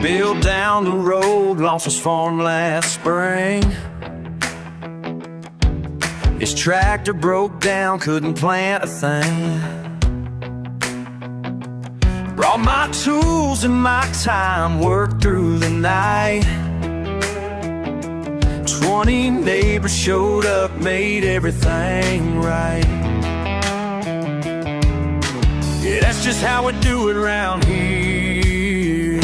Bill down the road lost his farm last spring. His tractor broke down, couldn't plant a thing. Brought my tools and my time, worked through the night. 20 neighbors showed up, made everything right. Yeah, that's just how we do it around here.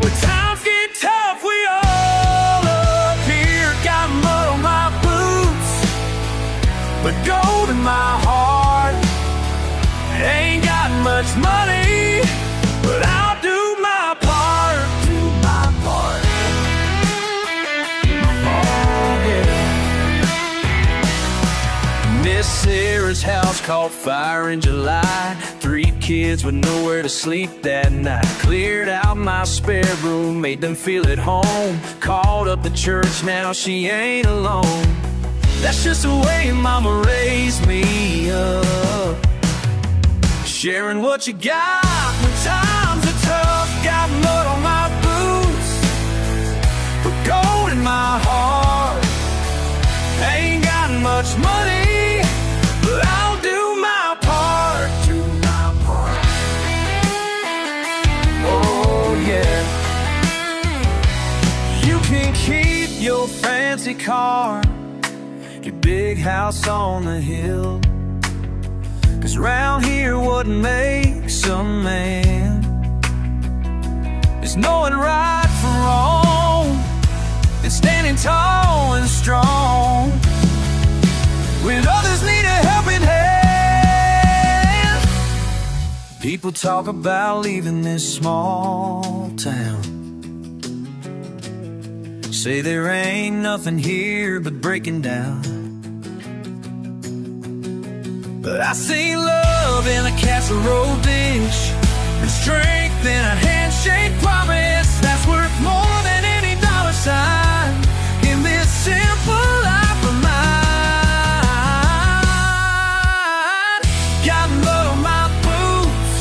When times get tough, we all up here. Got mud on my boots, but gold in my heart. Ain't got much money, but I'll do my part. Do my part. Oh, yeah. Miss Sarah's house caught fire in July. 3 kids with nowhere to sleep that night. Cleared out my spare room, made them feel at home. Called up the church, now she ain't alone. That's just the way mama raised me up. Sharing what you got when times are tough. Got mud on my boots, but gold in my heart. Ain't got much money, but I'll do my part. Do my part. Oh yeah. You can keep your fancy car, your big house on the hill. 'Cause round here what makes a man is knowing right from wrong and standing tall and strong when others need a helping hand. People talk about leaving this small town, say there ain't nothing here but breaking down. But I see love in a casserole dish, and strength in a handshake promise that's worth more than any dollar sign in this simple life of mine. Got mud on my boots,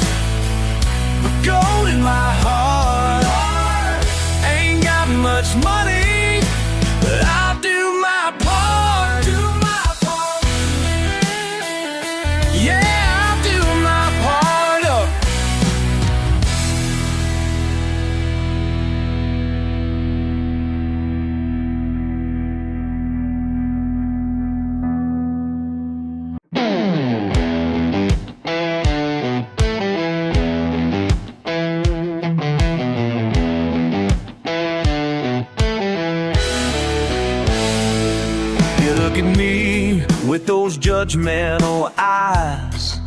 but gold in my heart. Ain't got much money, but I'll do my part. Do my part. Yeah. Look at me with those judgmental eyes,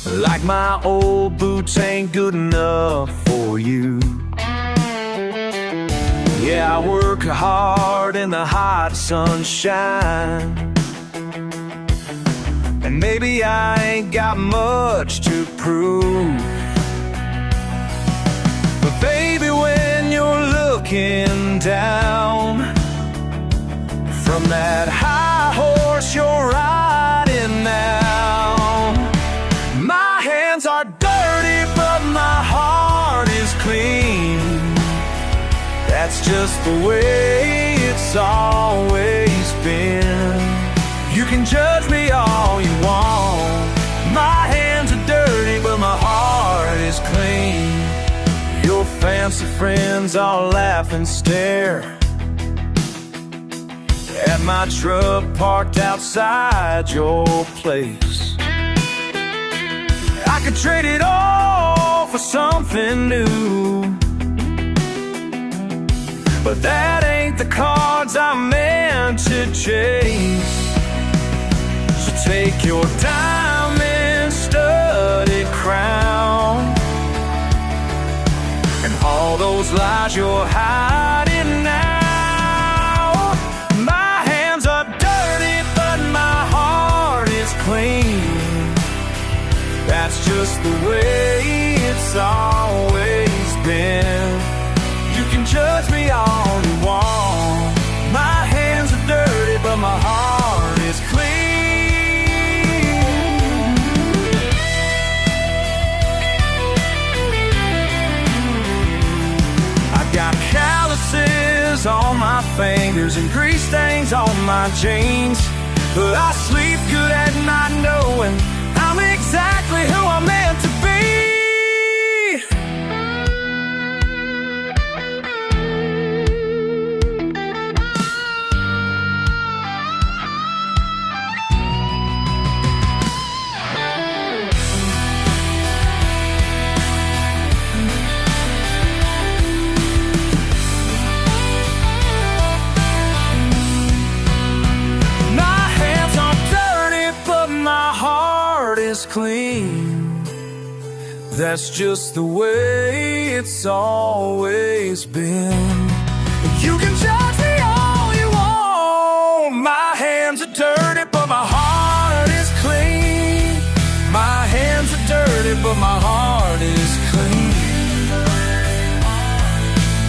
like my old boots ain't good enough for you. Yeah, I work hard in the hot sunshine, and maybe I ain't got much to prove. But baby, when you're looking down from that high horse you're riding now, my hands are dirty, but my heart is clean. That's just the way it's always been. You can judge me all you want. My hands are dirty, but my heart is clean. Your fancy friends all laugh and stare at my truck parked outside your place. I could trade it all for something new, but that ain't the cards I meant to chase. So take your diamond-studded crown and all those lies you're hiding now. Clean. That's just the way it's always been. You can judge me all you want. My hands are dirty, but my heart is clean. fingers and grease stains on my jeans. But I sleep good at night knowing I'm exactly who I'm meant to be. Clean. That's just the way it's always been. You can judge me all you want. My hands are dirty, but my heart is clean. My hands are dirty, but my heart is clean.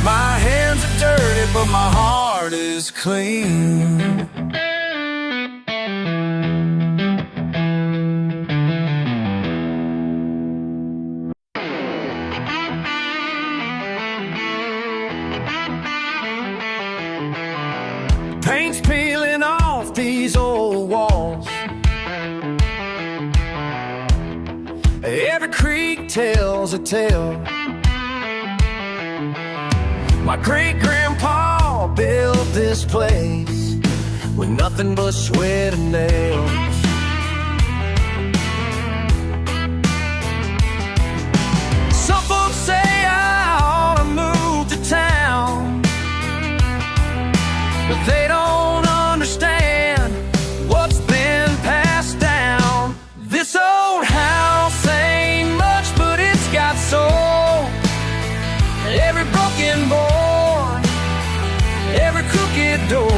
My hands are dirty, but my heart is clean. Paint's peeling off these old walls. Every creek tells a tale. My great-grandpa built this place with nothing but sweat and nails. Some folks say I ought to move to town, but they don't understand what's been passed down. This old house ain't much, but it's got soul. Every broken board, every crooked door,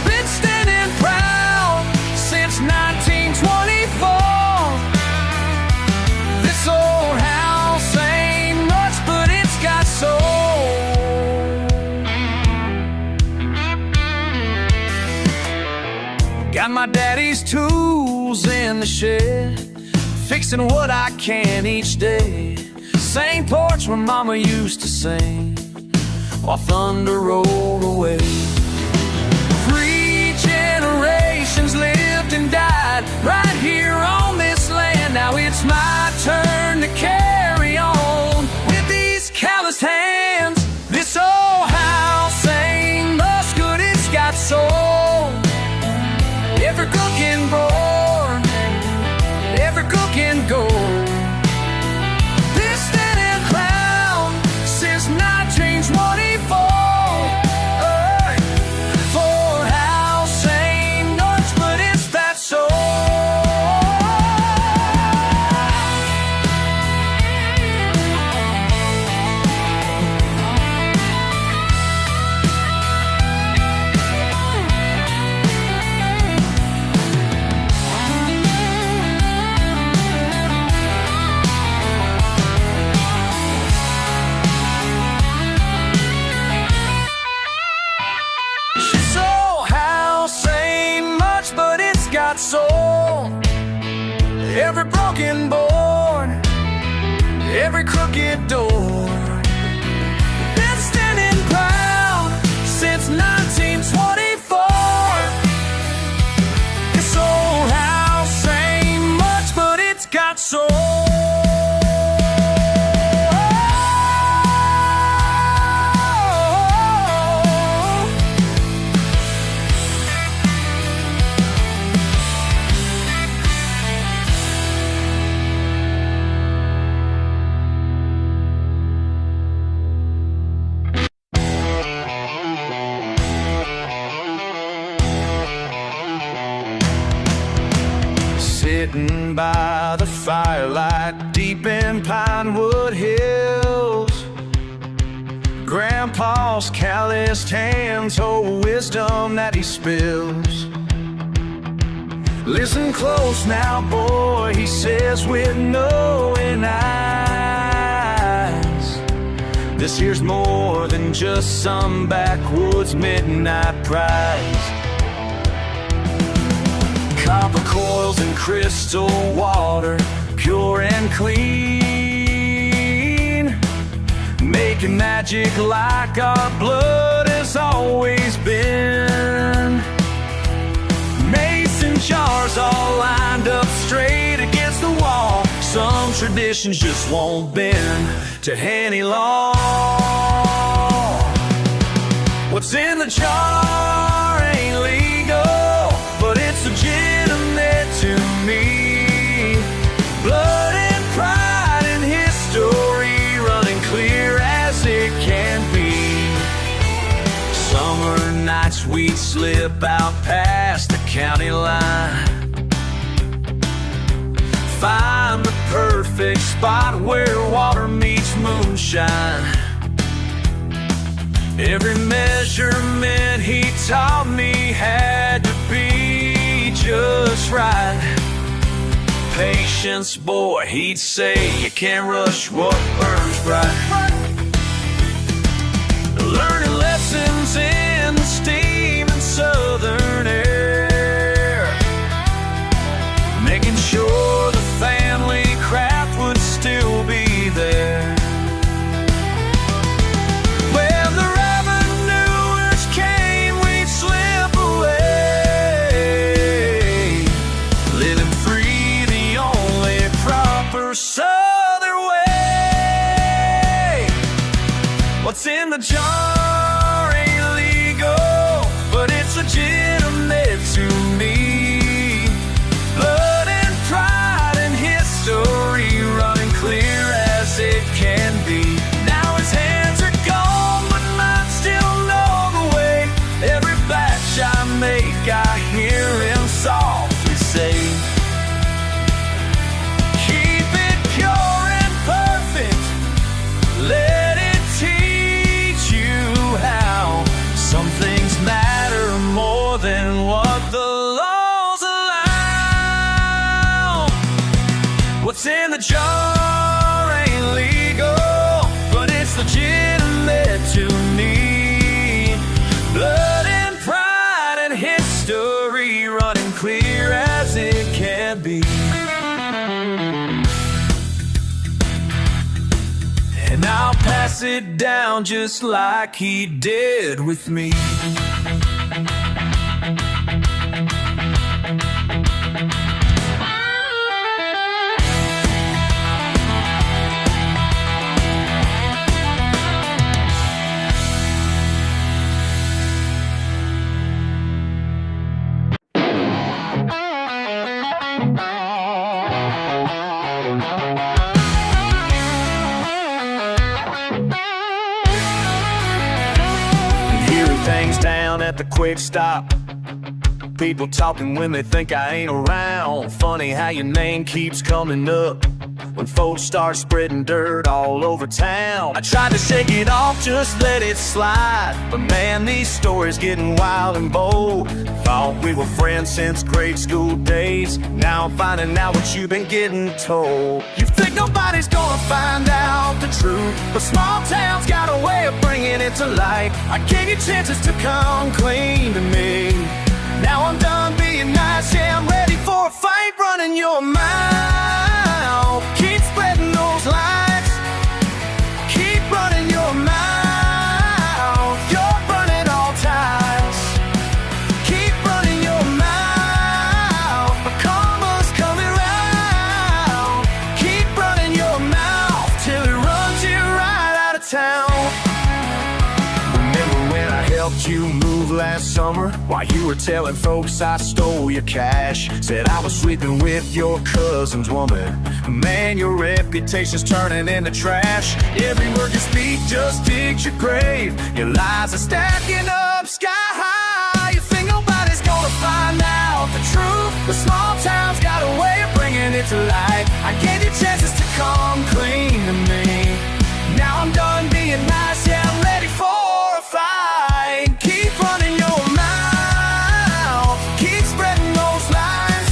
been standing proud since 1924. This old house ain't much, but it's got soul. Got my daddy's tools in the shed, fixing what I can each day. Same porch where mama used to sing while thunder rolled away. 3 generations lived and died right here on this land. Now it's my turn to carry on with these calloused hands. This old house ain't much good, it's got soul. Every cooking board, every cooking goal, this standing crown since 1924. For house ain't much, but it's that soul. Soul, every broken board, every crooked door, been standing proud since 1924. This old house ain't much, but it's got soul. Sitting by the firelight deep in Pinewood Hills, Grandpa's calloused hands hold wisdom that he spills. Listen close now, boy, he says with knowing eyes. This here's more than just some backwoods midnight prize. Copper coils and crystal water, pure and clean. making magic like our blood has always been. Mason jars all lined up straight against the wall. Some traditions just won't bend to any law. What's in the jar ain't legal, but it's legitimate to me. Blood and pride and history running clear as it can be. Summer nights we'd slip out past the county line, find the perfect spot where water meets moonshine. Every measurement he taught me had to be just right. Patience, boy, he'd say, you can't rush what burns bright. Learning lessons in the steam and southern air, making sure the family craft would still be there. When the revenuers came, we'd slip away, living free the only proper southern way. What's in the jar ain't legal, but it's legitimate to me. Blood and pride and history running clear as it can be. Now his hands are gone, but mine still know the way. Every batch I make, I hear him softly say, keep it pure and perfect, let it teach you how some things matter more than what the laws allow. What's in the jar ain't legal, but it's legitimate to me. Blood and pride and history running clear as it can be. And I'll pass it down just like he did with me. Things down at the quick stop, people talking when they think I ain't around. Funny how your name keeps coming up when folks start spreading dirt all over town. I tried to shake it off, just let it slide, but man, these stories getting wild and bold. Thought we were friends since grade school days, now I'm finding out what you've been getting told. You think nobody's gonna find out the truth, but small towns got a way of bringing it to light. I gave you chances to come clean to me. Now I'm done being nice, yeah, I'm ready for a fight. Running your mouth, keep spreading those lies, keep running your mouth, you're burning all ties. Keep running your mouth, but karma's coming round. Keep running your mouth till it runs you right out of town. Remember when I helped you move last summer, while you were telling folks I stole your cash? Said I was sleeping with your cousin's woman. Man, your reputation's turning into trash. Every word you speak just digs your grave. Your lies are stacking up sky high. You think nobody's gonna find out the truth, but small towns got a way of bringing it to light. I gave you chances to come clean to me. Now I'm done being nice, yeah, I'm ready for a fight. Keep running your mouth, keep spreading those lies,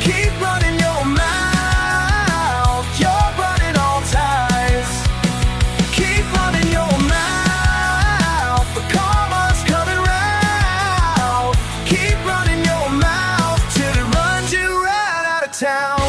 keep running your mouth, you're running all ties. Keep running your mouth, the karma's coming round. Keep running your mouth till it runs you right out of town.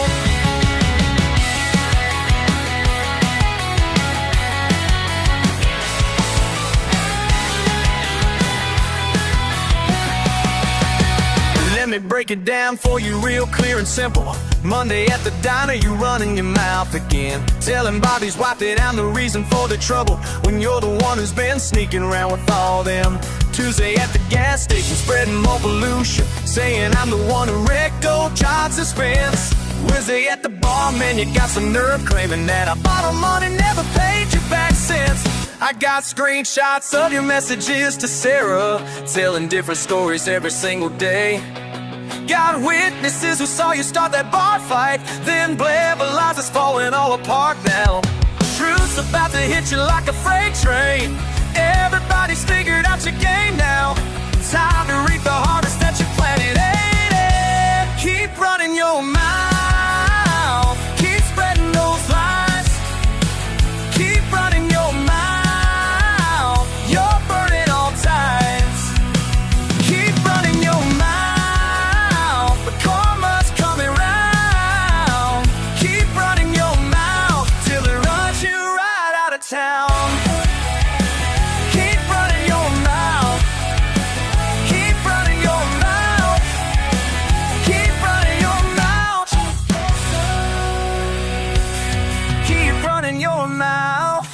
break it down for you real clear and simple. Monday at the diner, you running your mouth again, telling Bobby's wife that I'm the reason for the trouble, when you're the one who's been sneaking around with all them. Tuesday at the gas station, spreading more pollution, saying I'm the one who wrecked old John Suspense. Wednesday at the bar, man, you got some nerve claiming that I borrowed money, never paid you back since. I got screenshots of your messages to Sarah, telling different stories every single day. Got witnesses who saw you start that bar fight, then blare, but lies is falling all apart now. Truth's about to hit you like a freight train. Everybody's figured out your game now. Time to reap the harvest that you planted. Hey, keep running your mouth, keep spreading those lies, keep running your mouth, you're burning all ties. Keep running your mouth, but karma's coming round. Keep running your mouth till it runs you right out of town. Your mouth.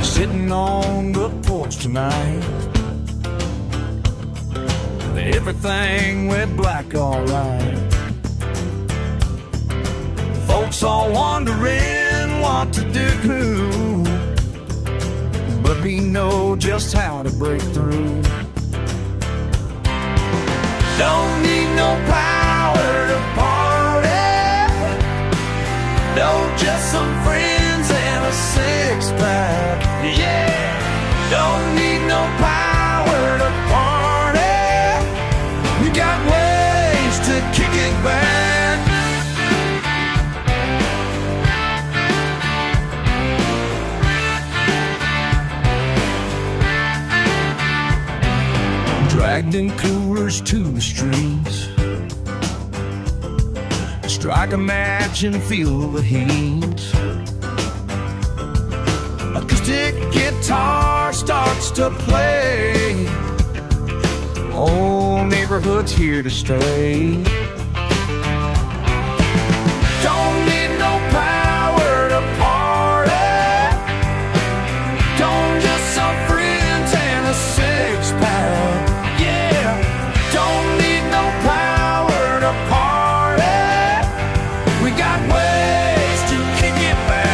Sitting on the porch tonight, everything went black alright. Folks all wondering what to do, but we know just how to break through. Don't need no power to party, no, just some friends and a six-pack. Yeah, don't need no power to party, we got ways to kick it back. Dragged in coolers to the streets, strike a match and feel the heat. Acoustic guitar starts to play, old neighborhood's here to stay. Don't need no power to party, don't just some friends and a six-pack. Yeah, don't need no power to party, we got ways to kick it back.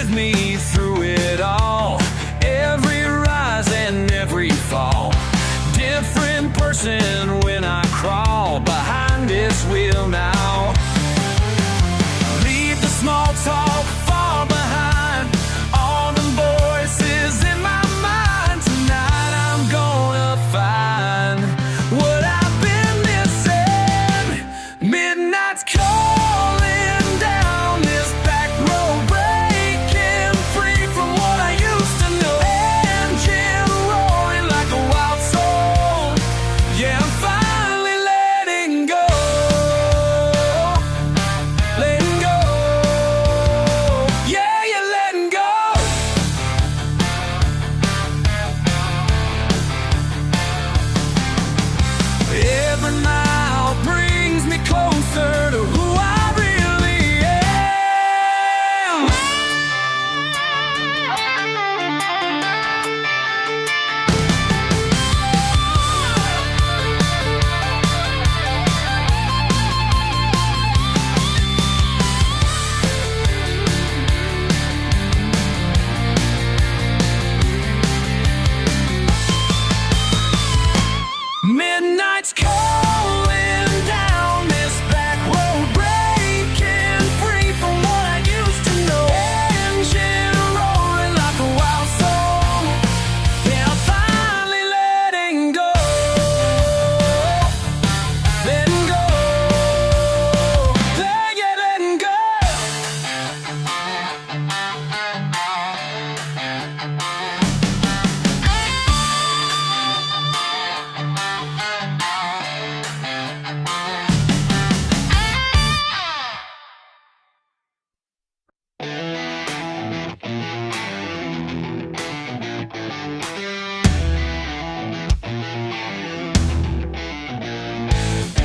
with me through it all, every rise and every fall. Different person when I crawl behind this wheel now. Leave the small talk far behind, all the voices in my mind. Tonight I'm gonna find what I've been missing. Midnight's calling down this back road, breaking free from what I used to know. Engine roaring like a wild soul. Yeah, I'm finally letting go. Letting go. Yeah, you're letting go. Every mile brings me closer to who I really am. Midnight's calling down this back road, breaking free from what I used to know. Engine roaring like a wild soul. Yeah, I'm finally letting go. Letting go. Yeah, letting go.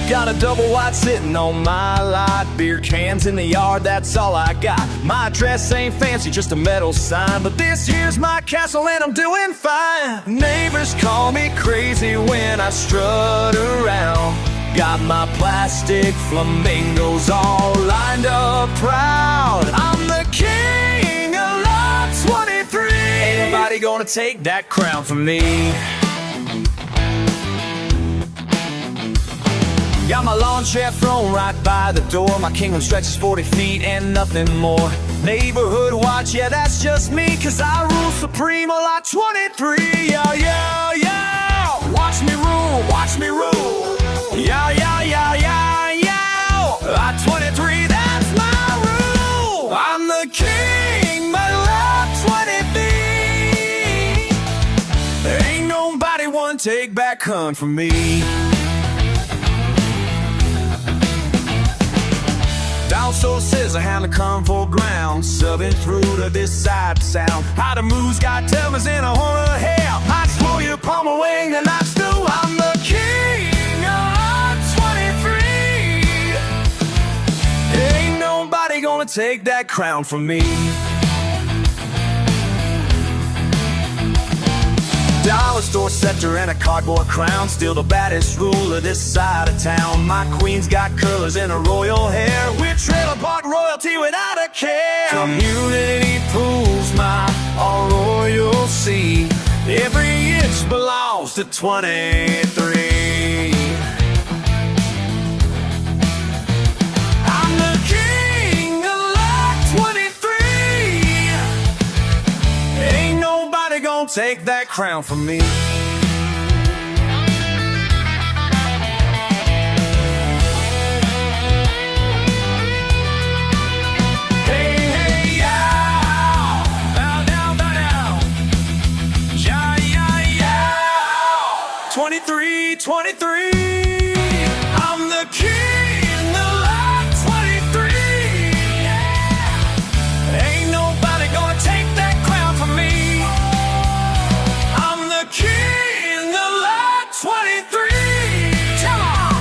Got a double wide sitting on my lot, beer cans in the yard, that's all I got. My dress ain't fancy, just a metal sign, but this here's my castle and I'm doing fine. Neighbors call me crazy when I strut around. Got my plastic flamingos all lined up proud. I'm the king of Lot 23. Ain't nobody gonna take that crown from me. Got my lawn chair thrown right by the door. My kingdom stretches 40 feet and nothing more. Neighborhood watch, yeah, that's just me, 'cause I rule supreme on Lot 23. Yeah, yeah, yeah. Watch me rule, watch me rule. Yeah, yeah, yeah, yeah, yeah. Lot 23, that's my rule. I'm the king, my Lot 23. There ain't nobody wanna take back hunt from me. Down so says I have to come for ground, subbing through to this side sound. How the moves got tellers in a horn of hell. I slow your palm away and I still I'm the king of 23. Ain't nobody gonna take that crown from me. Dollar store scepter and a cardboard crown, still the baddest ruler this side of town. My queen's got curlers in her royal hair. We're trailer park royalty without a care. Community pools my all royalty. Every inch belongs to 23. I'm the king of Lot 23. Ain't nobody gonna take that crown from me. I'm the king of Lot 23. Ain't nobody gonna take that crown from me. I'm the king of Lot 23. Come on!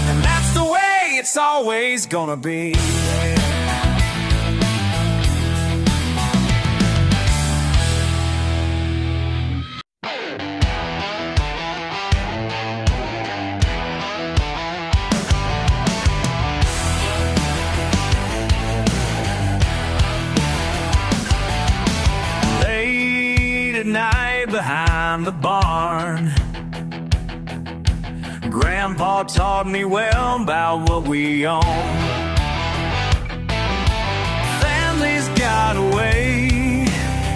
And that's the way it's always gonna be. behind the barn. Grandpa taught me well about what we own. Family's got a way,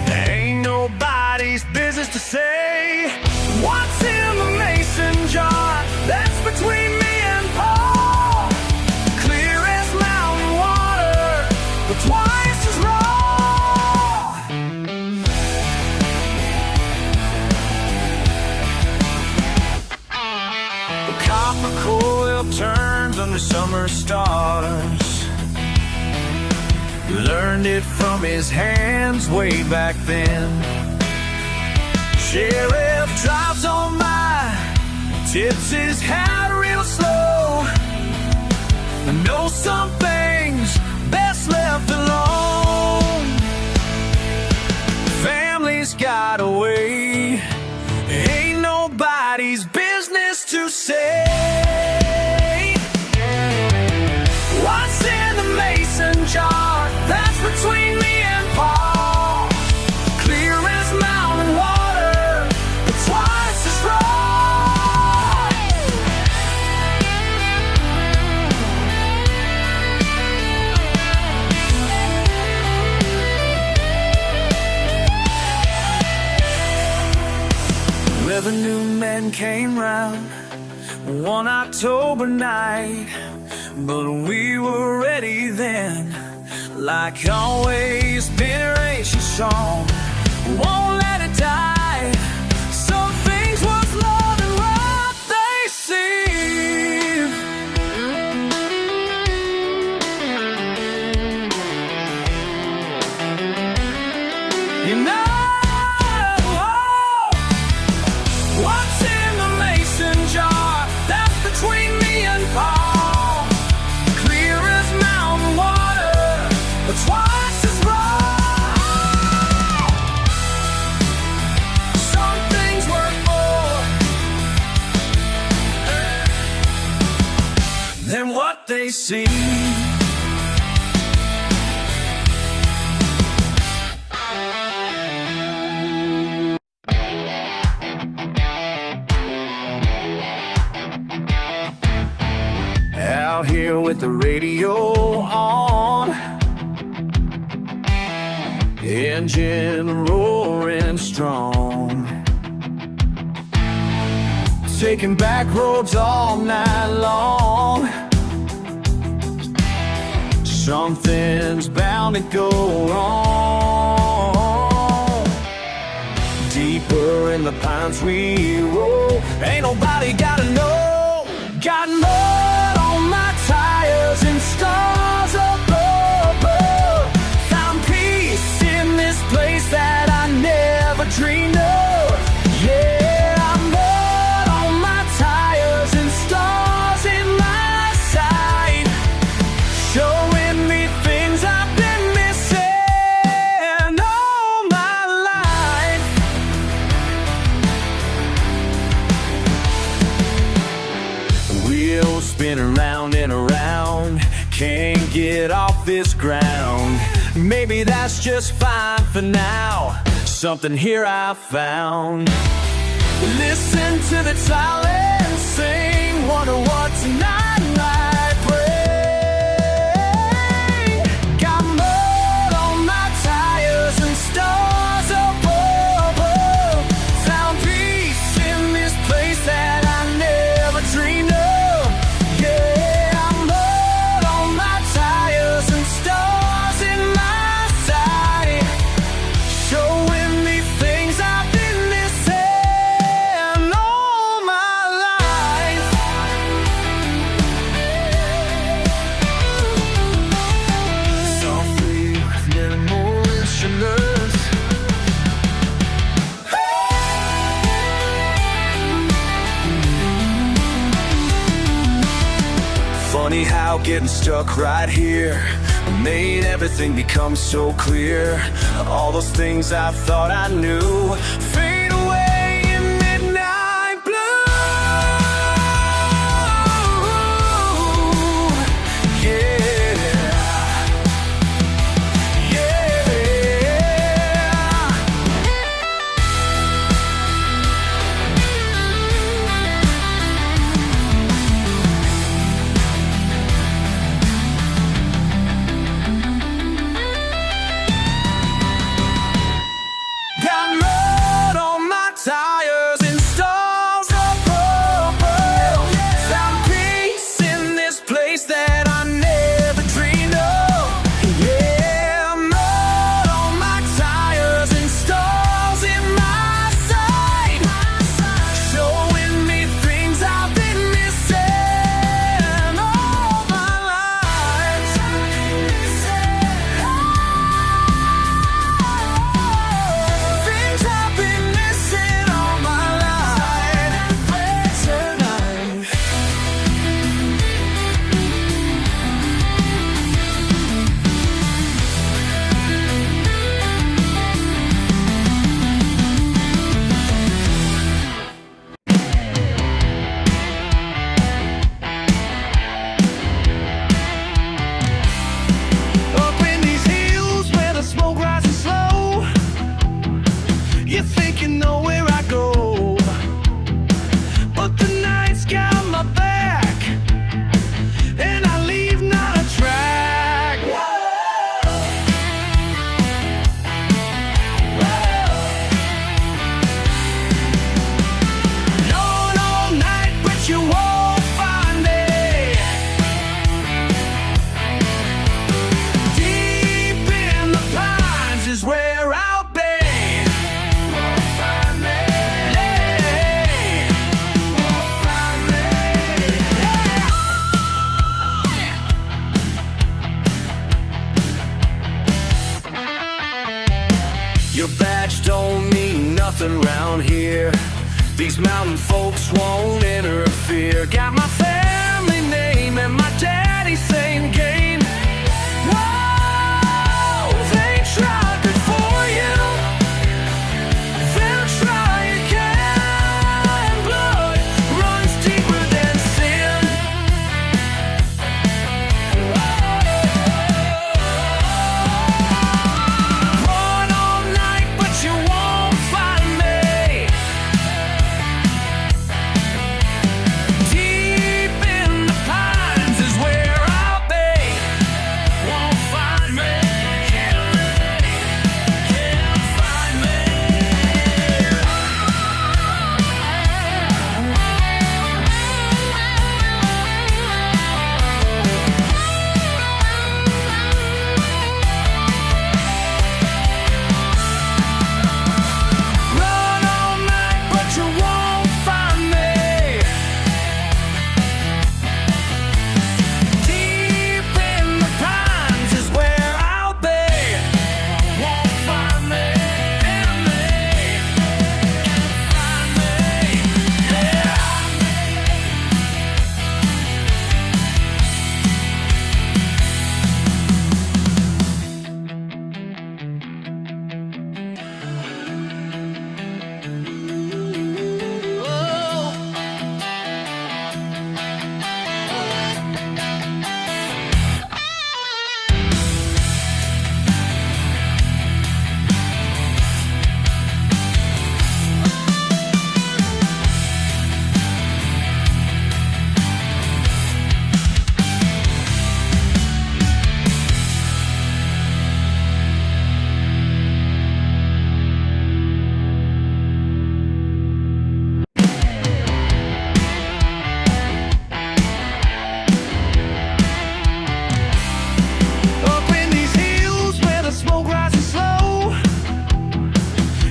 there ain't nobody's business to say what's in the mason jar. That's between me and Paul. Clear as mountain water, but twice as raw. The copper coil turns under summer stars. Learned it from his hands way back then. Sheriff drives on by, tips his hat real slow. I know some things best left alone. Family's got a way, ain't nobody's business to say what's in the mason jar. That's between me and Paul. Clear as mountain water, but twice as raw. Revenue men came round one October night, but we were ready then. Like always, generation strong, won't let it die. Some things was love and what they seem. You know what's in the mason jar? That's between me and Paul. Clear as mountain water, but twice as raw. Some things worth more than what they seem. Out here with the radio on, engine roaring strong, taking back roads all night long. Something's bound to go wrong. Deeper in the pines we roll, ain't nobody gotta know. Got mud on my tires and stars above. Found peace in this place that I never dreamed of. Yeah, I'm mud on my tires and stars in my sight, showing me things I've been missing all my life. Wheels spin around and around, can't get off this ground. Maybe that's just fine for now. Something here I found. Listen to the silence sing, wonder what tonight might bring. Got mud on my tires and stars above. Found peace in this place that I never dreamed of. Yeah, I'm mud on my tires and stars in my sight, showing me things I've been missing all my life. Softly, minimal instruments. Funny how getting stuck right here made everything become so clear. All those things I thought I knew fade away in midnight blue. Yeah, yeah. thinking know where I go, but the night's got my back, and I leave not a track. Known all night, but you won't find me. Deep in the pines is where I'll be. Won't find me. Yeah. Won't find me. Yeah. Your badge don't mean nothing round here. These mountain folks won't interfere. Got my family name and my daddy's same game. Whoa, they tried before you, they'll try again. Blood runs deeper than sin. Run all night, but you won't find me. Deep in the pines is where I'll be. Won't find me. Can't find me. Run all night, but you won't find me. Deep in the pines is where I'll be. Won't find me. Can't find me. Yeah. Up in these hills where the smoke rises slow,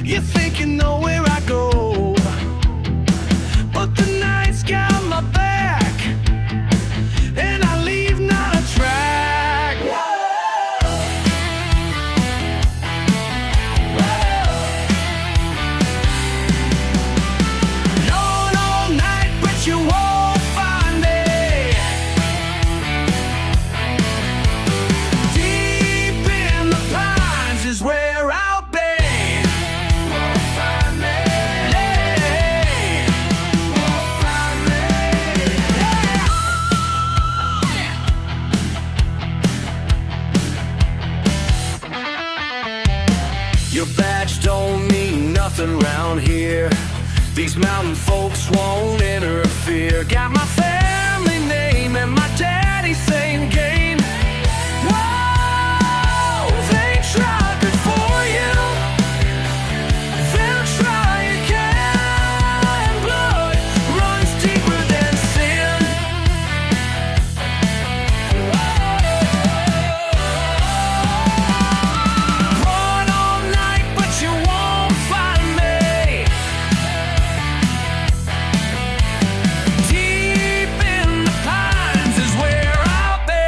you think you know where I go, but the night's got my back, and I leave not a track. Known all night, but you won't find me. Deep in the pines is where I'll be. Won't find me. Yeah. Won't find me. Yeah. Your badge don't mean nothing round here. These mountain folks won't interfere. Got my family name and my daddy's same game. Whoa, they tried before you, they'll try again. Blood runs deeper than sin. Run all night, but you won't find me. Deep in the pines is where I'll be.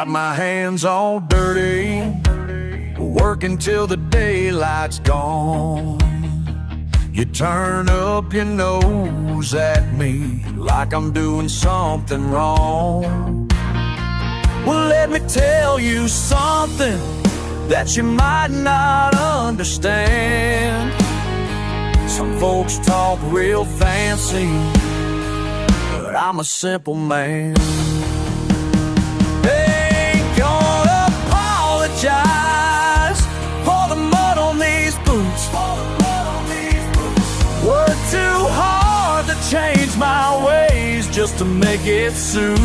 Got my hands all dirty, working till the daylight's gone. You turn up your nose at me like I'm doing something wrong. Well, let me tell you something that you might not understand. Some folks talk real fancy, but I'm a simple man. Ain't gonna apologize for the mud on these boots. Worked too hard to change my ways just to make it suit.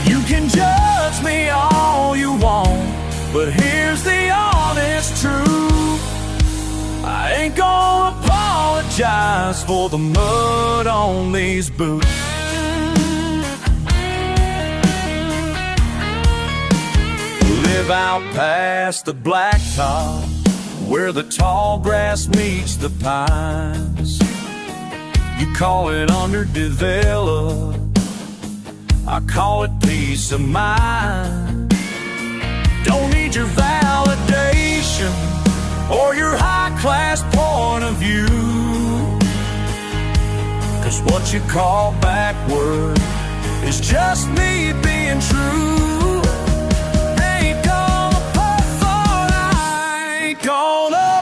You can judge me all you want, but here's the honest truth. I ain't gonna apologize for the mud on these boots. Live out past the blacktop, where the tall grass meets the pines. You call it underdeveloped, I call it peace of mind. Don't need your validation or your high-class point of view, 'cause what you call backward is just me being true. Ain't gonna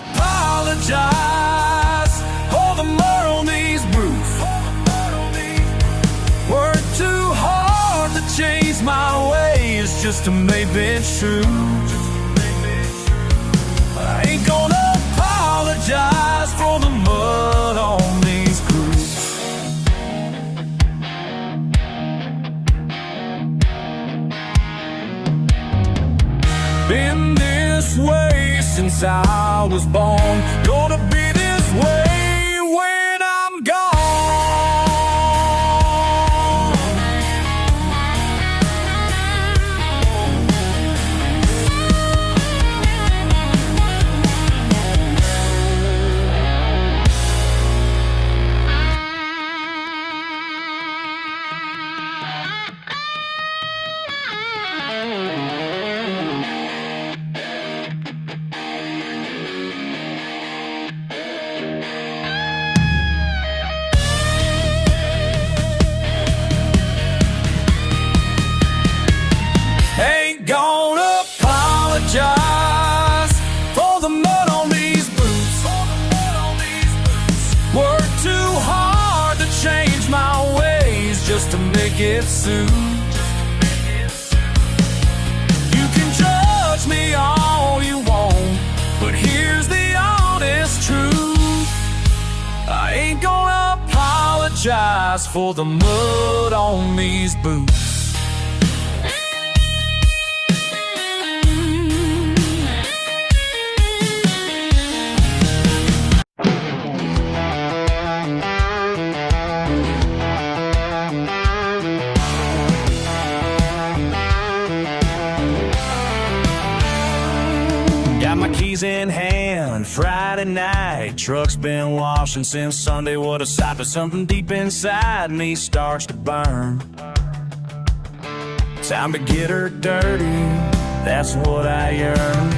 apologize for the mud on these boots. Work too hard to change my ways just to make it true. I ain't gonna apologize for the mud on these boots. Been this way since I was born, gonna be this way when I'm gone. Gonna apologize for the mud on these boots. Work too hard to change my ways just to make it suit. You can judge me all you want, but here's the honest truth. I ain't gonna apologize for the mud on these boots. Got my keys in hand, Friday night. Truck's been washing since Sunday. What a sight, but something deep inside me starts to burn. Time to get her dirty, that's what I yearn.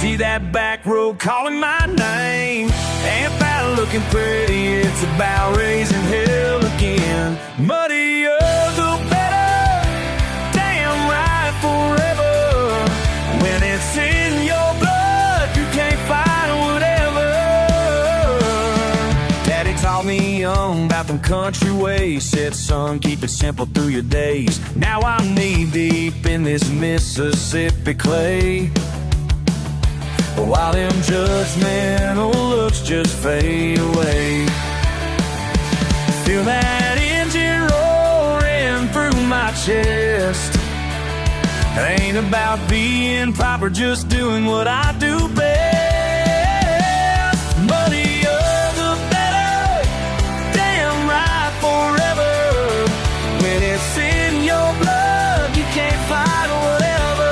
See that back road calling my name. Ain't about looking pretty, it's about raising hell again. Muddier the better, damn right forever. When it's in your blood, you can't fight whatever. Daddy taught me young about them country ways. Said, son, keep it simple through your days. Now I'm knee deep in this Mississippi clay, while them judgmental looks just fade away. Feel that engine roaring through my chest. Ain't about being proper, just doing what I do best. Muddier the better, damn right forever. When it's in your blood, you can't fight whatever.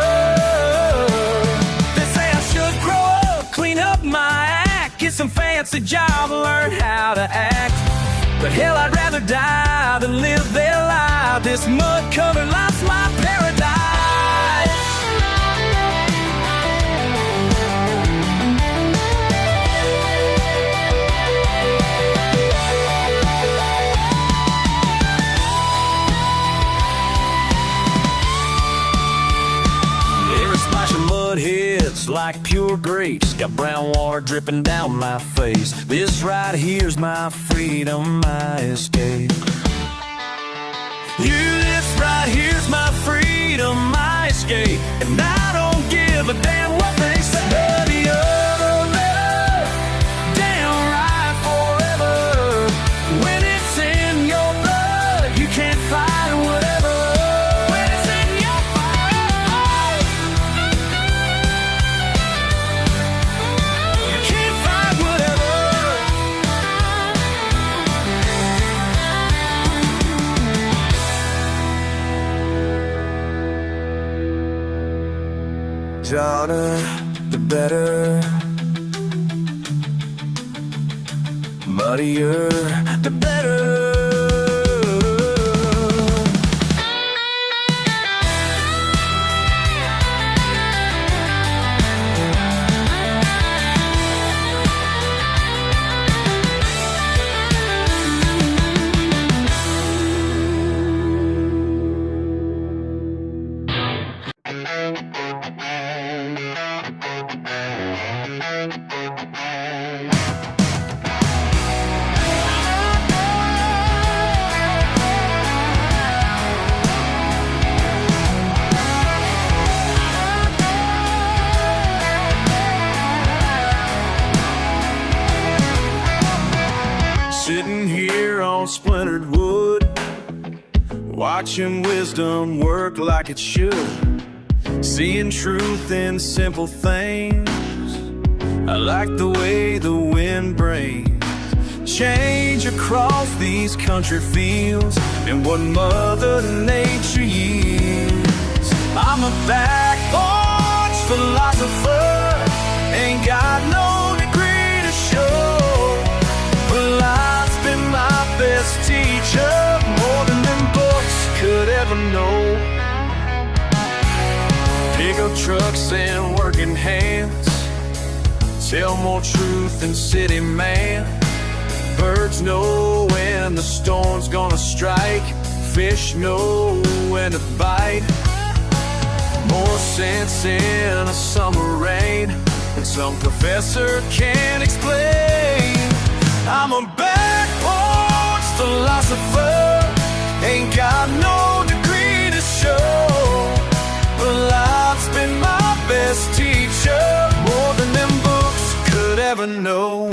They say I should grow up, clean up my act, get some fancy job, learn how to act. But hell, I'd rather die than live their life. This mud-covered life's like pure grapes, got brown water dripping down my face. This right here's my freedom, my escape. This right here's my freedom, my escape. And I don't give a damn what they say. Downright forever. When it's in your blood, you can't fight whatever. When it's in your blood, you can't fight whatever. Daughter, the better. Muddier, the better. Sitting here on splintered wood, watching wisdom work like it should, seeing truth in simple things. I like the way the wind brings change across these country fields and what Mother Nature yields. I'm a back porch philosopher, ain't got no degree to show, but life's been my best teacher, more than them books could ever know. Pickup trucks and working hands tell more truth than city man. Birds know when the storm's gonna strike, fish know when to bite. More sense in a summer rain than some professor can explain. I'm a back porch philosopher, ain't got no degree to show, but life's been my best teacher, more than them books could ever know.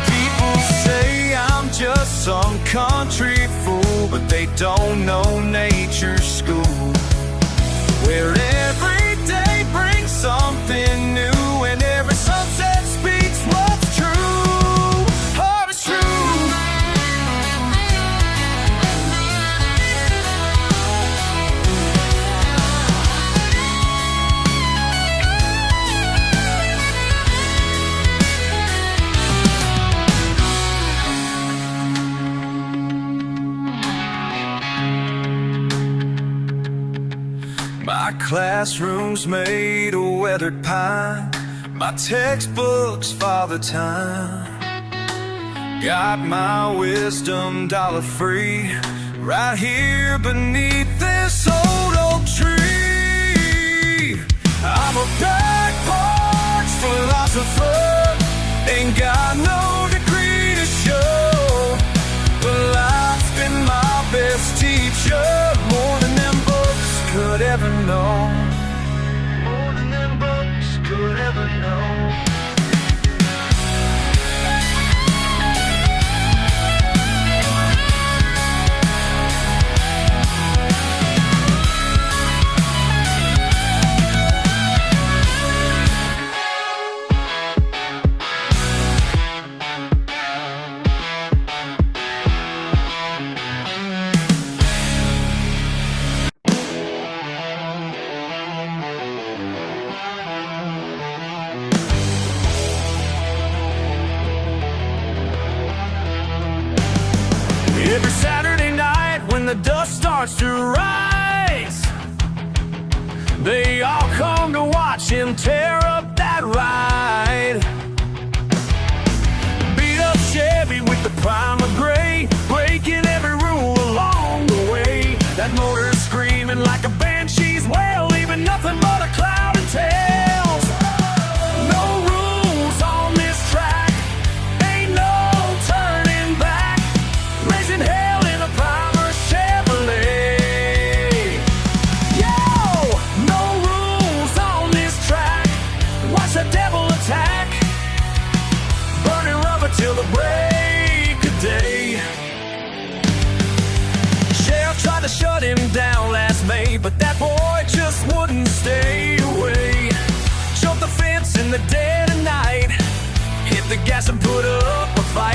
People say I'm just some country fool, but they don't know nature's school, where every day brings something new, and every sunset speaks what's true. Heart is true. My classroom's made of weathered pine, my textbooks Father Time. Got my wisdom dollar free right here beneath this old oak tree. I'm a back porch philosopher, ain't got no degree to show, but life's been my best teacher, more than them books could ever know. More than them books could ever know. Every Saturday night when the dust starts to rise, they all come to watch him tear up that ride. Beat up Chevy with the primer gray, breaking every rule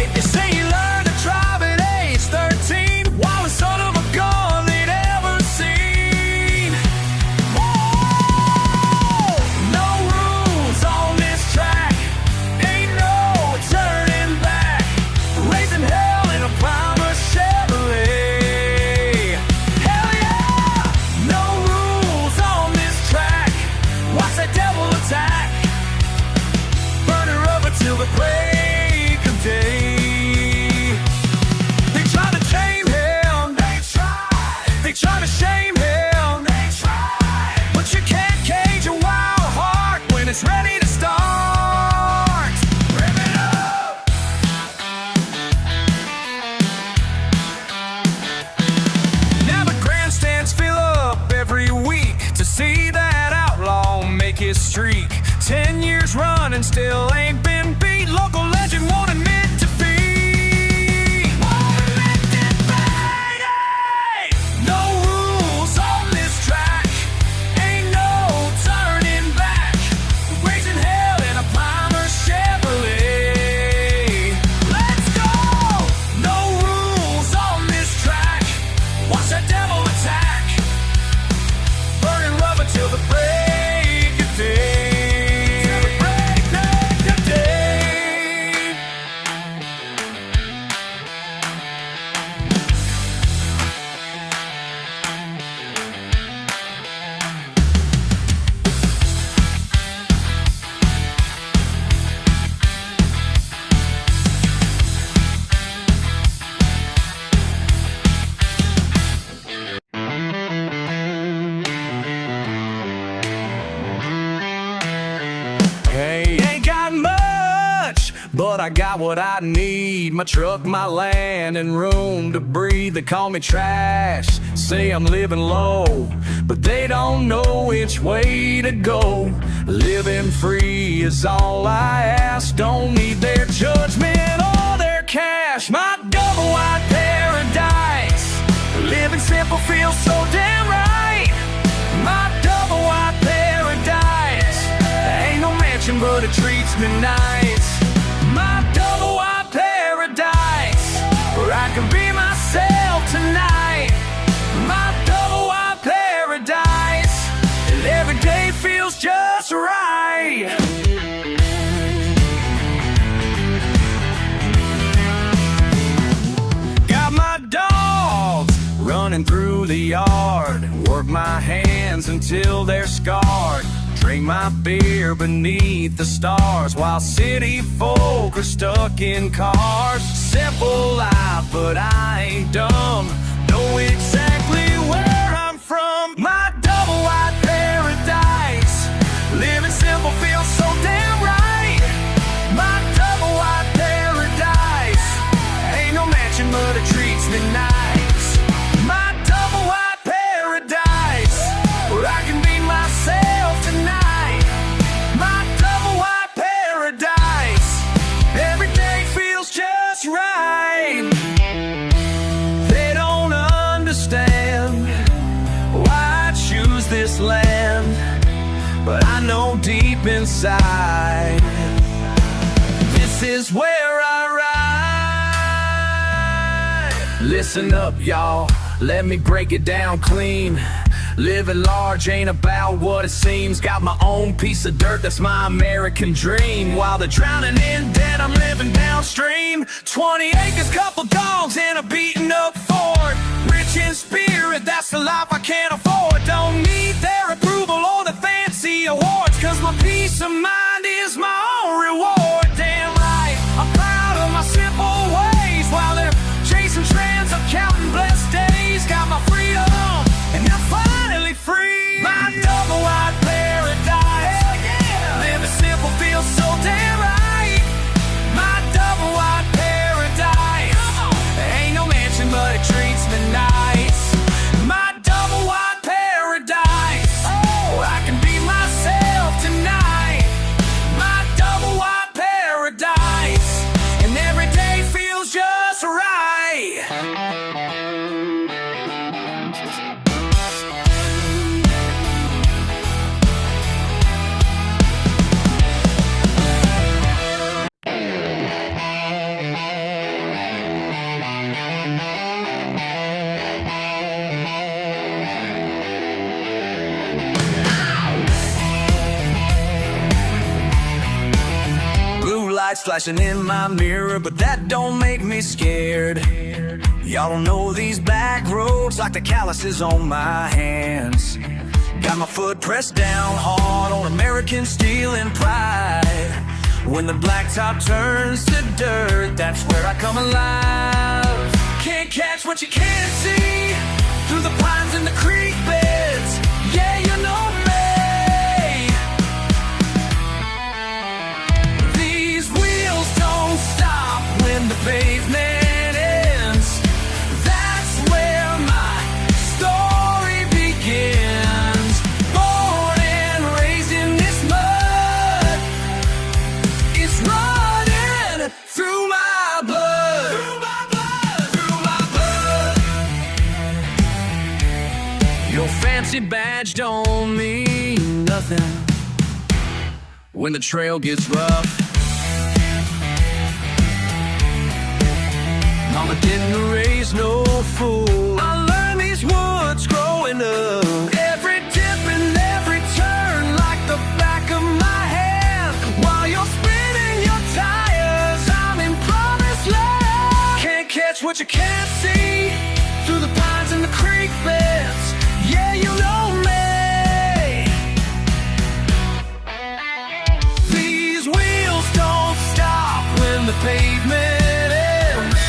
right. They say you learn to drive at age 13, while the son of a gun they'd ever seen. Whoa! No rules on this track, ain't no turning back. Raising hell in a primer Chevrolet. Hell yeah! No rules on this track. Watch that devil attack. Burning rubber till the break of day. They try to tame him. They try to shame him. But you can't cage a wild heart when it's ready to start. Rev it up. Now the grandstands fill up every week to see that outlaw make his streak. 10 years running, still ain't been beat. Local legend won't admit defeat. No rules on this track, ain't no turning back. Raising hell in a primer Chevrolet. Let's go! No rules on this track. Watch that devil attack. Burning rubber till the break of day. Hey, ain't got much, but I got what I need. My truck, my land, and room to breathe. They call me trash, say I'm living low, but they don't know which way to go. Living free is all I ask. Don't need their judgment or their cash. My double wide paradise. Living simple feels so damn right. My double wide paradise. Ain't no mansion, but it treats me nice. My double wide paradise, where I can be myself tonight. My double wide paradise, and every day feels just right. Got my dogs running through the yard. Work my hands until they're scarred. Drink my beer beneath the stars, while city folk are stuck in cars. Simple life, but I ain't dumb. Know exactly where I'm from. My double wide paradise. Living simple feels so damn right. My double wide paradise. Ain't no mansion, but it treats me nice. My double wide paradise, where I can be myself tonight. My double wide paradise, every day feels just right. They don't understand why I choose this land, but I know deep inside, this is where I ride. Listen up, y'all, let me break it down clean. Living large ain't about what it seems. Got my own piece of dirt, that's my American dream. While they're drowning in debt, I'm living downstream. 20 acres, couple dogs, and a beaten up Ford. Rich in spirit, that's the life I can't afford. Don't need their approval or the fancy awards, cause my peace of mind is my own reward. Damn right, I'm proud of my simple ways. While they're chasing trends, I'm counting blessed days. Got my freedom, and I'm finally free. My double wide paradise. Hell yeah. Living simple feels so damn right. My double wide paradise. Ain't no mansion, but it treats me nice. My double wide paradise. Oh, I can be myself tonight. My double wide lights flashing in my mirror, but that don't make me scared. Y'all don't know these back roads like the calluses on my hands. Got my foot pressed down hard on American steel and pride. When the blacktop turns to dirt, that's where I come alive. Can't catch what you can't see through the pines and the creek beds. Yeah, you know me. These wheels don't stop when the pavement ends. That's where my story begins. Born and raised in this mud, it's running through my blood. Your fancy badge don't mean nothing when the trail gets rough. Mama didn't raise no fool. I learned these woods growing up. Every dip and every turn like the back of my hand. While you're spinning your tires, I'm in promised land. Can't catch what you can't see through the pines and the creek beds. Yeah, you know me. These wheels don't stop when the pavement ends.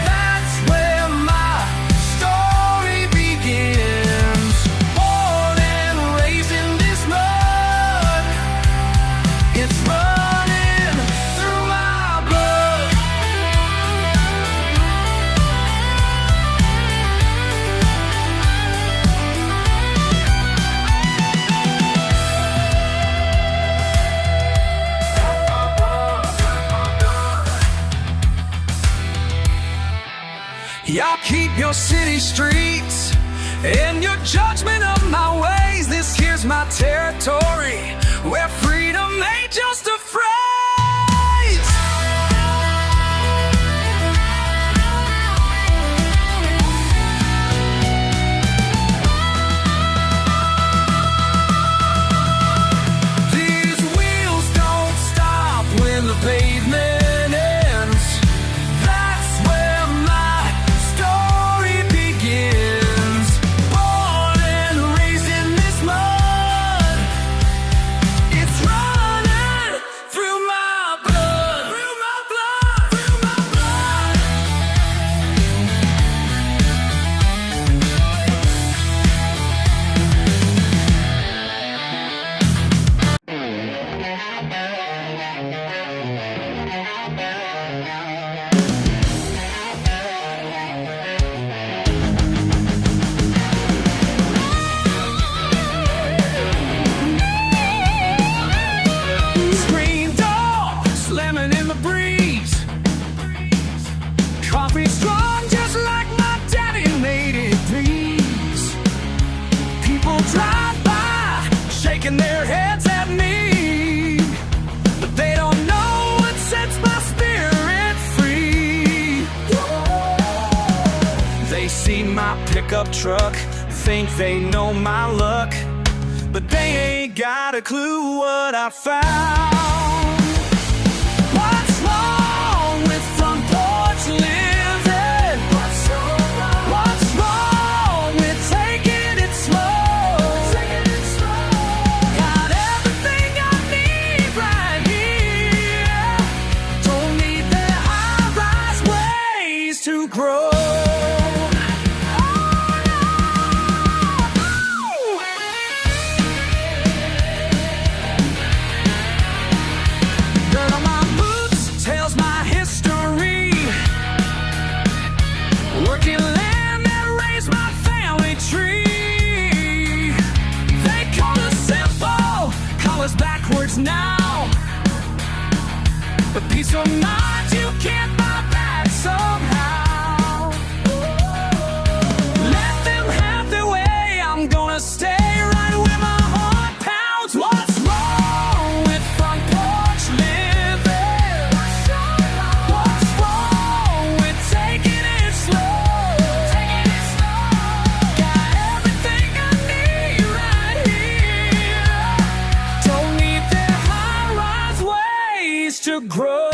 That's where my story begins. Born and raised in this mud, it's running through my blood. Y'all keep your city streets and your judgment of my ways. This here's my territory, where freedom ain't just a phrase. These wheels don't stop when the pavement ends. That's where my story begins. Born and raised in this mud, it's running through my blood. Through my blood. Through my blood. Screen door slamming in the breeze. Coffee strong just like my daddy made it, please. People drive by shaking their heads at me, but they don't know what sets my spirit free. They see my pickup truck, think they know my luck, but they ain't got a clue what I found. What's wrong with front porch living? What's wrong with taking it slow? Got everything I need right here. Don't need the high-rise ways to grow. Dirt on my boots tells my history. Working land that raised my family tree. They call us simple, call us backwards now, but peace of mind you can't buy back somehow. Let them have their way, I'm gonna stay right where my heart pounds. What's wrong with front porch living? What's wrong with taking it slow? Got everything I need right here. Don't need their high-rise ways to to grow.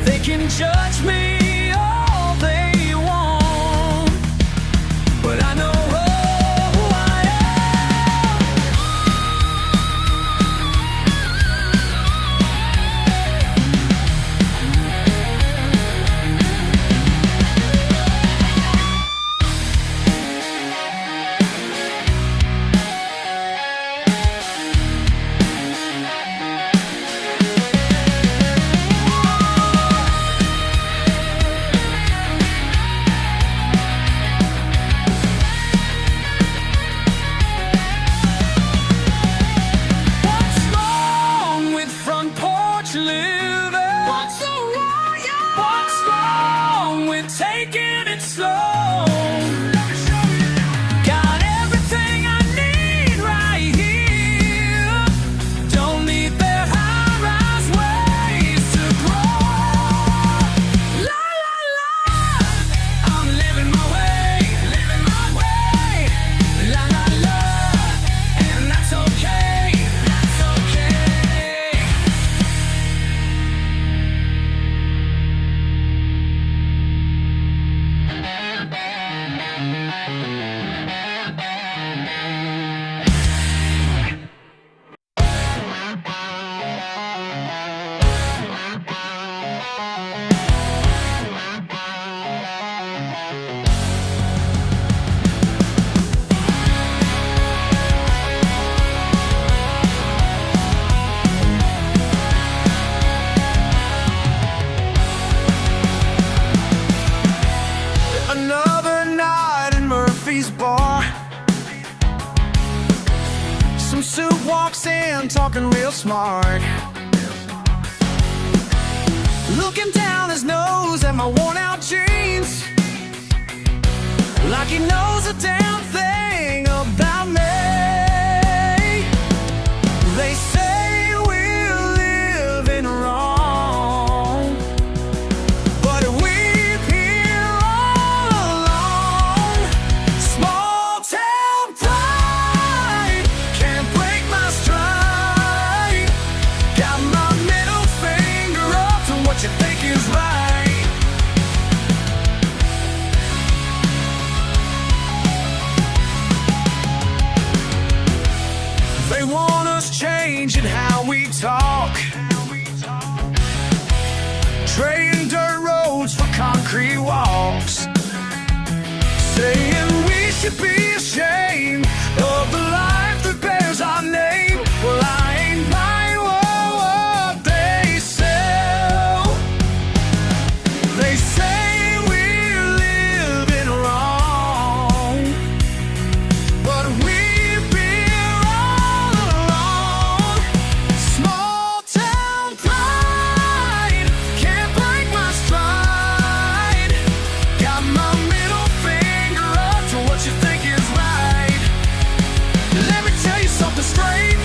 They can judge me all they want, but I know who I am. What's wrong with taking it slow? Got everything I need right here. Don't need their high-rise ways to grow. La la la, I'm living my way, la la la, and that's okay, that's okay. Another night in Murphy's bar. Some suit walks in, talking real smart, looking down his nose at my worn-out jeans, like he knows a damn thing about me. They say we're living wrong, but we're here all along. Small town pride can't break my stride. Got my middle finger up to what you think is right. They want us changing how we talk, trading dirt roads for concrete walks, saying we should be ashamed of the life that bears our name. Well, I ain't buying what they sell. They say we're living wrong, but we've been all along. Small town pride can't break my stride. Got my middle finger up to what you think is right. Let me tell you something straight.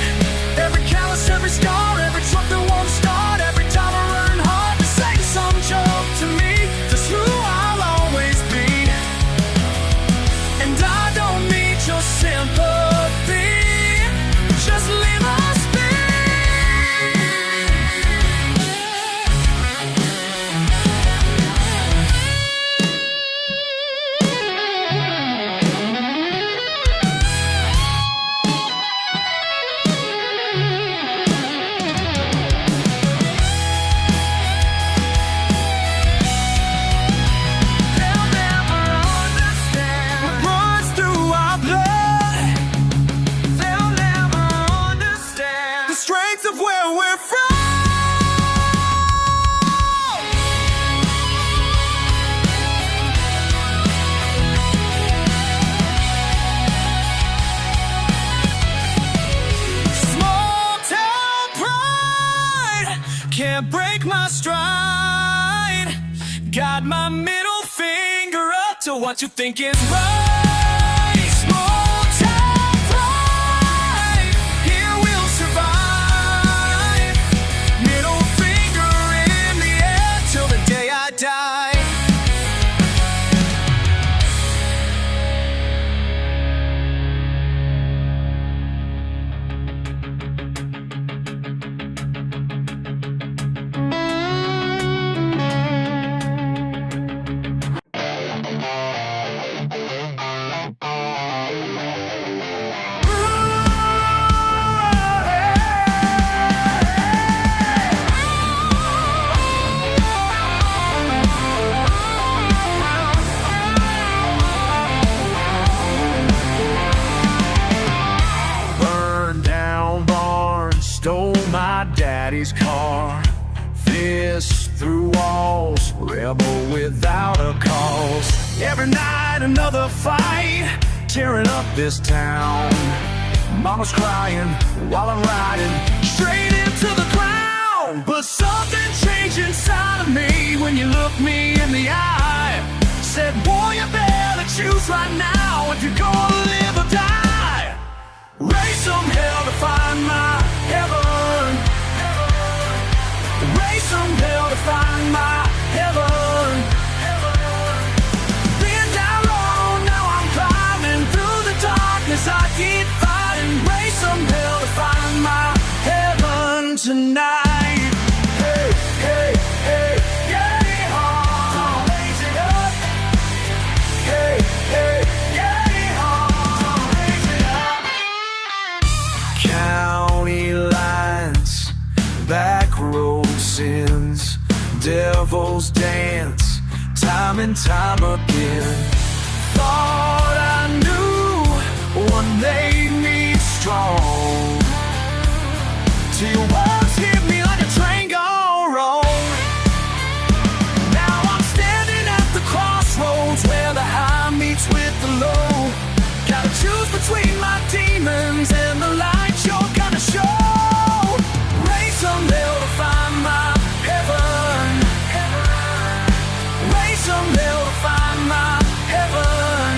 Every callous, every scar, every truck that won't start, every time I run hard to say some joke to me. That's who I'll always be, and I don't need your sympathy. Just leave us be. They'll never understand what runs through our blood. They'll never understand the strength of where we're from. Small town pride can't break my stride. Got my middle finger up to what you think is right. Small town pride, here we'll survive. Middle finger in the air till the day I die. daddy's car. Fist through walls, rebel without a cause. Every night another fight, tearing up this town. Mama's crying while I'm riding straight into the ground. But something changed inside of me when you looked me in the eye. Said, boy, you better choose right now if you're gonna live or die. Raise some hell to find my heaven. Raise some hell to find my heaven. Been down low, now I'm climbing through the darkness. I keep fighting. Raise some hell to find my heaven tonight. Hey, hey, hey, yeah, oh, raise it up. Hey, hey, yeah, oh, raise it up. County lines, back road sins, devil's dance, time and time again. Thought I knew what made me strong, till your words hit me like a train gone wrong. Now I'm standing at the crossroads where the high meets with the low. Gotta choose between my demons and the light you're gonna show. Raise some hell to find my heaven. Raise some hell to find my heaven.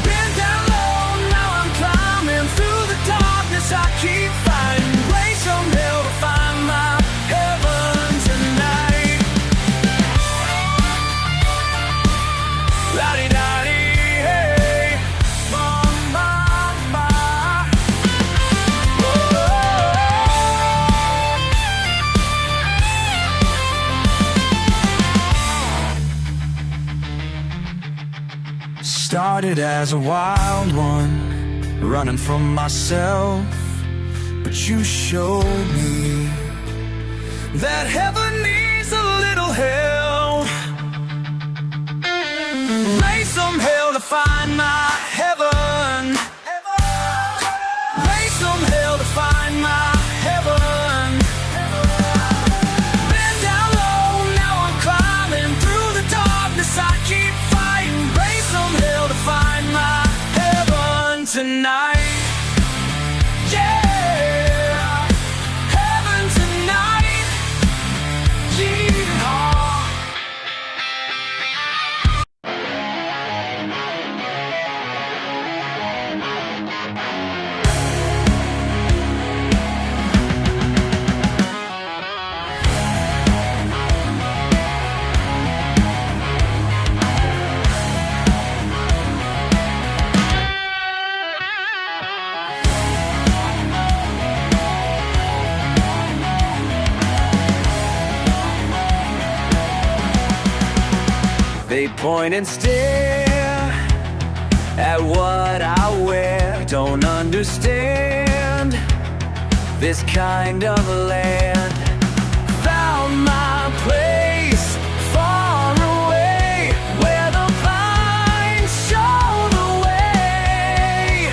Been down low, now I'm climbing through the darkness. I keep fighting. Raise some hell to find my heaven tonight. La-di-da-di, hey, ma-ma-ma. Started as a wild one, running from myself, but you showed me that heaven needs a little help. Raise some hell to find my heaven. Raise some hell to find my heaven. Been down low, now I'm climbing through the darkness. I keep fighting. Raise some hell to find my heaven tonight. Yeah, heaven tonight. Yeehaw. They point and stare at what I wear. Don't understand this kind of land. Found my place far away, where the pines show the way.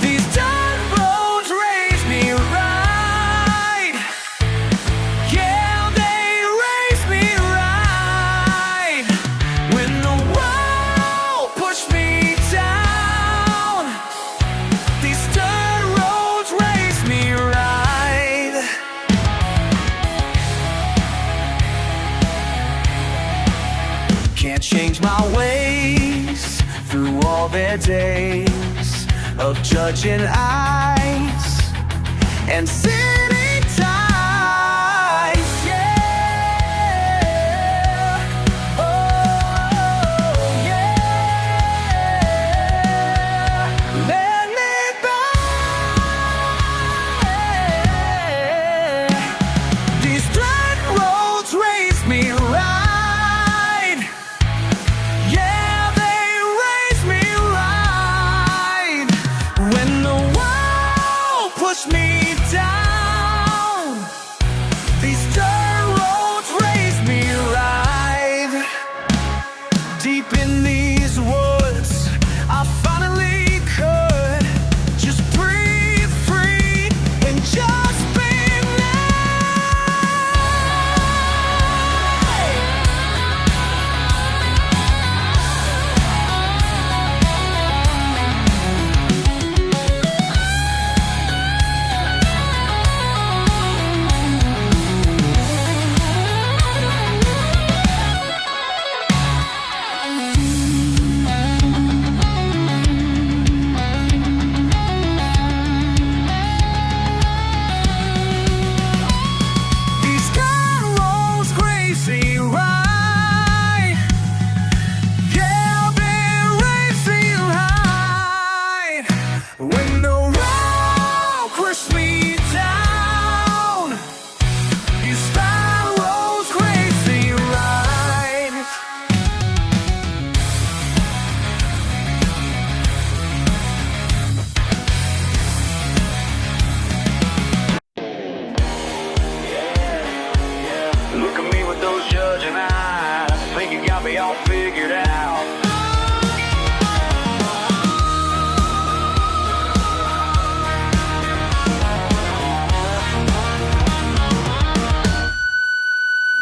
These dirt roads raise me right. Yeah, they raise me right. When the world pushed me down, these dirt roads raise me right. Can't change my ways through all their days of judging eyes and city ties. Yeah, oh yeah. Let me by. These dirt roads raise me right. Yeah, they raise me right. When the world pushed me down, these dirt roads raise me right. Deep in these woods, I finally could just breathe free and just be figured out.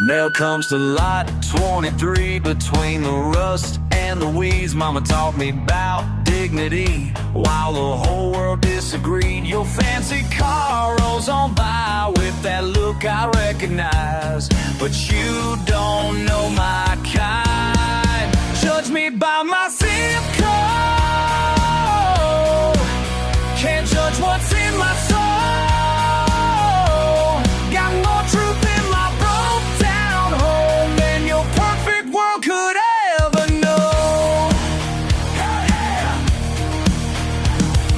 Now comes to lot 23, between the rust and the weeds. Mama taught me about dignity while the whole world disagreed. Your fancy car rolls on by with that look I recognize, but you don't know my kind. Judge me by my zip code, can't judge what's in my soul. Got more truth in my broke down home than your perfect world could ever know.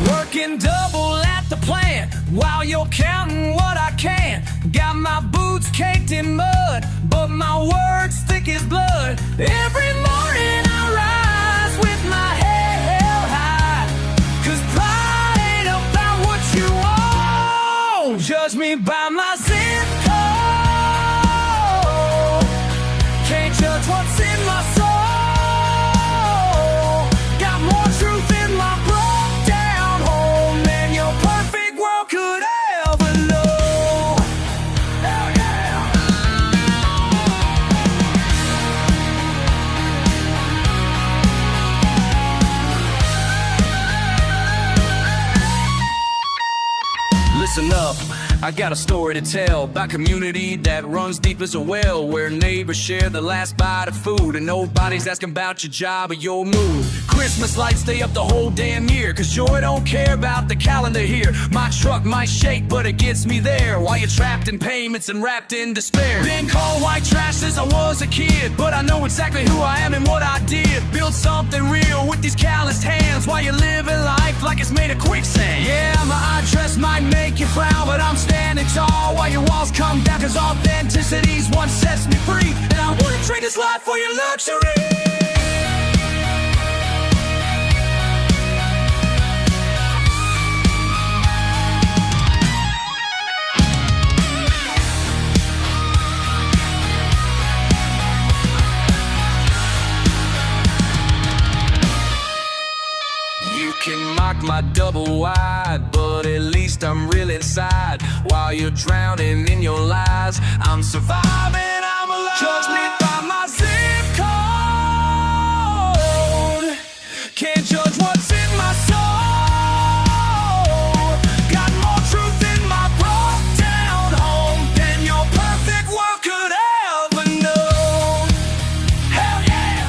Working double at the plant while you're counting what I can. Got my boots caked in mud, but my words thick as blood. Every morning I rise with my head held high, 'cause pride ain't about what you own. Judge me by my zip code, can't judge what's in my soul. Got more truth in my broke down home than your perfect world could ever know. Hell yeah. Listen up, I got a story to tell about community that runs deep as a well, where neighbors share the last bite of food and nobody's asking about your job or your mood. Christmas lights stay up the whole damn year, 'cause joy don't care about the calendar here. My truck might shake, but it gets me there, while you're trapped in payments and wrapped in despair. Been called white trash since I was a kid, but I know exactly who I am and what I did. Build something real with these calloused hands, while you're living life like it's made of quicksand. Yeah, my dress might make you frown, but I'm standing tall while your walls come down, 'cause authenticity's what sets me free, and I wouldn't trade this life for your luxury. You can mock my double wide, but at least I'm real inside. While you're drowning in your lies, I'm surviving, I'm alive. Judge me by my zip code, can't judge what's in my soul. Got more truth in my broke down home than your perfect world could ever know. Hell yeah,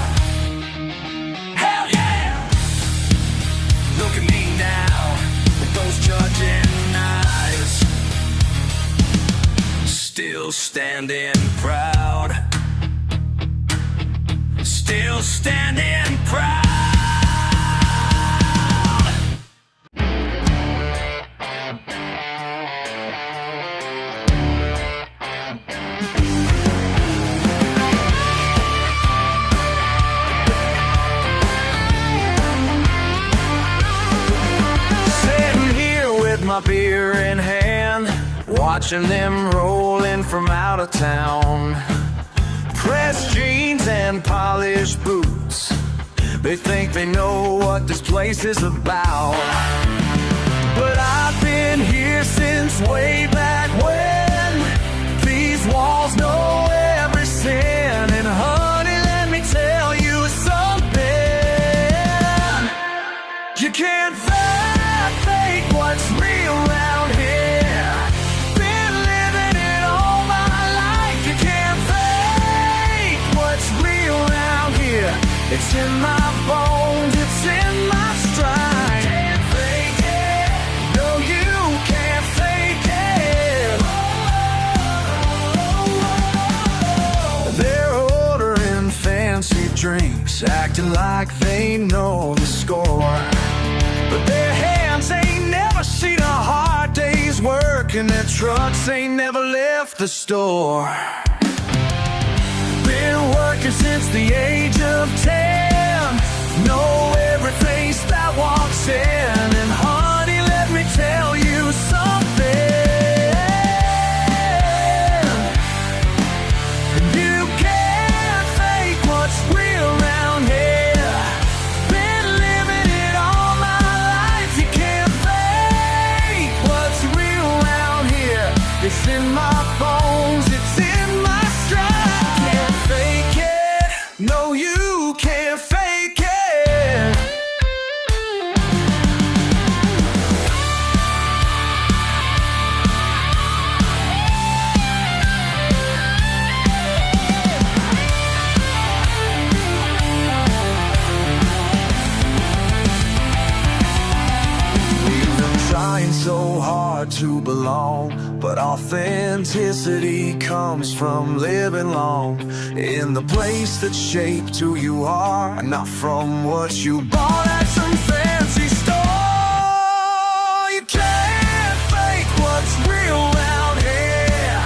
hell yeah. Look at me now, with those judging eyes, still standing proud, still standing proud. My beer in hand, watching them roll in from out of town. Pressed jeans and polished boots, they think they know what this place is about. But I've been here since way back when. These walls know every sin, and honey, let me tell you something. You can't fake what's real around here. Been living it all my life. You can't fake what's real around here. It's in my bones, it's in my stride. Can't fake it, no you can't fake it. They're ordering fancy drinks, acting like they know the score, but their hands ain't never seen a hard day's work, and their trucks ain't never left the store. Been working since the age of 10, know every face that walks in, and honey, let me tell you something. You can't fake what's real around hard to belong, but authenticity comes from living long in the place that shaped who you are, not from what you bought at some fancy store. You can't fake what's real around here.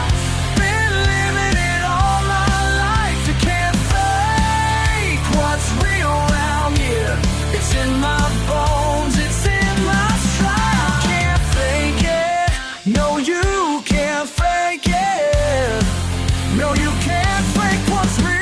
Been living it all my life. You can't fake what's real around here. It's in my bones, it's in my stride. Can't fake it. No, you can't fake it. No, you can't fake what's real.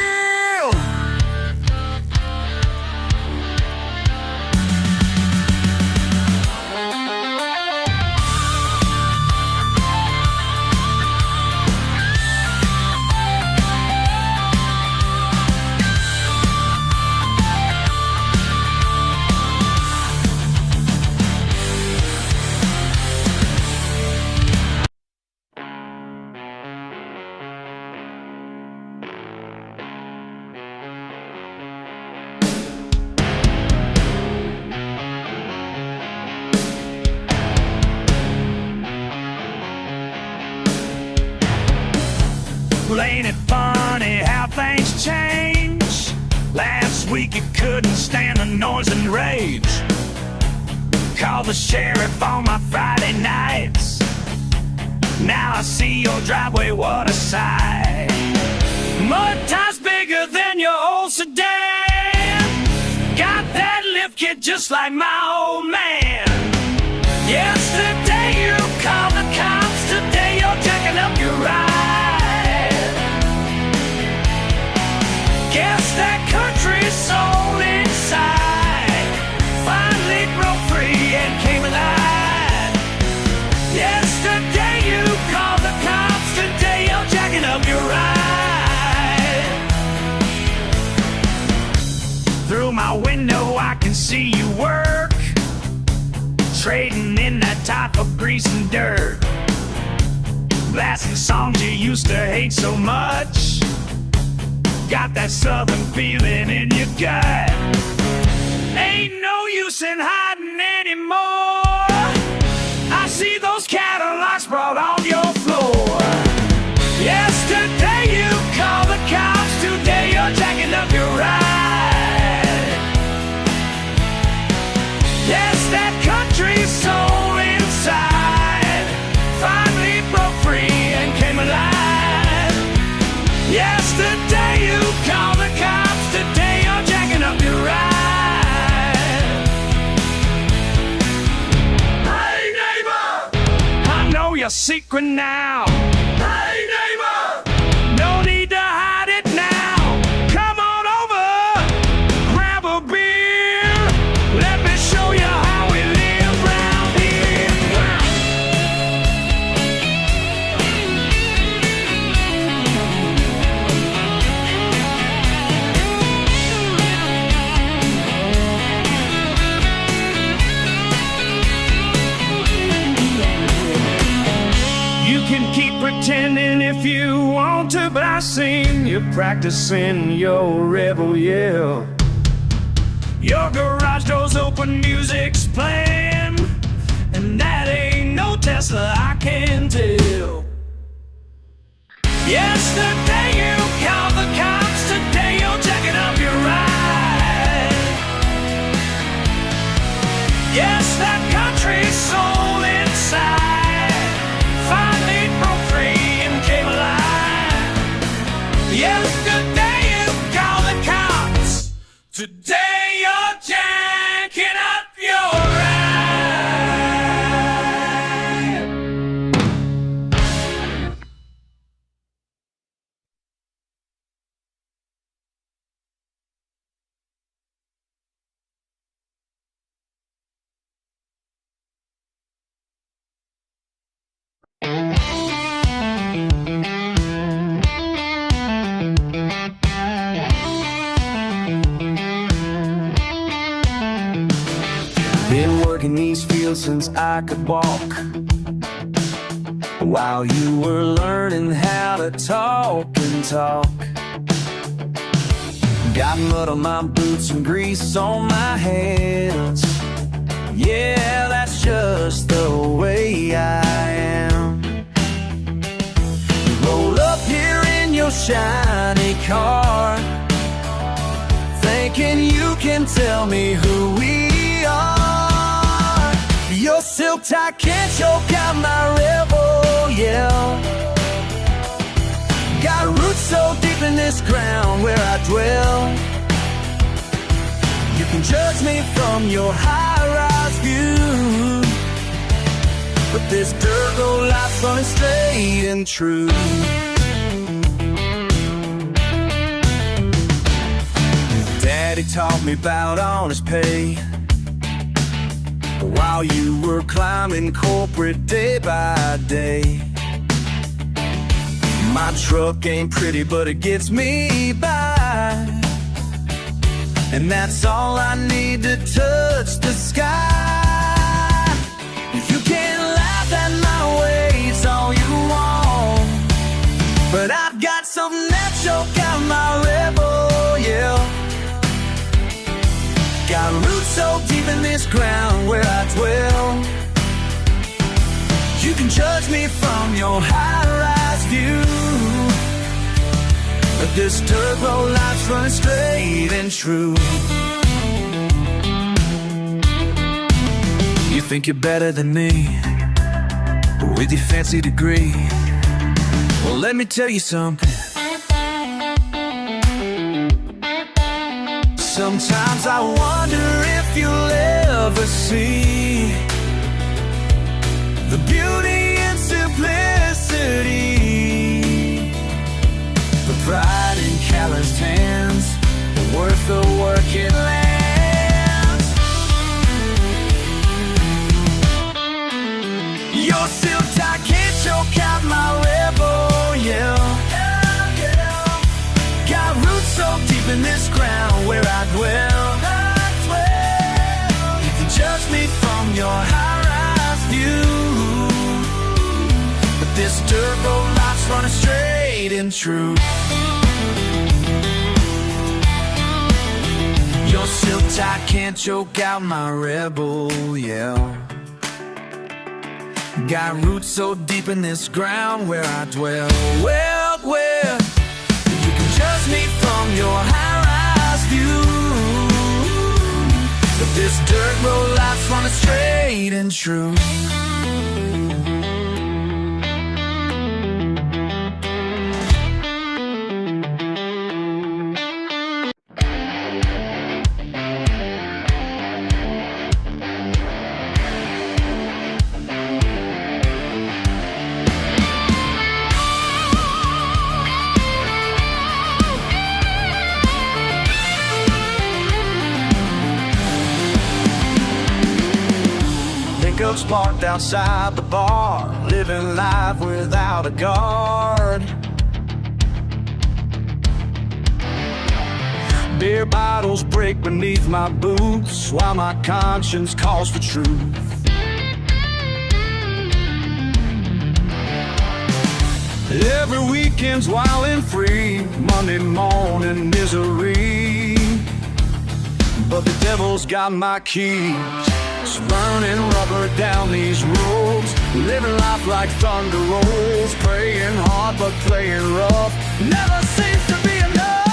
Well, ain't it funny how things change? Last week you couldn't stand the noise and rage. Called the sheriff on my Friday nights. Now I see your driveway, what a sight. Mud tires bigger than your old sedan. Got that lift kit just like my old man. Yesterday you called the cops, today you're jacking up your ride. Guess that country soul inside finally broke free and came alive. Yesterday you called the cops, today you're jacking up your ride. Through my window I can see you work, trading in that top of grease and dirt, blasting songs you used to hate so much. Got that southern feeling in your gut. Ain't no use in hiding anymore. I see those Cadillacs brought on your floor. Yesterday you called the cops, today you're jacking up your ride. Yes, that country soul inside finally broke free and came alive. Yesterday you called the cops, today you're jacking up your ride. Hey neighbor, I know your secret now. Hey neighbor, no need to hide it now. Come on over, grab a beer. Let me show you how we live round here. You can keep pretending if you want to, but I seen you practicing your rebel yell. Your garage doors open, music's playing, and that ain't no Tesla, I can tell. Yesterday you called the cops, today you're jacking up your ride. Yes, that country soul inside finally broke free and came alive. Yesterday you called the cops, today you're jacking up your ride. Been working these fields since I could walk, while you were learning how to talk and talk. Got mud on my boots and grease on my hands. Yeah, that's just the way I am. Roll up here in your shiny car, thinking you can tell me who we are. Your silk tie can't choke out my rebel yell. Got roots so deep in this ground where I dwell. You can judge me from your high-rise view, but this dirt road life's running straight and true. Daddy taught me about honest pay, while you were climbing corporate day by day. My truck ain't pretty, but it gets me by, and that's all I need to touch the sky. You can laugh at my ways all you want, but I've got something that choke out my rebel yell. Got roots so deep in this ground where I dwell. You can judge me from your high-rise view, but this dirt road life's running straight and true. You think you're better than me, with your fancy degree. Well, let me tell you something. Sometimes I wonder if you'll ever see the beauty and simplicity, the pride in calloused hands, the worth of work it lands. Your silk tie can't choke out my rebel yell. Got roots so deep in this ground where I dwell. You can judge me from your high-rise view, but this dirt road life's running straight and true. Your silk tie can't choke out my rebel yell. Got roots so deep in this ground where I dwell. Well, you can judge me from your high-rise view, but this dirt road life's running straight and true. Pickups parked outside the bar, living life without a guard. Beer bottles break beneath my boots, while my conscience calls for truth. Every weekend's wild and free, Monday morning misery, but the devil's got my keys. Burning rubber down these roads, living life like thunder rolls, praying hard but playing rough, never seems to be enough.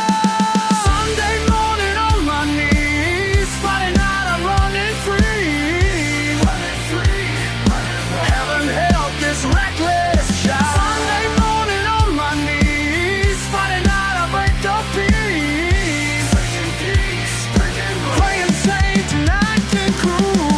Sunday morning on my knees, Friday night I'm running free. Heaven help this reckless child. Sunday morning on my knees, Friday night I break the peace. Playing saint tonight and cruel.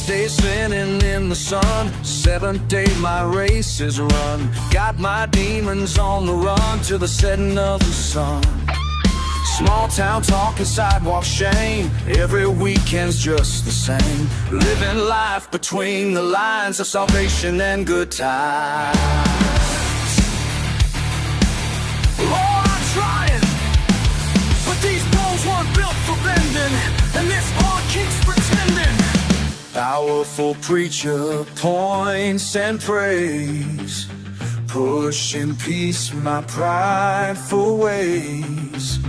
Days spinning in the sun, seventh day my race is run. Got my demons on the run till the setting of the sun. Small town talk and sidewalk shame, every weekend's just the same. Living life between the lines of salvation and good times. Oh, I'm trying, but these boys Powerful preacher points and prays, pushing peace my prideful ways.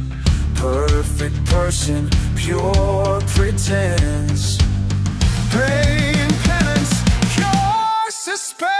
Perfect person, pure pretense, pain, penance, pure suspense.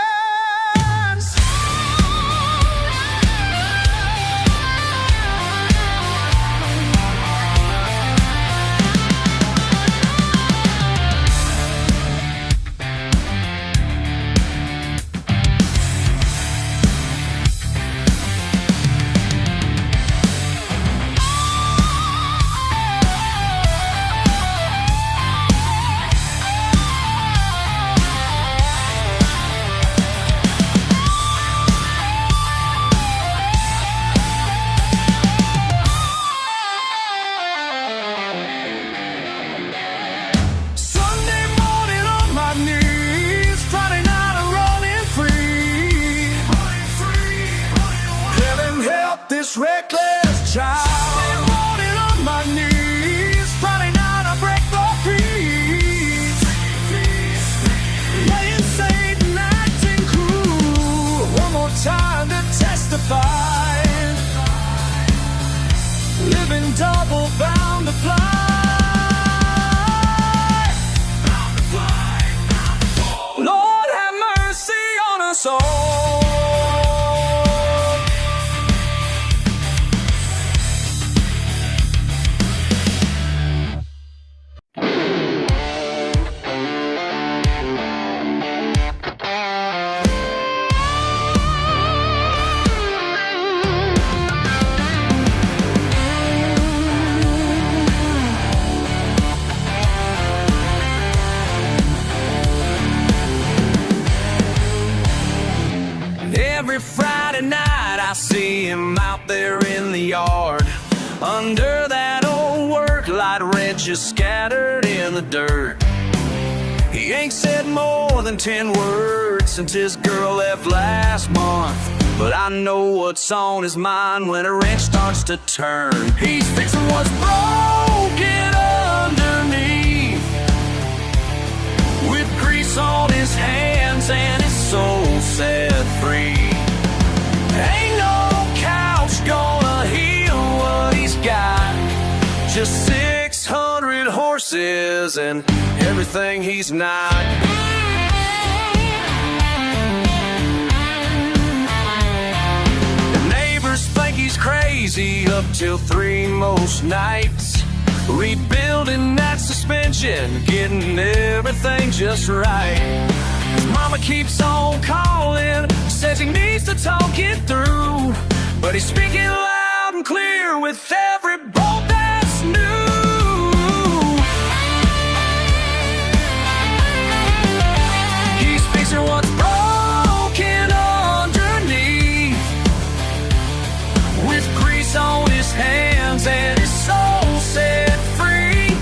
This reckless child. Sunday morning on my knees, Friday night I break the peace. Laying Satan acting cool. One more time to testify. Living double bound to fly. Bound to fly, bound to fall. Lord have mercy on us all. Every Friday night I see him out there in the yard, under that old work light wrenches scattered in the dirt. He ain't said more than 10 words since his girl left last month, but I know what's on his mind when a wrench starts to turn. He's fixing what's broken underneath, with grease on his hands and his soul set free. Ain't no couch gonna heal what he's got, just 600 horses and everything he's not. The neighbors think he's crazy up till 3 most nights, rebuilding that suspension, getting everything just right. His mama keeps on calling, says he needs to talk it through, but he's speaking loud and clear with every bolt that's new. He's fixing what's broken underneath, with grease on his hands and his soul set free.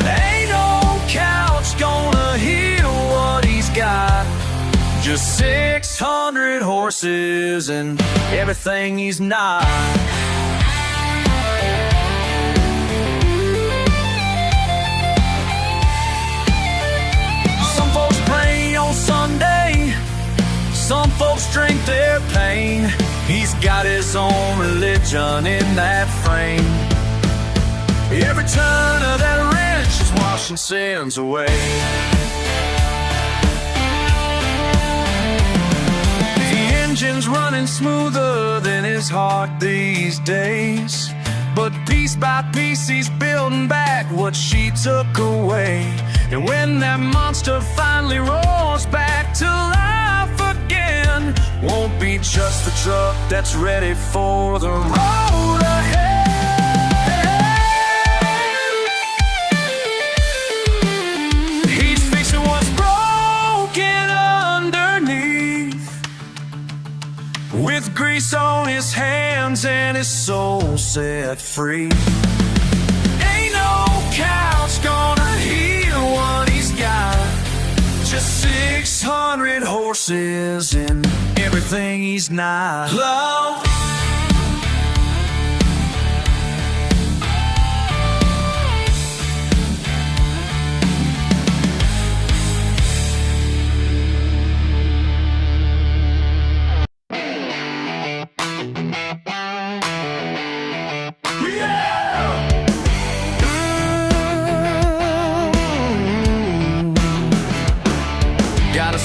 Ain't no couch gonna heal what he's got, just 600 horses and everything he's not. Some folks pray on Sunday, some folks drink their pain. He's got his own religion in that frame. Every turn of that wrench is washing sins away. Engine's running smoother than his heart these days, but piece by piece he's building back what she took away. And when that monster finally roars back to life again, won't be just the truck that's ready for the road ahead. He's fixing what's broken underneath, with grease on his hands and his soul set free. Ain't no couch gonna heal what he's got, just 600 horses and everything he's not. Love,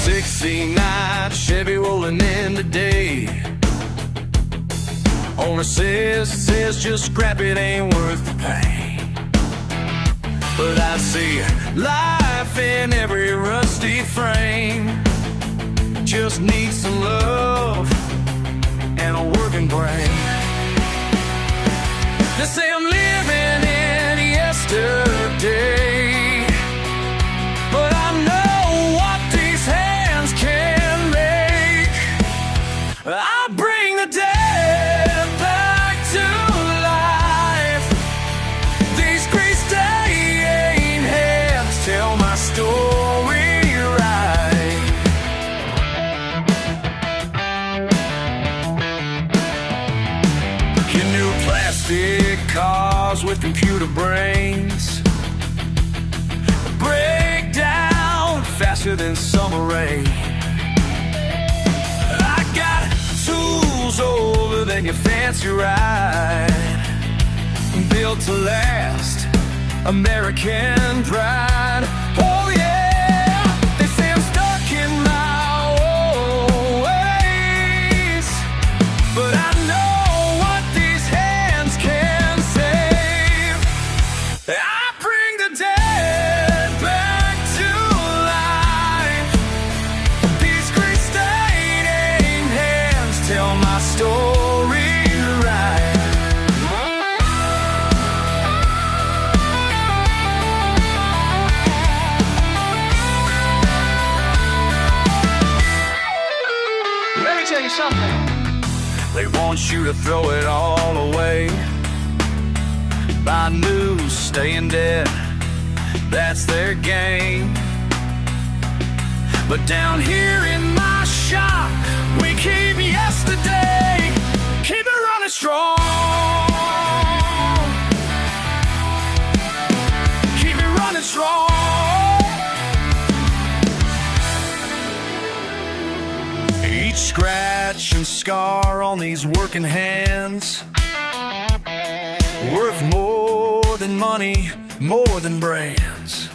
'69 Chevy rolling in today. Owner says just scrap it, ain't worth the pain. But I see life in every rusty frame. Just needs some love and a working brain. They say I'm living in yesterday, but I know what these hands can make. I bring the dead back to life. These great stained hands tell my story right. Your new plastic cars with computer brains break down faster than summer rain. I got tools older than your fancy ride, built to last, American pride. Oh yeah, they say I'm stuck in my old ways, but I know what these hands can save. I bring the dead back to life. These great stained hands tell my story right. Let me tell you something. They want you to throw it all away, buy new, staying dead, that's their game. But down here in my shop, we keep yesterday, keep it running strong. Keep it running strong. Each scratch and scar on these working hands, worth more than money, more than brands.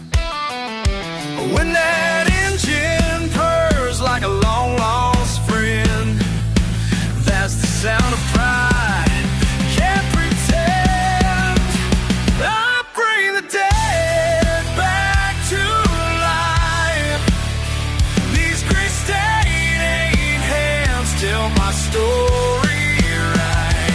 When that engine purrs like a long lost friend, that's the sound of pride. Can't pretend. I bring the dead back to life. These great stained hands tell my story right.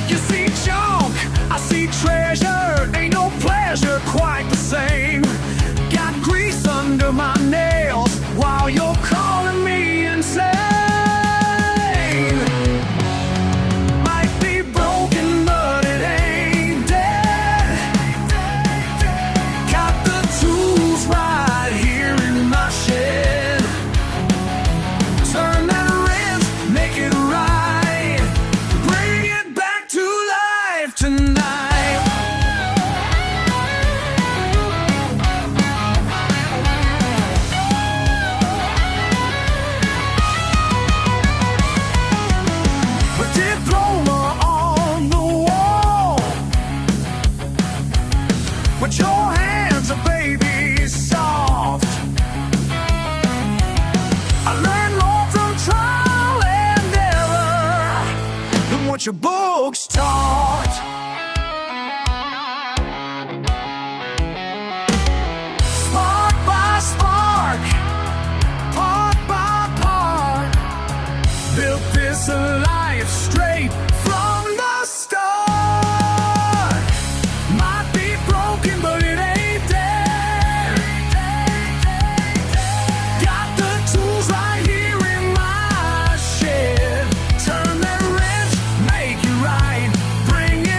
You see junk, I see treasure, ain't no pleasure quite the same. Got grease under my nails while you're calling me insane. Might be broken, but it ain't dead. Got the tools right here in my shed. Turn that wrench, make it right. Bring it back to life tonight. With diploma on the wall, with your hands, baby, soft. I learned more from trial and error than what your books taught. Spark by spark, part by part, built this life straight from the start. Might be broken, but it ain't dead. Got the tools right here in my shed. Turn that wrench, make it right. Bring it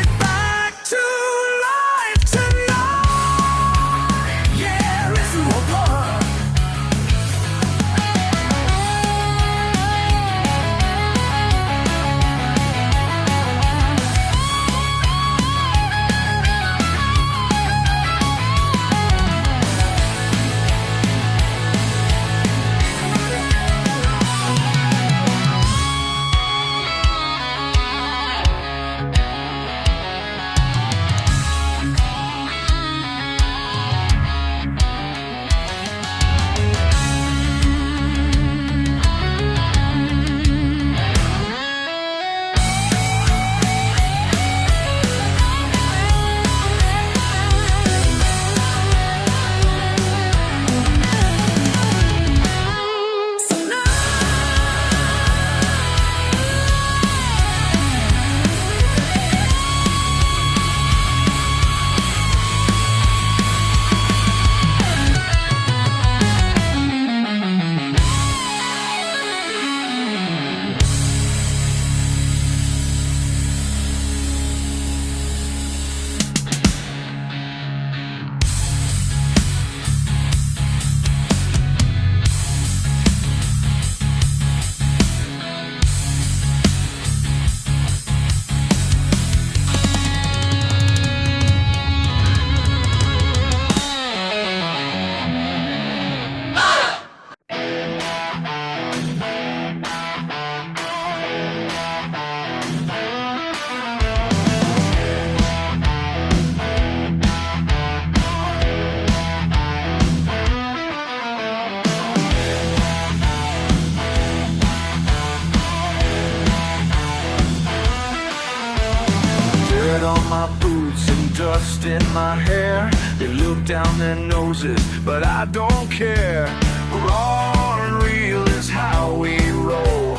on my boots and dust in my hair. They look down their noses, but I don't care. Raw and real is how we roll,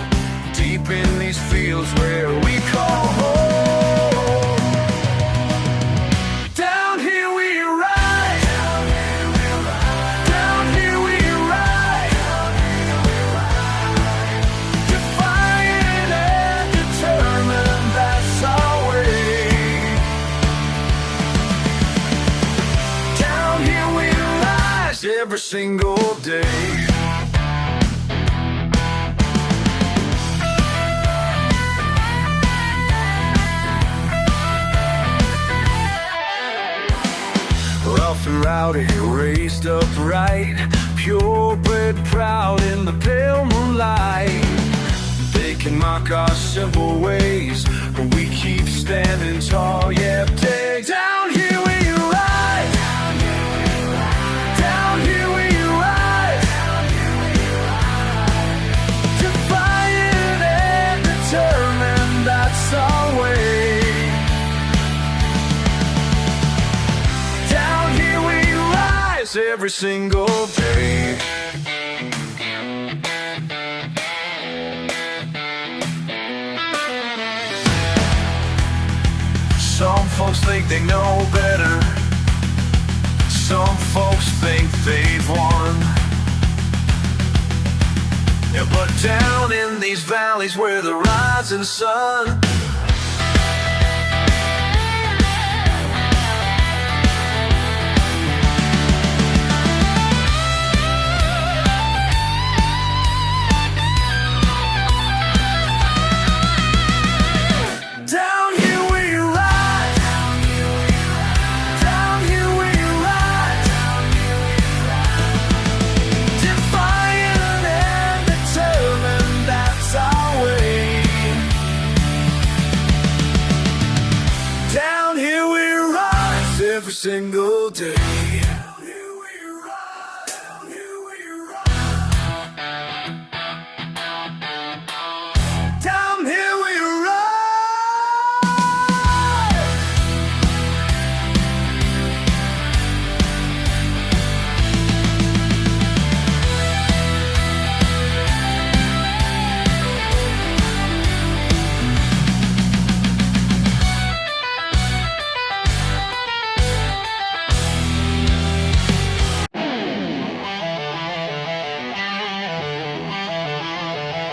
deep in these fields where we call home. Down here we ride, down here we ride, defiant and determined, that's our way. Down here we rise every single day. Rough and rowdy, raised upright, purebred, proud in the pale moonlight. They can mock our simple ways, but we keep standing tall. Yeah, dig down here we ride, down here we ride, defiant and determined, that's our way. Every single day. Some folks think they know better, some folks think they've won. Yeah, but down in these valleys where the rising sun every single day. Down here we ride, down here we ride, down here we ride.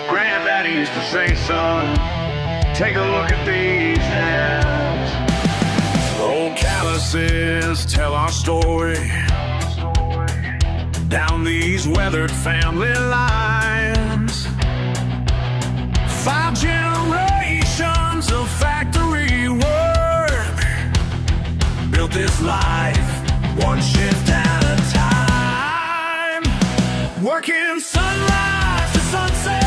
Granddaddy used to say, son, take a look at these hands. Old calluses tell our story down these weathered family lines. 5 generations of factory work built this life, one shift at a time, working sunrise to sunset.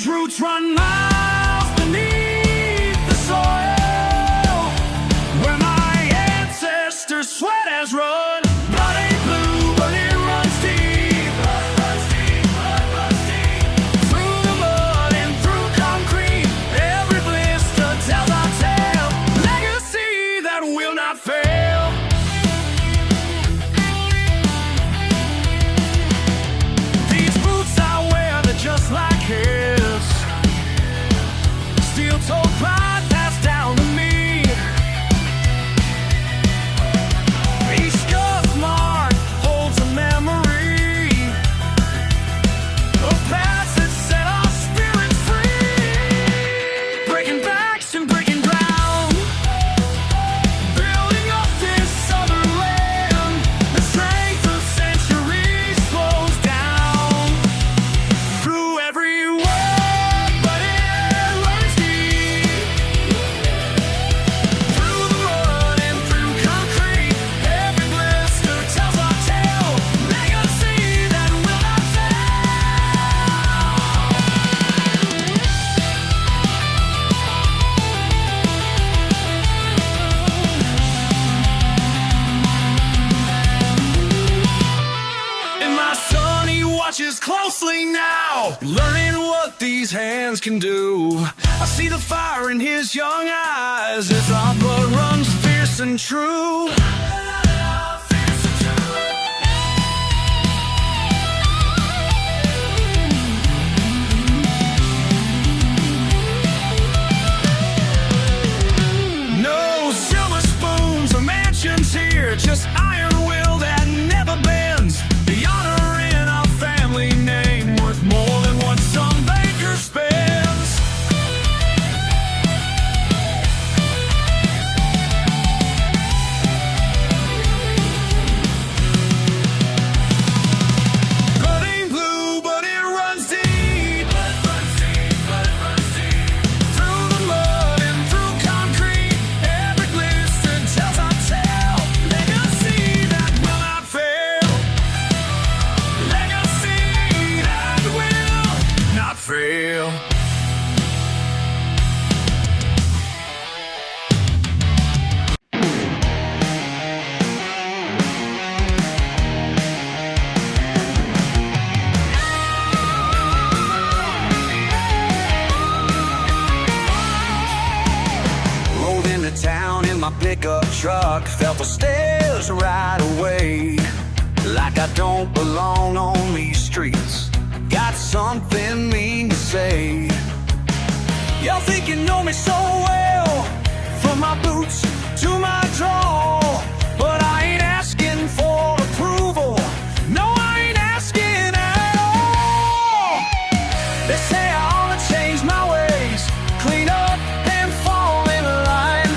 Roots run miles beneath the soil, where my ancestors' sweat has run. Blood watches closely now, learning what these hands can do. I see the fire in his young eyes as our blood runs fierce and true. No silver spoons or mansions here, just iron will that never bends. The honor in our family name worth more than what some baker spends. Burning blue, but it runs deep. Through the mud and through concrete, every glister tells our tale. Legacy that will not fail. Legacy that will not fail. Rolled into town in my pickup truck, felt the stairs right away. Like I don't belong on these streets, got something mean to say. Y'all think you know me so well, from my boots to my draw, but I ain't asking for approval. No, I ain't asking at all. They say I ought to change my ways, clean up and fall in line.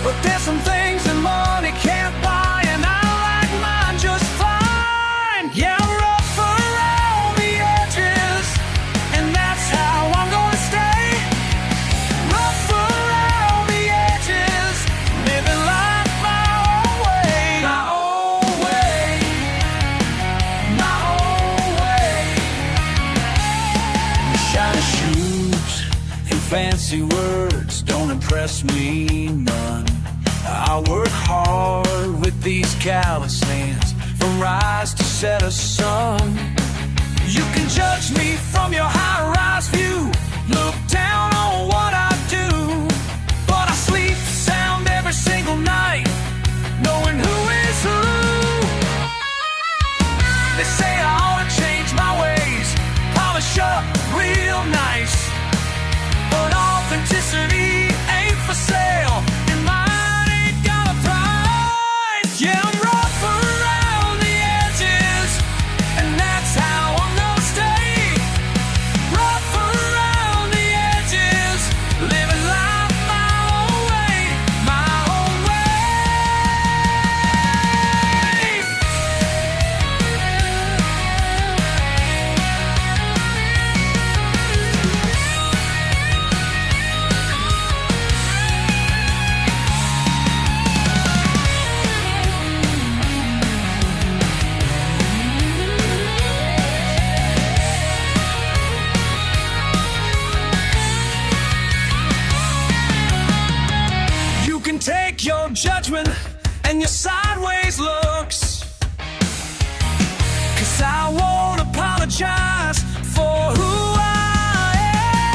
But there's some things that money can't buy, and I like mine just fine. Yeah, I'm rough around the edges, and that's how I'm gonna stay. Rough around the edges, living life my own way. My own way. My own way. Shiny shoes and fancy words don't impress me none. I work hard with these callous hands, from rise to set of sun. You can judge me from your high-rise view, look down on what I do, but I sleep sound every single night, knowing who is who. They say I ought to change my ways, polish up real nice, but authenticity ain't for sale, and mine ain't got a price. Yeah, I'm rough around the edges, and that's how I'm gonna stay. Rough around the edges, living life my own way, my own way. You can take your judgment and your sideways looks, 'cause I won't apologize for who I am.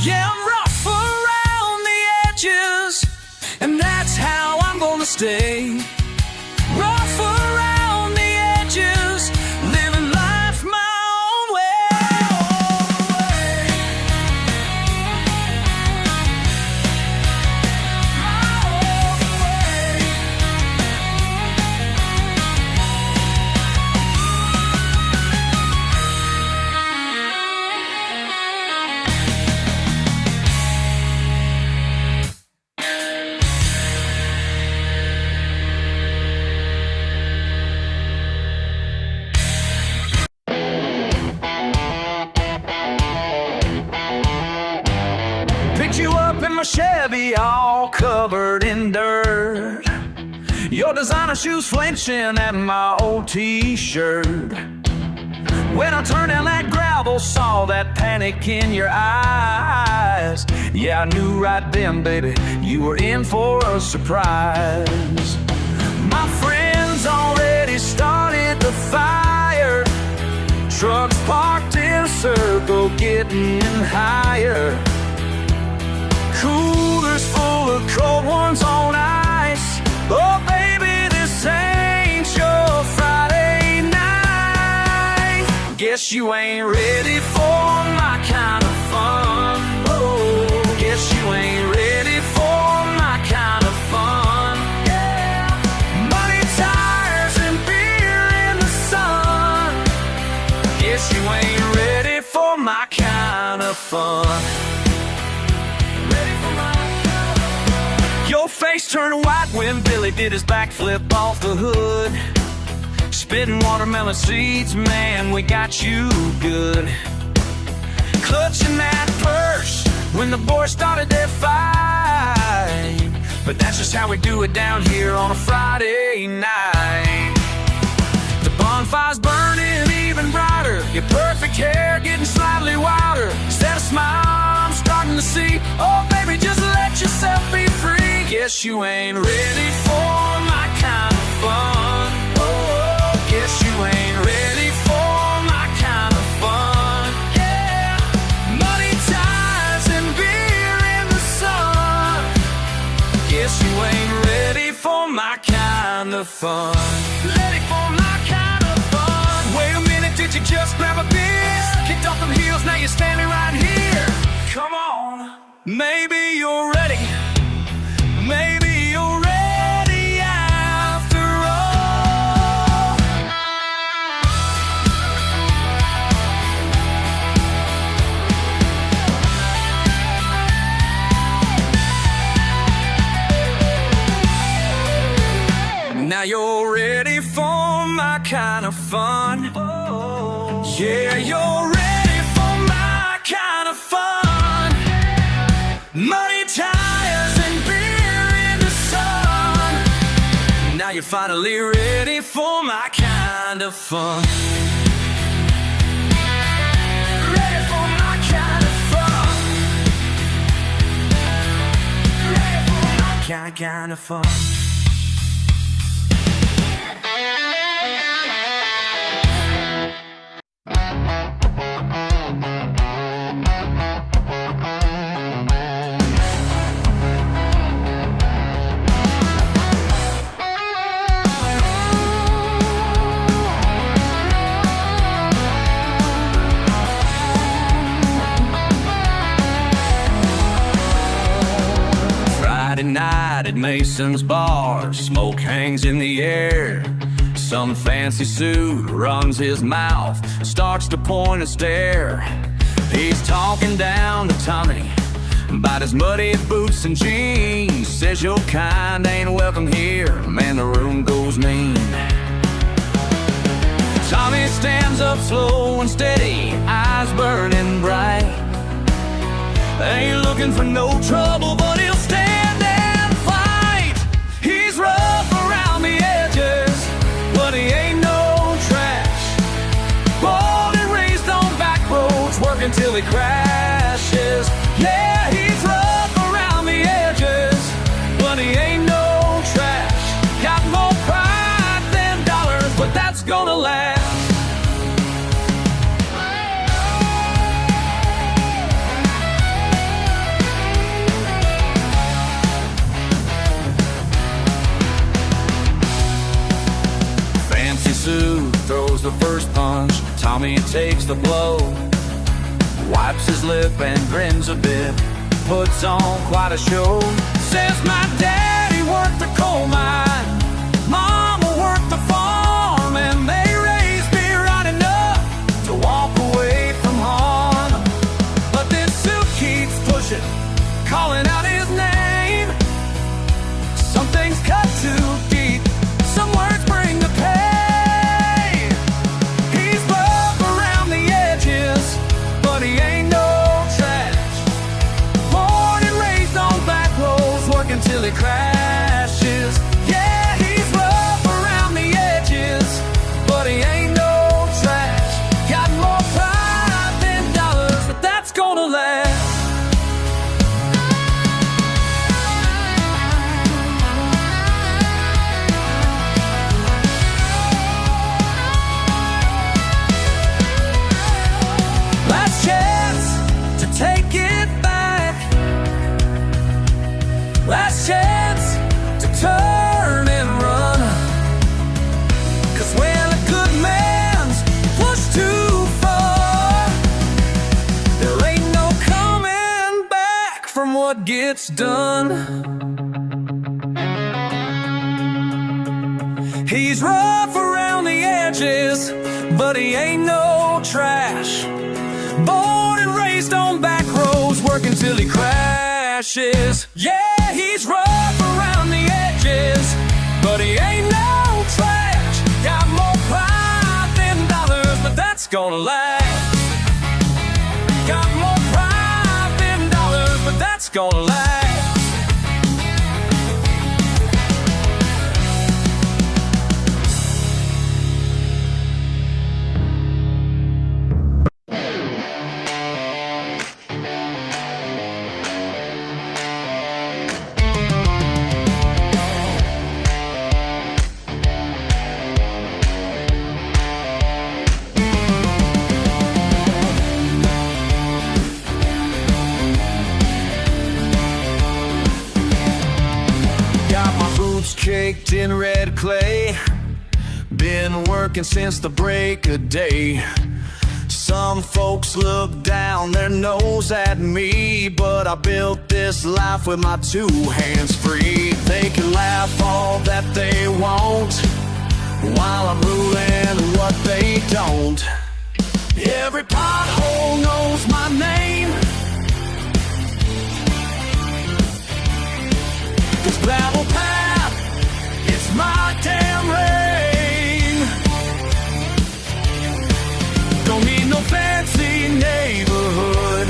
Yeah, I'm rough around the edges, and that's how I'm gonna stay. Rough around the edges, living life my own way. Picked you up in my Chevy, all covered in dirt. Your designer shoes flinching at my old t-shirt. When I turned down that gravel, saw that panic in your eyes. Yeah, I knew right then, baby, you were in for a surprise. My friends all higher. Coolers full of cold ones on ice. Oh baby, this ain't your Friday night. Guess you ain't ready for my kind of fun. Oh, guess you ain't ready for my kind of fun. Yeah, money, tires, and beer in the sun. Guess you ain't ready for my kind of fun. Your face turned white when Billy did his backflip off the hood. Spitting watermelon seeds, man, we got you good. Clutching that purse when the boys started their fight. But that's just how we do it down here on a Friday night. The bonfire's burning even brighter, your perfect hair getting slightly wilder. Instead of smile, I'm starting to see, oh baby, just let yourself be free. Guess you ain't ready for my kind of fun. Oh, guess you ain't ready for my kind of fun. Yeah, money, ties, and beer in the sun. Guess you ain't ready for my kind of fun. Ready for my kind of fun. Wait a minute, did you just grab a beer? Kicked off them heels, now you're standing right here. Come on, maybe you're ready. Maybe you're ready after all. Now you're ready for my kind of fun. Yeah, you're ready for my kind of fun. Money, tires, and beer in the sun. Now you're finally ready for my kind of fun. Ready for my kind of fun. Ready for my kind of fun. Friday night at Mason's bar, smoke hangs in the air. Some fancy suit runs his mouth, starts to point a stare. He's talking down to Tommy about his muddy boots and jeans. Says your kind ain't welcome here, man, the room goes mean. Tommy stands up slow and steady, eyes burning bright. Ain't looking for no trouble, but he'll stand and fight. He's rough around the edges, but he ain't no trash. Born and raised on back roads, working till he crashes. Yeah, he's rough around the edges, but he ain't no trash. Got more pride than dollars, but that's gonna last. Sue throws the first punch, Tommy takes the blow, wipes his lip and grins a bit, puts on quite a show. Says my daddy worked the coal mine, mama worked the farm, and they raised me right enough to walk away from harm. But then Sue keeps pushing, calling out his name. Some things cut too deep, some words bring the pain. But he ain't no trash. Born and raised on back roads, working till he crashes. Yeah, job gets done. He's rough around the edges, but he ain't no trash. Born and raised on back roads, working till he crashes. Yeah, he's rough around the edges, but he ain't no trash. Got more pride than dollars, but that's gonna last. Got more pride than dollars, but that's gonna last. Caked in red clay, been working since the break of day. Some folks look down their nose at me, but I built this life with my 2 hands free. They can laugh all that they want while I'm ruling what they don't. Every pothole knows my name, 'cause gravel path, it's my damn lane. Don't need no fancy neighborhood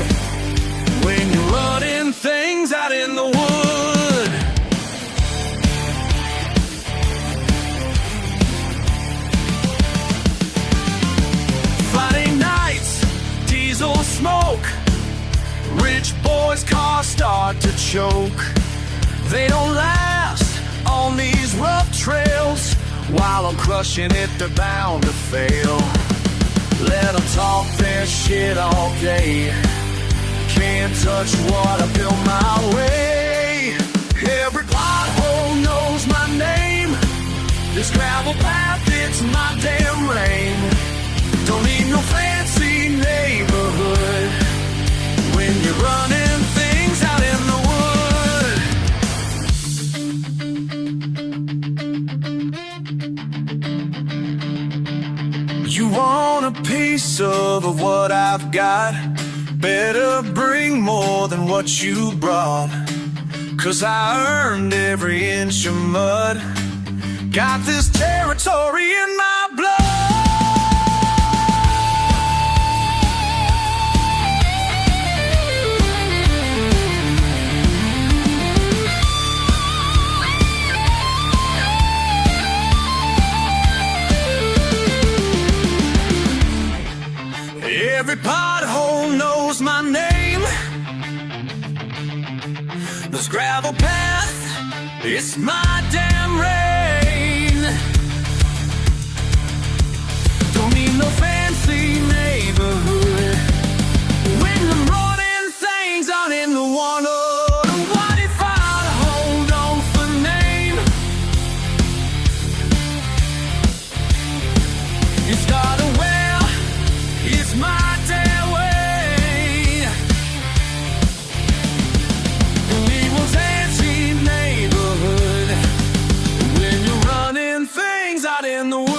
when you're running things out in the wood. Friday nights, diesel smoke, rich boys' cars start to choke. They don't last on these rough trails. While I'm crushing it, they're bound to fail. Let them talk their shit all day, can't touch what I built my way. Every pothole knows my name, this gravel path, it's my damn lane. Don't need no fancy neighborhood when you're running things out in the wood. You want a piece of what I've got? Better bring more than what you brought, 'cause I earned every inch of mud. Got this territory in my blood. Every pothole knows my name, this gravel path, it's my damn rain. Don't need no fancy neighborhood when I'm running things out in the water. What if I hold on for name? It's got a well, it's my damn way. Don't need no fancy neighborhood when you're running things out in the wood.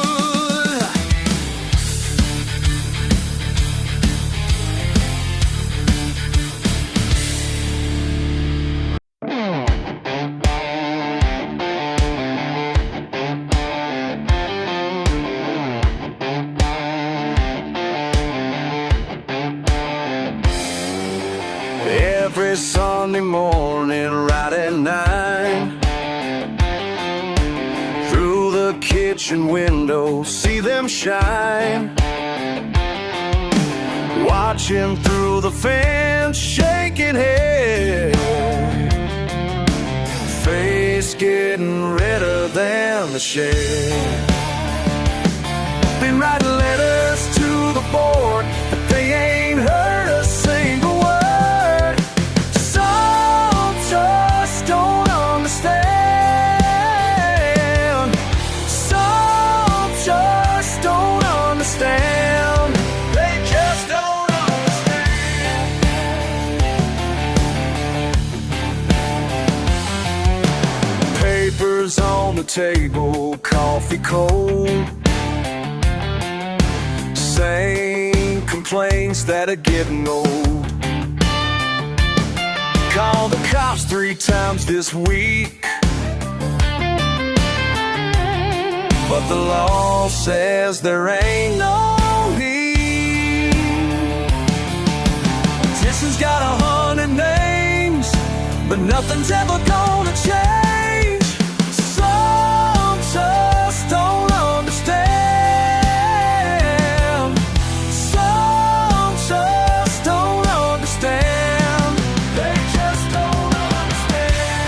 Every Sunday morning right at 9, through the kitchen window, see them shine. Watching through the fence, shaking head, face getting redder than the shed. Been writing letters to the board, but they ain't heard a single word. Some just don't understand. Some just don't understand. They just don't understand. the table, coffee cold. Same complaints that are getting old. Called the cops 3 times this week, but the law says there ain't no need. Petition's got 100 names, but nothing's ever gonna change. Some just don't understand. Some just don't understand. They just don't understand.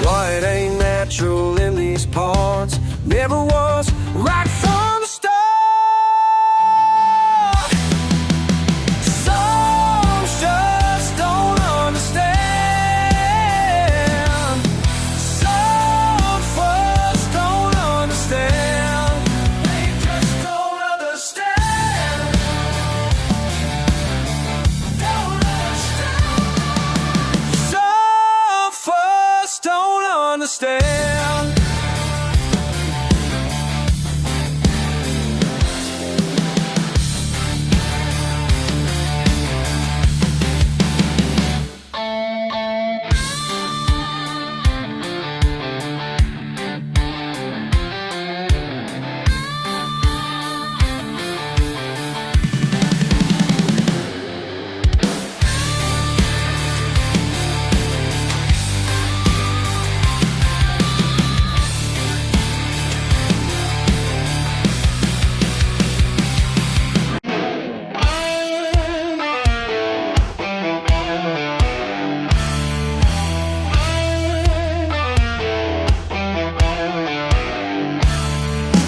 Right ain't natural in these parts, never was right from the start. Some just don't understand. Some folks don't understand. They just don't understand. Don't understand. Some folks don't understand.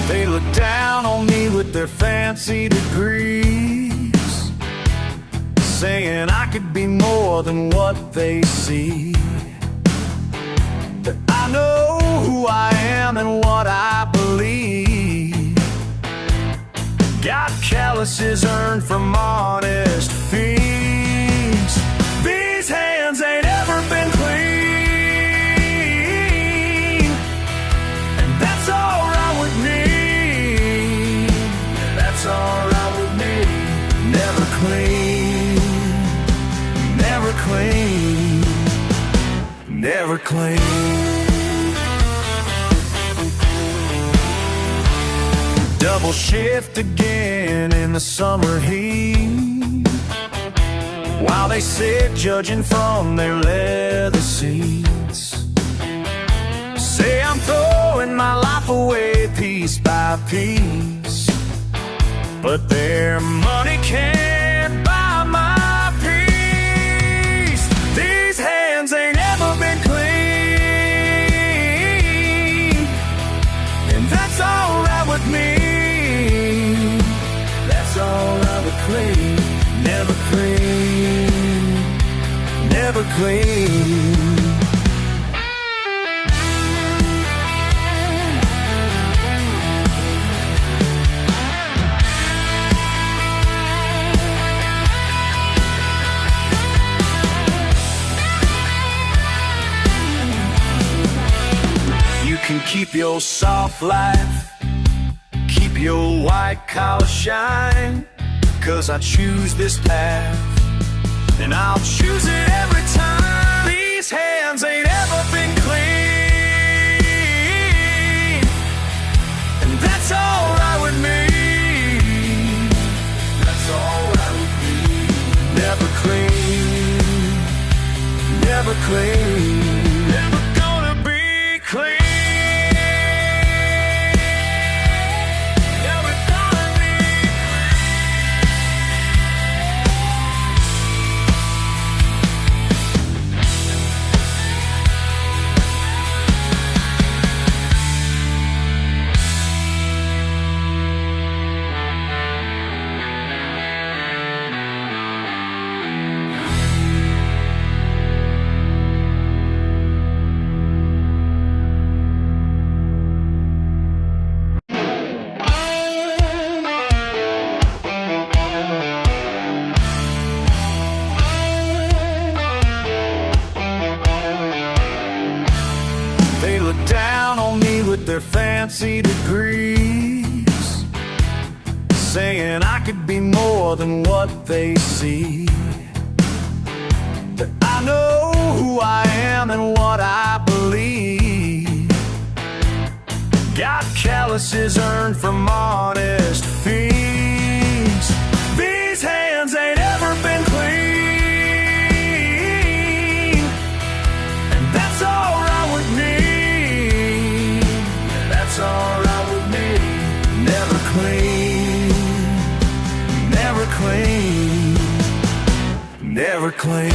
They look down on me with their fancy degrees, saying I could be more than what they see. That I know who I am and what I believe. Got calluses earned from honest fees. These hands ain't ever been clean, and that's alright with me. That's alright with me. Never clean, never clean, never clean. Double shift again in the summer heat, while they sit judging from their leather seats. Say I'm throwing my life away piece by piece, but their money can't buy my peace. These hands ain't ever been clean, and that's alright with me. That's alright with clean. Never clean, never clean. You can keep your soft life, keep your white collar shine, 'cause I choose this path, and I'll choose it every time. These hands ain't ever been clean, and that's alright with me. That's alright with me. Never clean, never clean, never gonna be clean. degrees, saying I could be more than what they see. That I know who I am and what I believe. Got calluses earned from honest fees. These hands ain't ever been clean, and that's alright with me. That's alright with me. Never clean, never clean, never clean.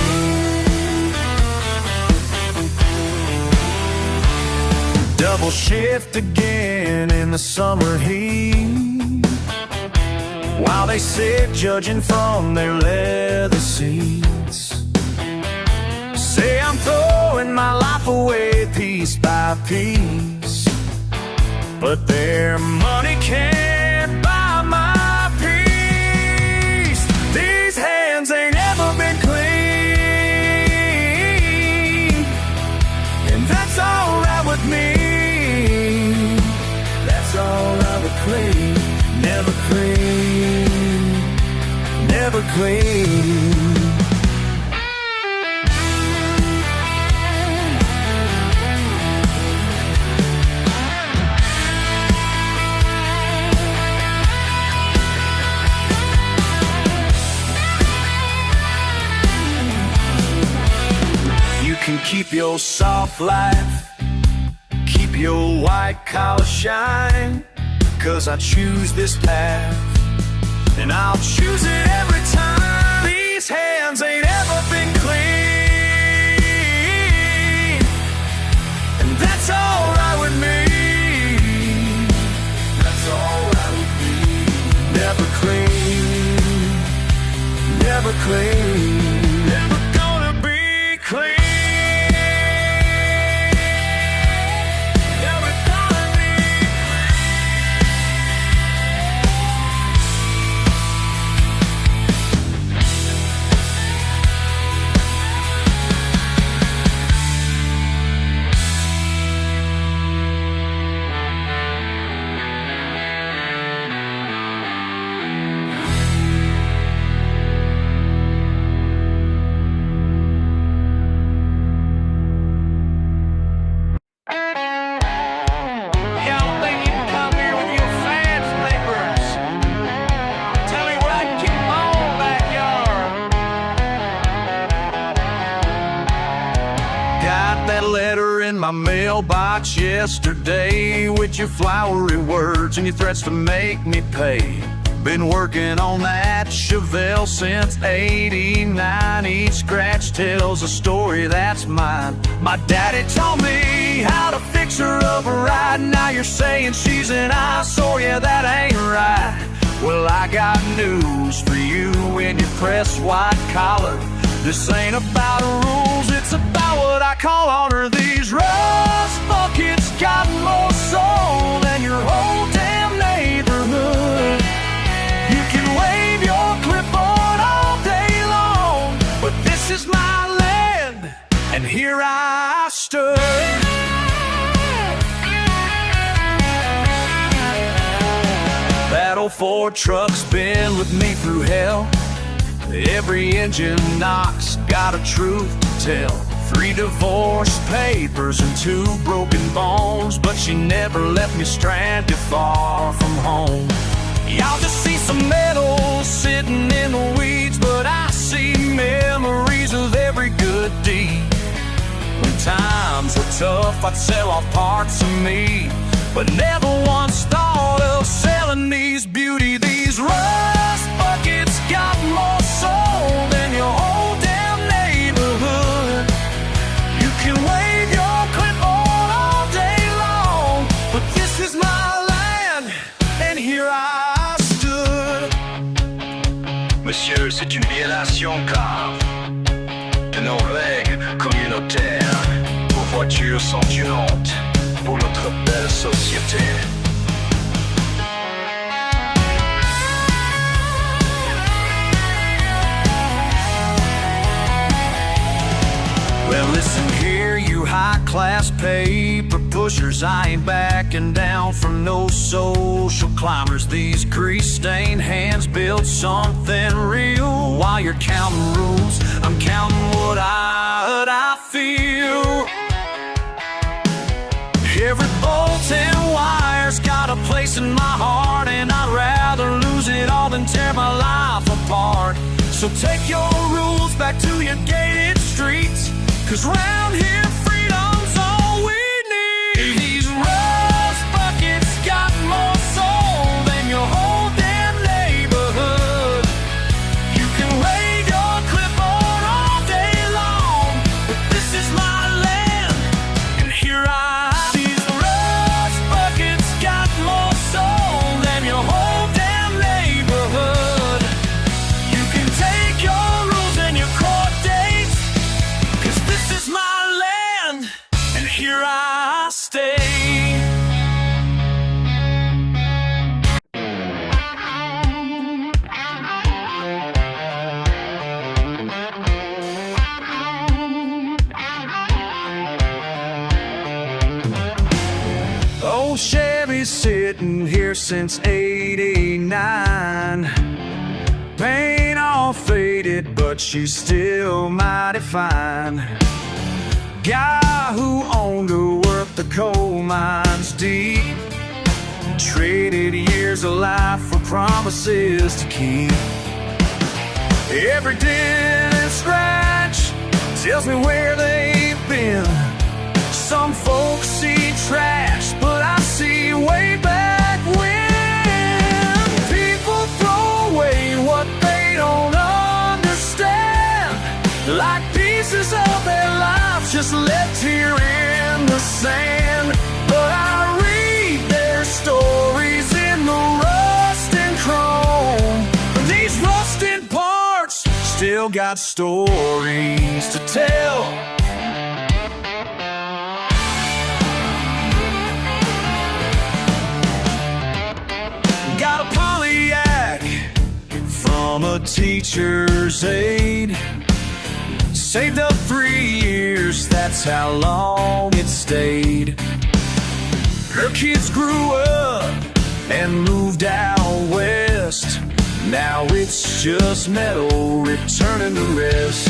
Double shift again in the summer heat, while they sit judging from their leather seats. Say I'm throwing my life away piece by piece, but their money can't buy my peace. These hands ain't ever been clean, and that's alright with me. That's alright with clean. Never clean, never clean. You can keep your soft life, keep your white collar shine, 'cause I choose this path, and I'll choose it every time. These hands ain't ever been clean, and that's alright with me. That's alright with me. Never clean, never clean, never gonna be clean. That letter in my mailbox yesterday, with your flowery words and your threats to make me pay. Been working on that Chevelle since '89. Each scratch tells a story that's mine. My daddy taught me how to fix her up right. Now you're saying she's an eyesore, yeah, that ain't right. Well, I got news for you in your press white collar. This ain't about rules, it's about what I call honor. These rust buckets got more soul than your whole damn neighborhood. You can wave your clipboard all day long, but this is my land, and here I stood. That old Ford truck's been with me through hell. Every engine knocks, got a truth to tell. 3 divorce papers and 2 broken bones, but she never left me stranded far from home. Y'all just see some metal sitting in the weeds, but I see memories of every good deed. When times were tough, I'd sell off parts of me, but never once thought of selling these beauty. These rust buckets got more soul than your whole damn neighborhood. You can wave your clipboard all day long, but this is my land, and here I stood. Monsieur, c'est une violation grave de nos règles communautaires. Vos voitures sont une honte pour notre belle société. Well, listen here, you high-class paper pushers, I ain't backing down from no social climbers. These grease-stained hands build something real. While you're counting rules, I'm counting what I feel. Every bolt and wire's got a place in my heart, and I'd rather lose it all than tear my life apart. So take your rules back to your gated streets, 'cause round here freedom's all we need. These rust buckets got more soul than your whole damn neighborhood. You can wave your clipboard all day long, but this is my land, and here these rust buckets got more soul than your whole damn neighborhood. You can take your rules and your court dates, 'cause this is my land, and here I stay. Old Chevy's sitting here since '89. Paint all faded, but she's still mighty fine. Guy who owned her worked the coal mines deep, traded years of life for promises to keep. Every dent and scratch tells me where they've been. Some folks see trash, but I see way back when. People throw away what they don't understand, like pieces of their lives just left here in the sand. But I read their stories in the rust and chrome. These rusted parts still got stories to tell. Got a Pontiac from a teacher's aide. Saved up 3 years, that's how long it stayed. Her kids grew up and moved out west. Now it's just metal returning to rest.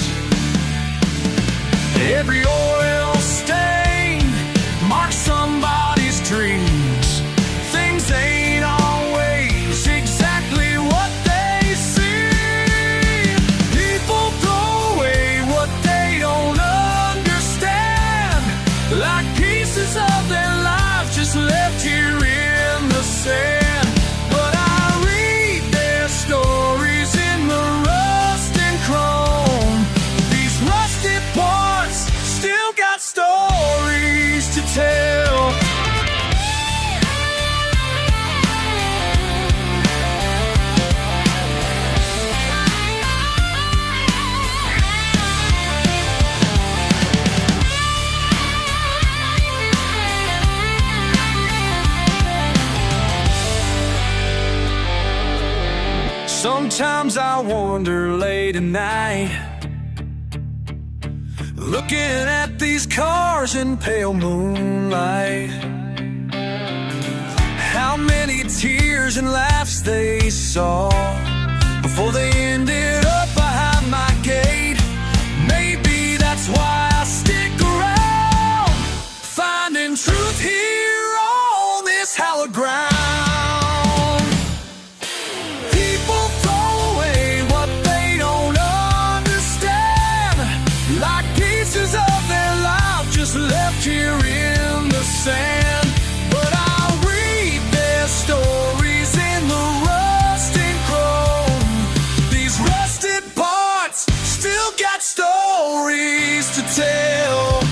Every oil stain marks somebody's dreams. Things ain't always exactly what they seem. People throw away what they don't understand, like pieces of their lives just left here in the sand. But I read their stories in the rust and chrome. These rusted parts still got stories to tell. Sometimes I wonder late at night, looking at these cars in pale moonlight, how many tears and laughs they saw before they ended up behind my gate. Maybe that's why I stick around, finding truth here on this hallowed ground. Left here in the sand, but I'll read their stories in the rust and chrome. These rusted parts still got stories to tell.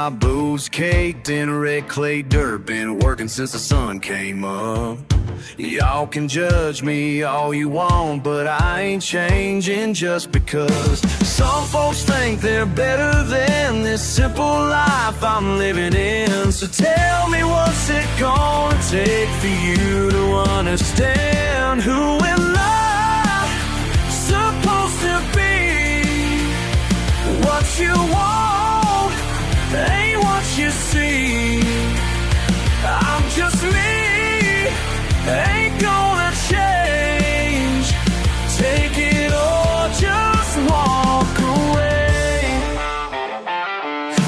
My boots roads caked in red clay dirt. Been working since the sun came up. Y'all can judge me all you want, but I ain't changing just because. Some folks think they're better than this simple life I'm living in. So tell me, what's it gonna take for you to understand who am I supposed to be? What you want ain't what you see. I'm just me, ain't gonna change. Take it or just walk away.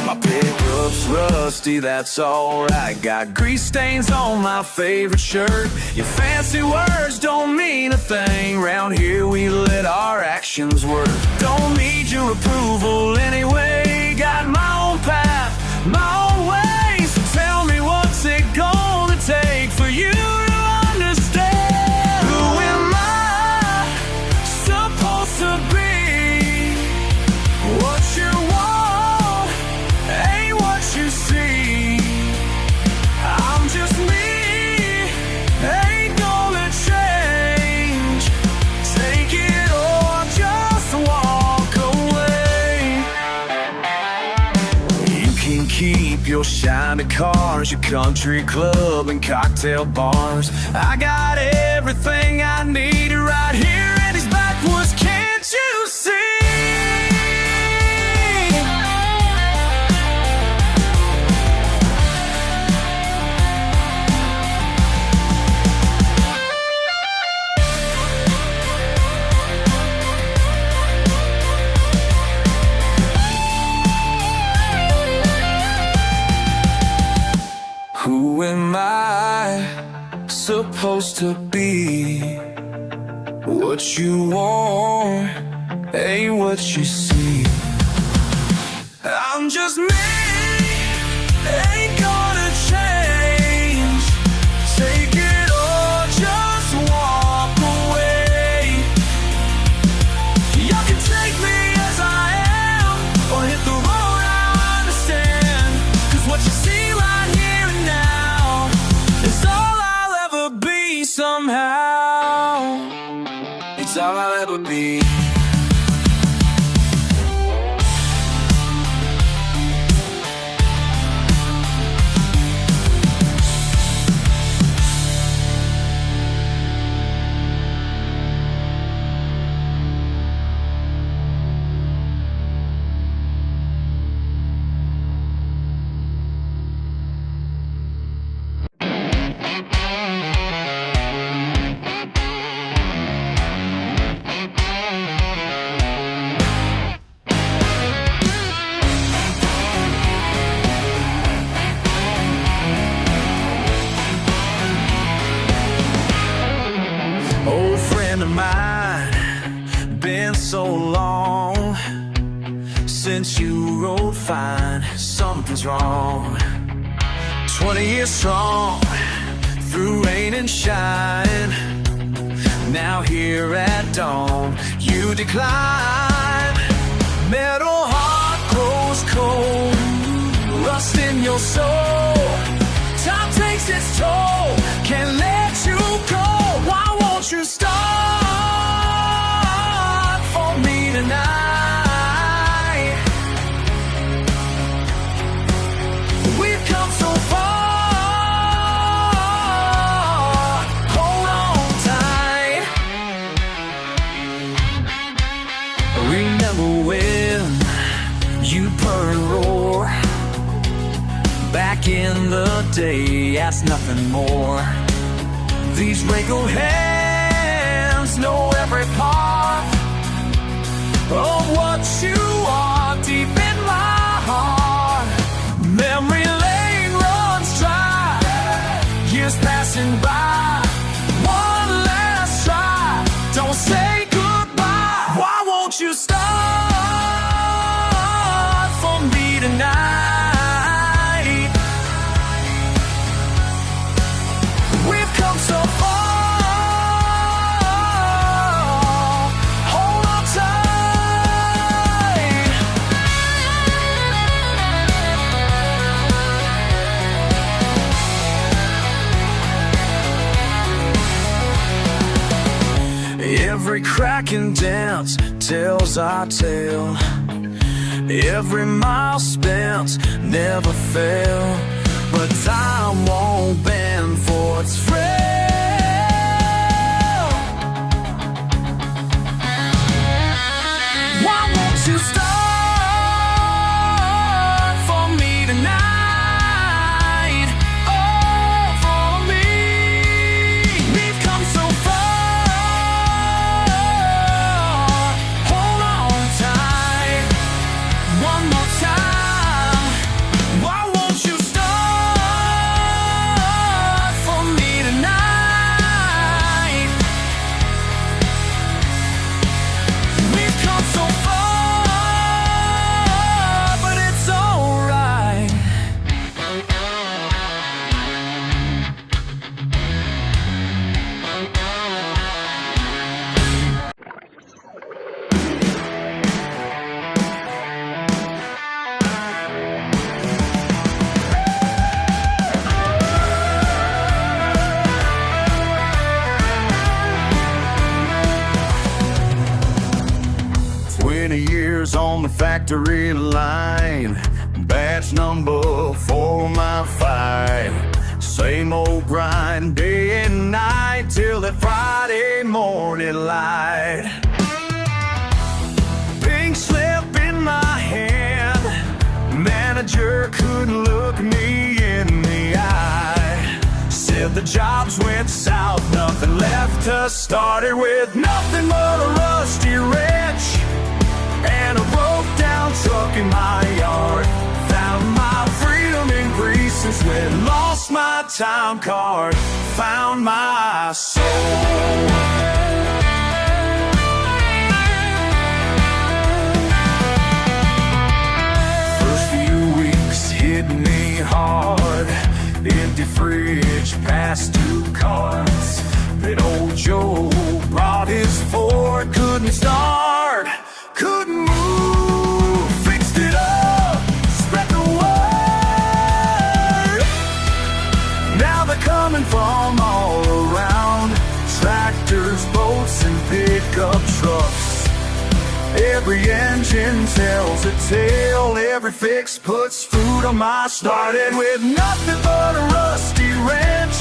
My pickup's rusty, that's alright. Got grease stains on my favorite shirt. Your fancy words don't mean a thing. Round here we let our actions work. Don't need your approval anyway. Got my own path, my own way. So tell me, what's it gonna take for you to understand? Who am I supposed to be? What you want ain't what you see. I'm just me, ain't gonna change. Take it or just walk away. You can keep your shiny cars, your country club and cocktail bars. I got everything I need right here in these backwoods, can't you see? Who am I supposed to be? What you want ain't what you see. I'm just me, ain't gonna change. Take it or just walk away. Y'all can take me as I am, or hit the road, I understand. 'Cause what you see right here and now is all I'll ever be somehow. It's all I'll ever be. Old friend of mine, been so long since you rode fine, something's wrong. 20 years strong, through rain and shine. Now here at dawn, you decline. Metal heart grows cold, rust in your soul. Time takes its toll, can't let you go. Why won't you start for me tonight? We've come so far, hold on tight. Remember when you purred and roar? Back in the day, ask nothing more. These wrinkled hands know every part of what you are deep in my heart. Memory lane runs dry, years passing by. One last try, don't say goodbye. Why won't you start for me tonight? We've come so far. Every crack and dent tells our tale. Every mile spent never fail. But time won't bend for its frail. Why won't you start for me tonight? Oh, for me. We've come so far. Hold on tight. One more time. Why won't you start for me tonight? We've come so far, but it's alright. Years on the factory line, batch number 4 my 5. Same old grind, day and night, till that Friday morning light. Pink slip in my hand, manager couldn't look me in the eye. Said the jobs went south, nothing left to start it with. Nothing but a rusty wrench and a broke down truck in my yard. Found my freedom in Greece and sweat. Lost my time card, found my soul. First few weeks hit me hard. Empty fridge, past 2 cars. Then old Joe brought his Ford, couldn't start, couldn't move, fixed it up, spread the word. Now they're coming from all around, tractors, boats, and pickup trucks. Every engine tells a tale, every fix puts food on my. Started with nothing but a rusty wrench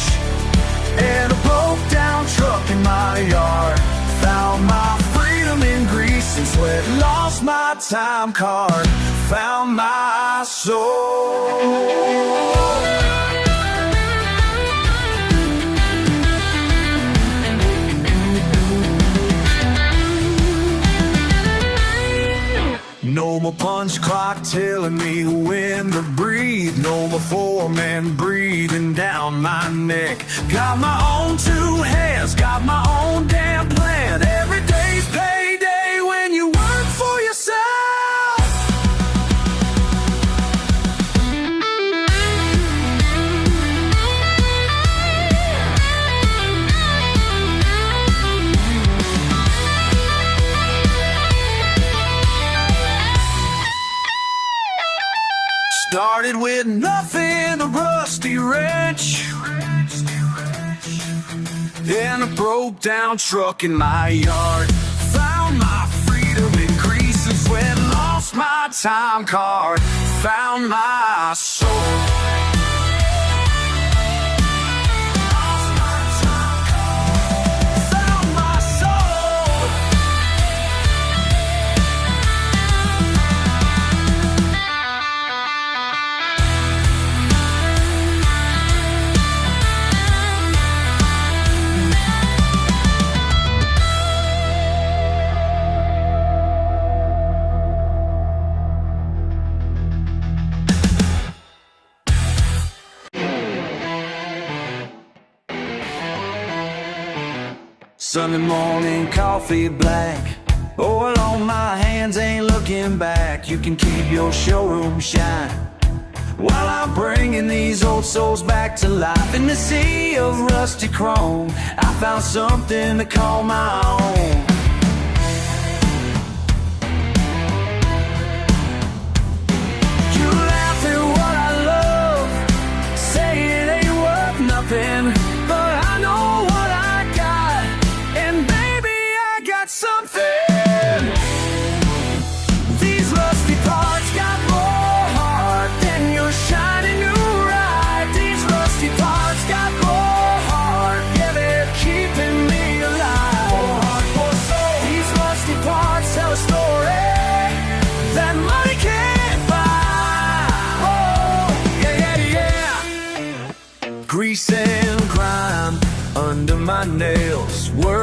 and a broke down truck in my yard. Found my freedom in Greece and sweat. Lost my time card, found my soul. No more punch clock telling me when to breathe. No more foreman breathing down my neck. Got my own 2 hands, got my own damn plan. Every day's payday when you work for yourself. Started with nothing, a rusty wrench and a broke down truck in my yard. Found my freedom in Greece and sweat. Lost my time card, found my soul. Sunday morning coffee black, oil on my hands, ain't looking back. You can keep your showroom shine while I'm bringing these old souls back to life. In the sea of rusty chrome, I found something to call my own. You laugh at what I love, say it ain't worth nothing, but I know what I got, and baby I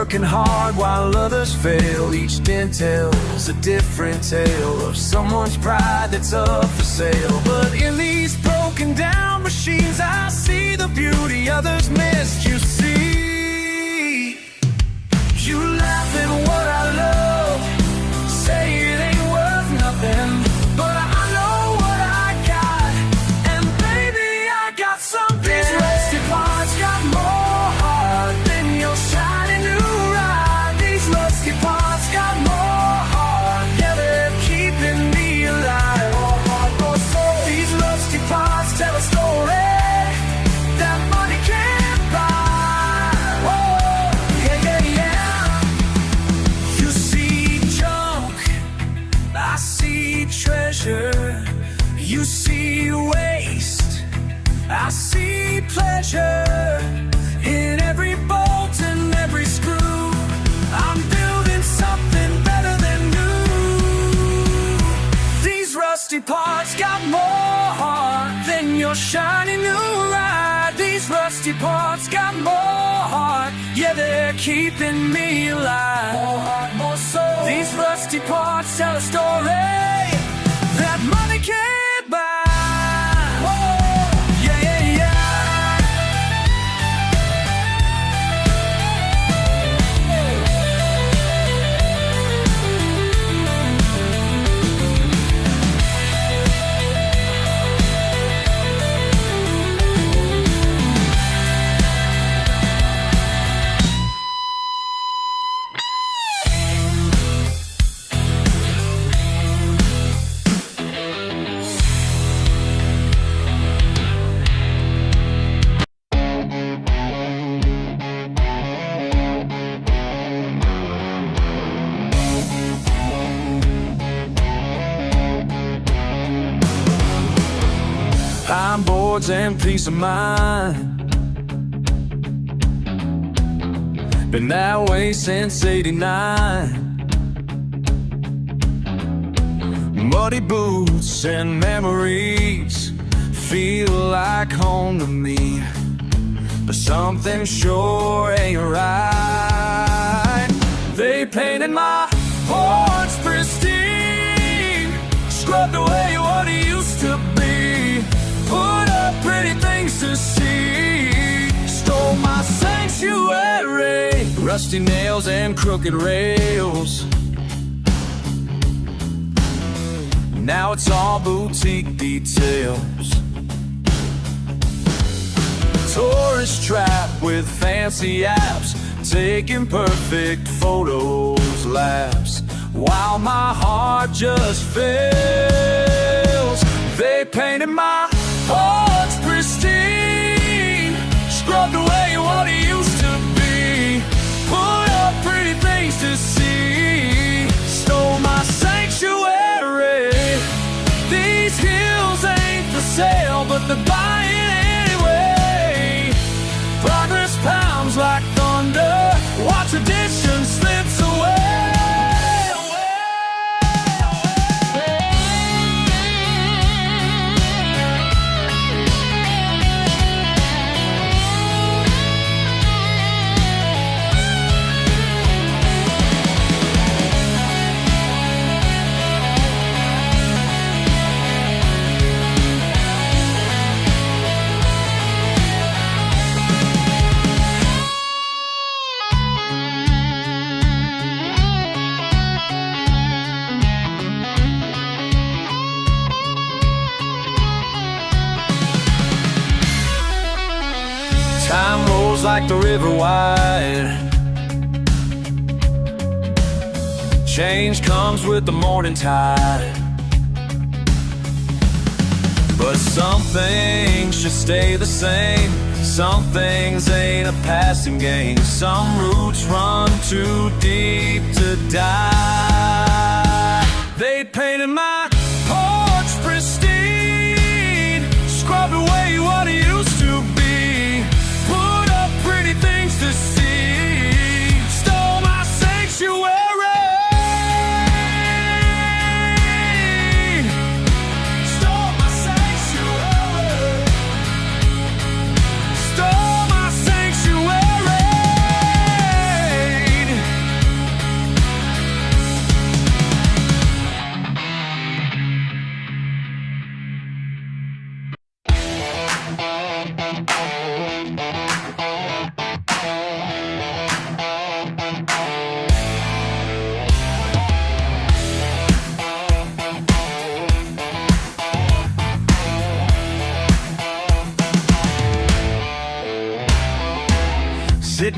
working hard while others fail. Each den tells a different tale of someone's pride that's up for sale. But in these broken down machines, I see the beauty others missed. You see, you laugh at what I love, say it ain't worth nothing, but I know what I got, and baby, I got something. These rusty parts got more heart than your shiny new ride. These rusty parts got more heart, yeah, they're keeping me alive. More heart, more soul. These rusty parts tell a story that money can't buy. Whoa, yeah, yeah, yeah. You see junk, I see treasure. You see waste, I see pleasure. In every bolt and every screw, I'm building something better than new. These rusty parts got more heart than your shiny new ride. These rusty parts got more heart, yeah, they're keeping me alive. More heart, more soul. These rusty parts tell a story that money can't buy. Whoa, yeah, yeah, yeah. Pine boards and peace of mind, been that way since '89. Muddy boots and memories feel like home to me, but something sure ain't right. They painted my porch pristine, scrubbed away what it used to be, put up pretty things to see, stole my sanctuary, rusty nails and crooked rails. Now it's all boutique details. Tourist trap with fancy apps, taking perfect photos, laughs, while my heart just fails. They painted my porch pristine, scrubbed away what it used to be, put up pretty things to see, stole my sanctuary. These hills ain't for sale, but they're buying anyway. Progress pounds like thunder, while tradition slips away. Time rolls like the river wide, change comes with the morning tide, but some things should stay the same. Some things ain't a passing game. Some roots run too deep to die. They painted my porch pristine, scrubbed away what it used to be, put up pretty things to see, stole my sanctuary. Stole my sanctuary. Stole my sanctuary.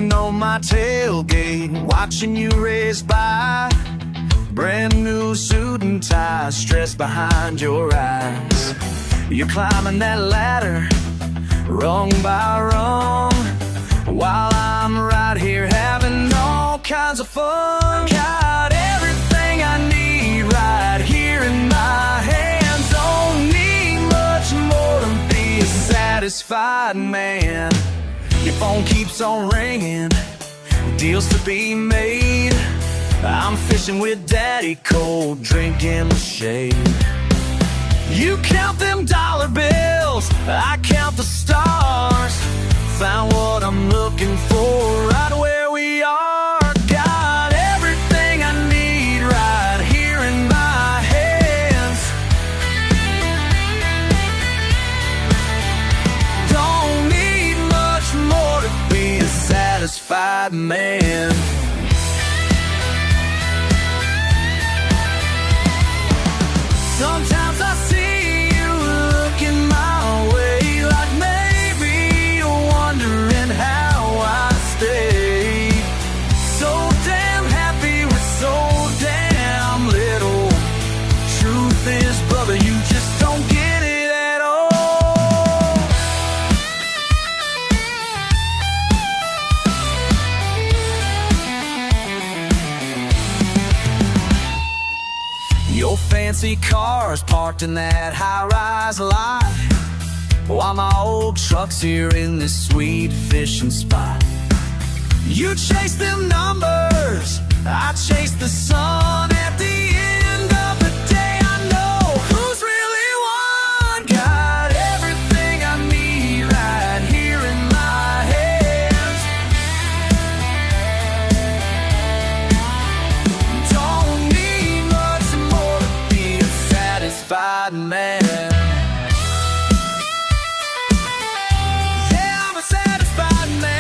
sitting on my tailgate, watching you race by. Brand new suit and tie, stress behind your eyes. You're climbing that ladder, rung by rung, while I'm right here having all kinds of fun. Got everything I need right here in my hands. Don't need much more to be a satisfied man. Your phone keeps on ringing, deals to be made. I'm fishing with Daddy, cold drink in the shade. You count them dollar bills, I count the stars. Found what I'm looking for right where we are. Got everything I need right here in my hands. Don't need much more to be a satisfied man. Sometimes I see you looking my way, like maybe you're wondering how I stayed so damn happy with so damn little. Truth is, brother, you just don't get it at all. Your fancy car's parked in that high-rise lot, while my old truck's here in this sweet fishing spot. You chase them numbers, I chase the sun. At the end of the day, I know who's really won. Got everything I need right here in my hands. Don't need much more to be a satisfied man. Yeah, I'm a satisfied man.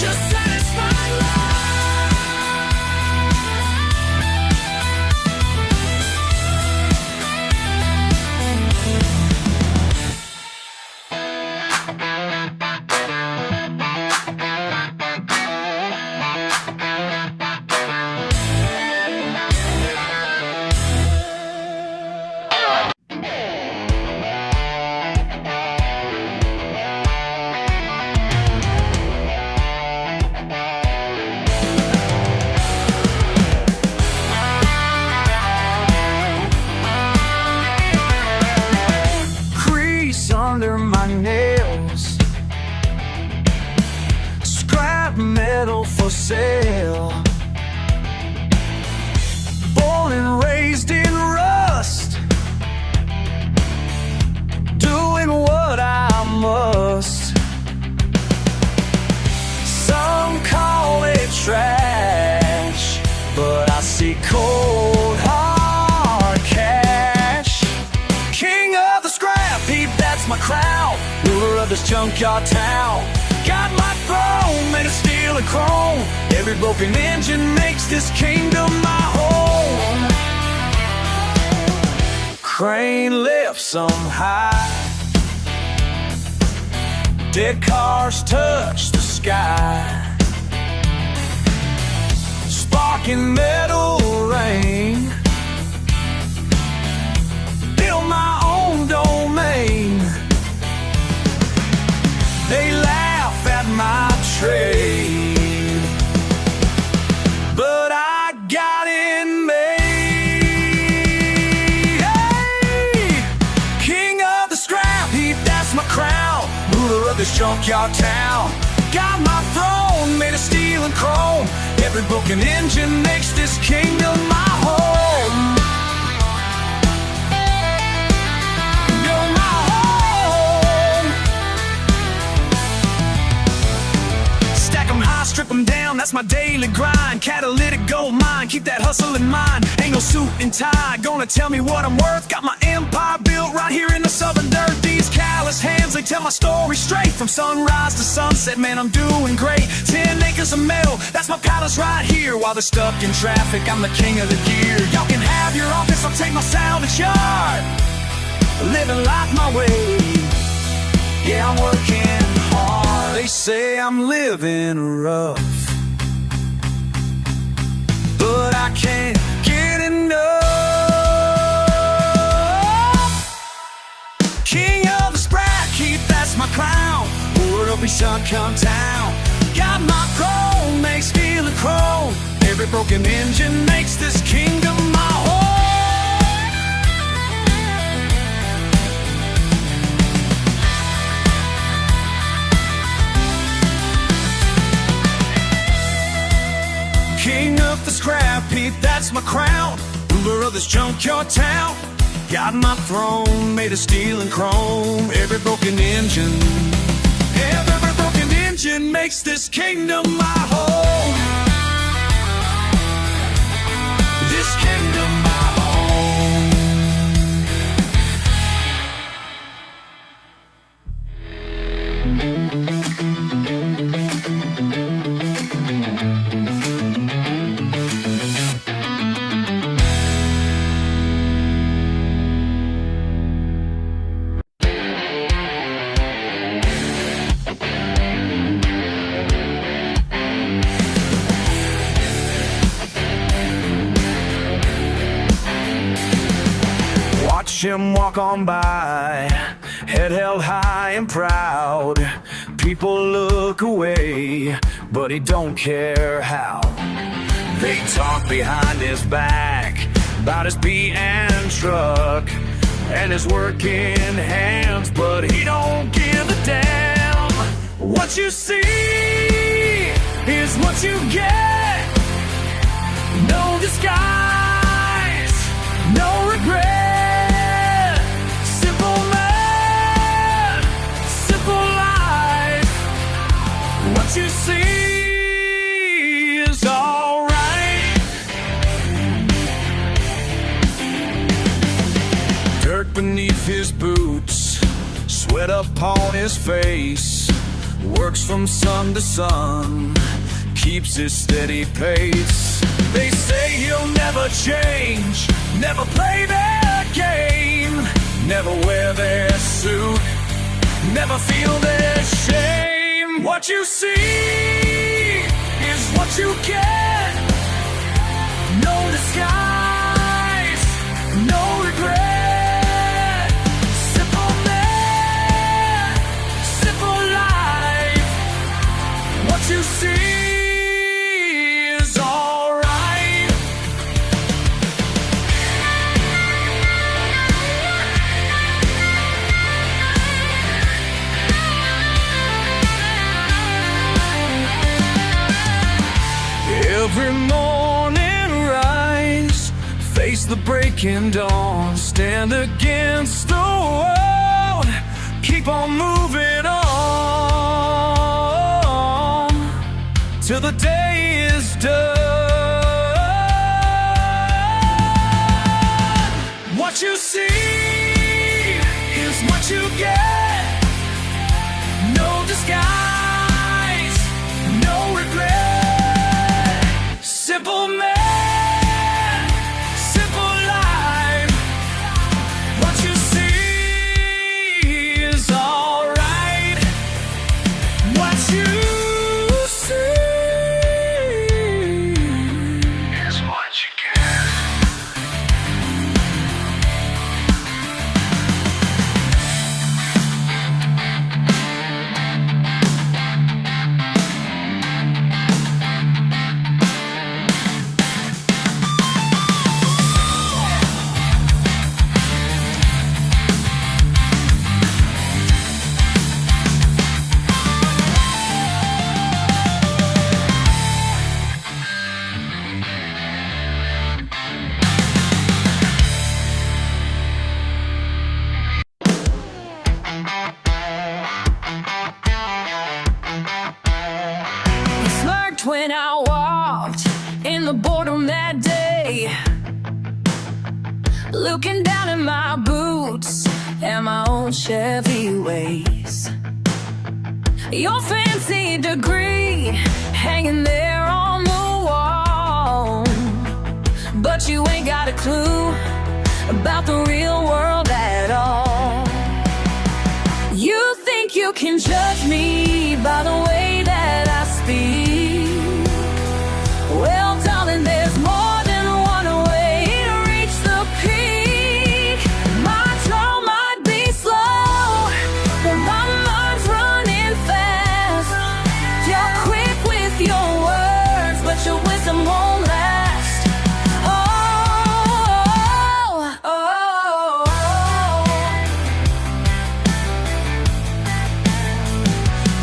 Just satisfied crease under my nails, scrap metal for sale. Born and raised in rust, doing what I must. Some call it trash, but I see cold hard cash. King of the scrap heap, that's my crown. Ruler of this junkyard town. Got my throne made of steel and chrome. Every broken engine makes this kingdom my home. Crane lifts 'em high, dead cars touch the sky. Sparking metal rain, build my own domain. They laugh at my trade, but I got it made. Hey! King of the scrap heap, that's my crown. Ruler of this junkyard town. Got my throne made of steel and chrome. Every broken engine makes this kingdom my home. You're my home. Stack 'em high, strip 'em down, that's that's my daily grind. Catalytic gold mine, keep that hustle in mind. Ain't no suit and tie, gonna tell me what I'm worth. Got my empire built right here in the southern dirt. These callous hands, they tell my story straight. From sunrise to sunset, man, I'm doing great. 10 acres of metal, that's my palace right here. While they're stuck in traffic, I'm the king of the gear. Y'all can have your office, I'll take my salvage yard. Living life my way, yeah, I'm working hard. They say I'm living rough, but I can't get enough. King of the Sprat Heap, that's my crown. Word up, son, come down. Got my chrome, make steel and chrome. Every broken engine makes this kingdom my home. King of the scrap heap, that's my crown. Ruler of this junkyard town. Got my throne made of steel and chrome. Every broken engine makes this kingdom my home. This kingdom my home. Watch him walk on by, head held high and proud. People look away, but he don't care how. They talk behind his back about his beat and truck and his working hands, but he don't give a damn. What you see is what you get. No disguise, no regret. What you see is alright. Dirt beneath his boots, sweat upon his face. Works from sun to sun, keeps his steady pace. They say he'll never change, never play their game, never wear their suit, never feel their shame. What you see is what you get. No disguise, no regret. Simple man, simple life. What you see is alright. Every morning rise, face the breaking dawn, stand against the world, keep on moving on till the day is done. What you see is what you get. No disguise, no regret. Simple man, simple life. What you see is alright. What you see is what you get. looking down at my boots and my old Chevy ways. Your fancy degree hanging there on the wall, but you ain't got a clue about the real world at all. You think you can judge me by the way that I speak? Well, darling, there's more than one way to reach the peak. My draw might be slow, but my mind's running fast. You're quick with your words, but your wisdom won't last.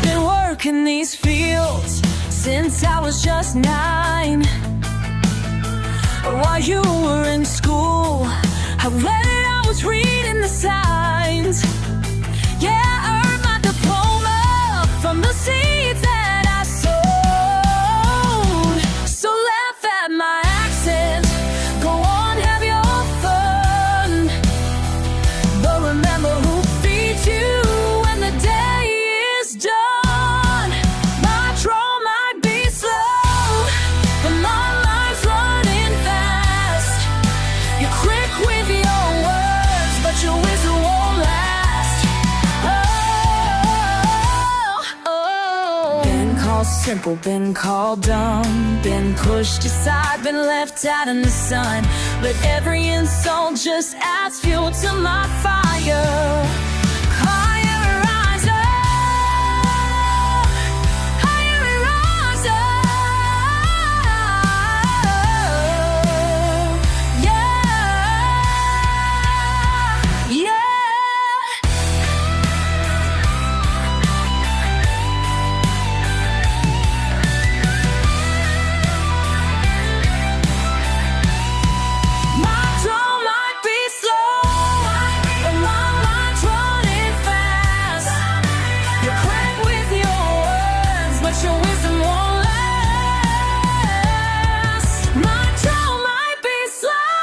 Been working these fields since I was just 9. While you were in school, I read it, I was reading the signs. Yeah, I earned my diploma from the seeds that I sowed. So laugh at my accent, go on, have your fun, but remember who feeds you when the day is done. My draw might be slow, but my mind's running fast. You're quick with your words, but your wisdom won't last. Been called simple, been called dumb, been pushed aside, been left out in the sun, but every insult just adds fuel to my fire. Higher and rise up, higher and rise up. Yeah, yeah. My draw might be slow, but my mind's running fast. You're quick with your words, but your wisdom won't last. My draw might be slow,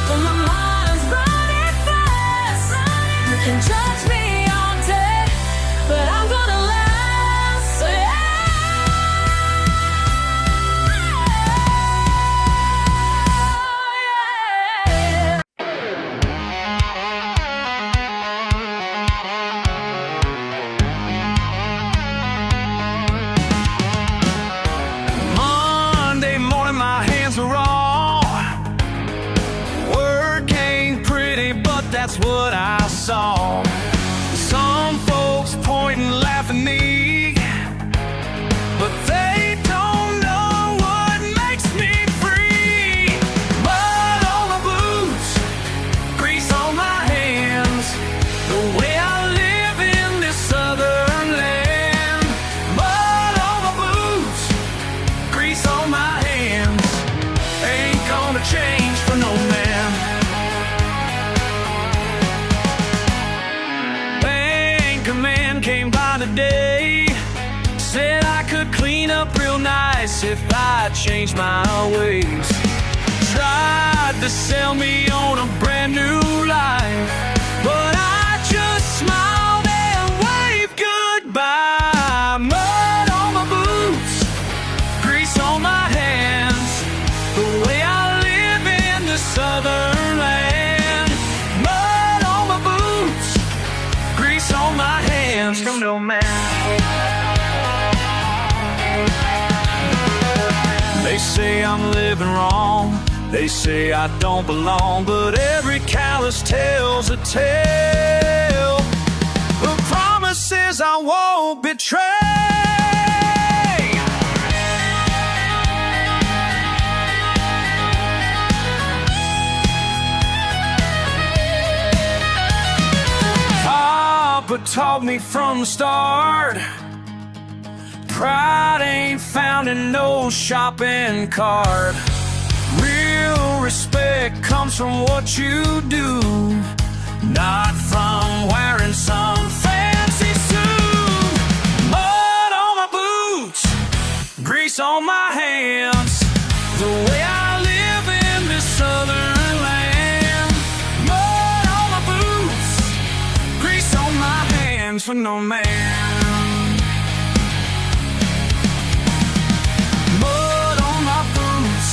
but my mind's running fast. You can judge me all day, but I'm gonna last. Yeah. Monday morning, my hands are raw. Work ain't pretty, but that's what I saw. Some folks point and laugh at me, but they don't know what makes me free. Mud on my boots, grease on my hands, the way I live in this southern land. Mud on my boots, grease on my hands, ain't gonna change for no man. Banker man came by today, said I could clean up real nice if I changed my ways. Tried to sell me on a brand new life, but I just smiled and waved goodbye. Mud on my boots, grease on my hands, the way I live in the southern land. Mud on my boots, grease on my hands from no man. They say I'm living wrong, they say I don't belong, but every callous tale's a tale of promises I won't betray. Papa taught me from the start, pride ain't found in no shopping cart. Real respect comes from what you do, not from wearing some fancy suit. Mud on my boots, grease on my hands, the way I live in this southern land. for no man. Mud on my boots,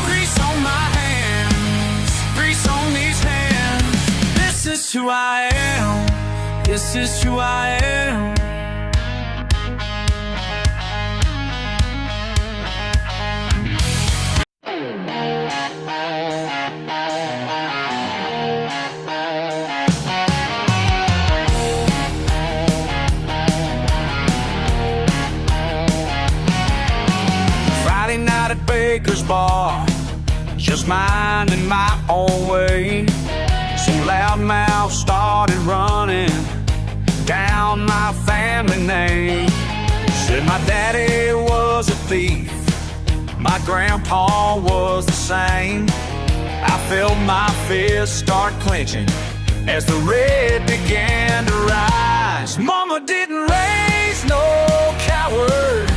grease on my hands, grease on these hands. This is who I am, this is who I am. Friday night at Baker's Bar, just minding my own way. Some loudmouth started running down my family name. Said my daddy was a thief, my grandpa was the same. I felt my fist start clenching as the red began to rise. Mama didn't raise no coward,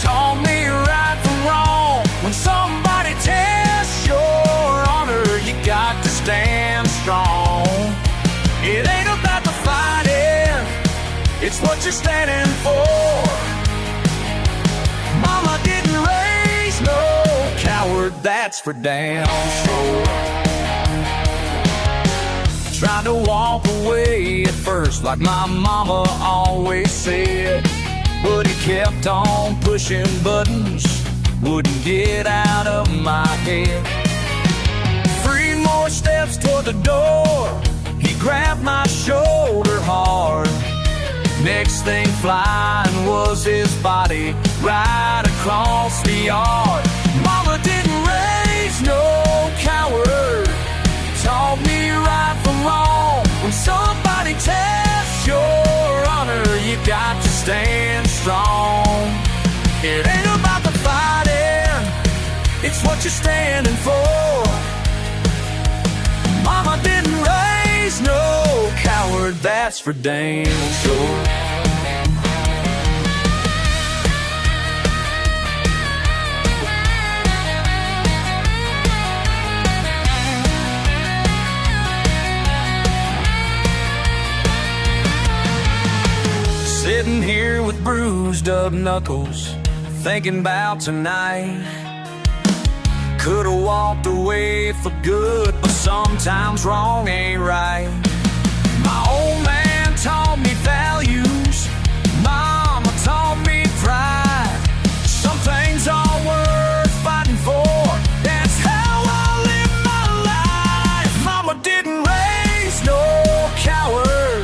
taught me right from wrong. When somebody tests your honor, you got to stand strong. It ain't about the fighting, it's what you're standing for. Mama didn't raise no coward, that's for damn sure. Tried to walk away at first like my mama always said, but he kept on pushing buttons, wouldn't get out of my head. 3 more steps toward the door, he grabbed my shoulder hard. Next thing flying was his body right across the yard. Mama didn't raise no coward, taught me right from wrong. When somebody tests your honor, you got to stand strong. It ain't about the fighting, it's what you're standing for. Mama didn't raise no coward, that's for damn sure. Sitting here with bruised up knuckles, thinking about tonight. Could've walked away for good, but sometimes wrong ain't right. My old man taught me values, Mama taught me pride. Some things are worth fighting for, that's how I live my life. Mama didn't raise no coward,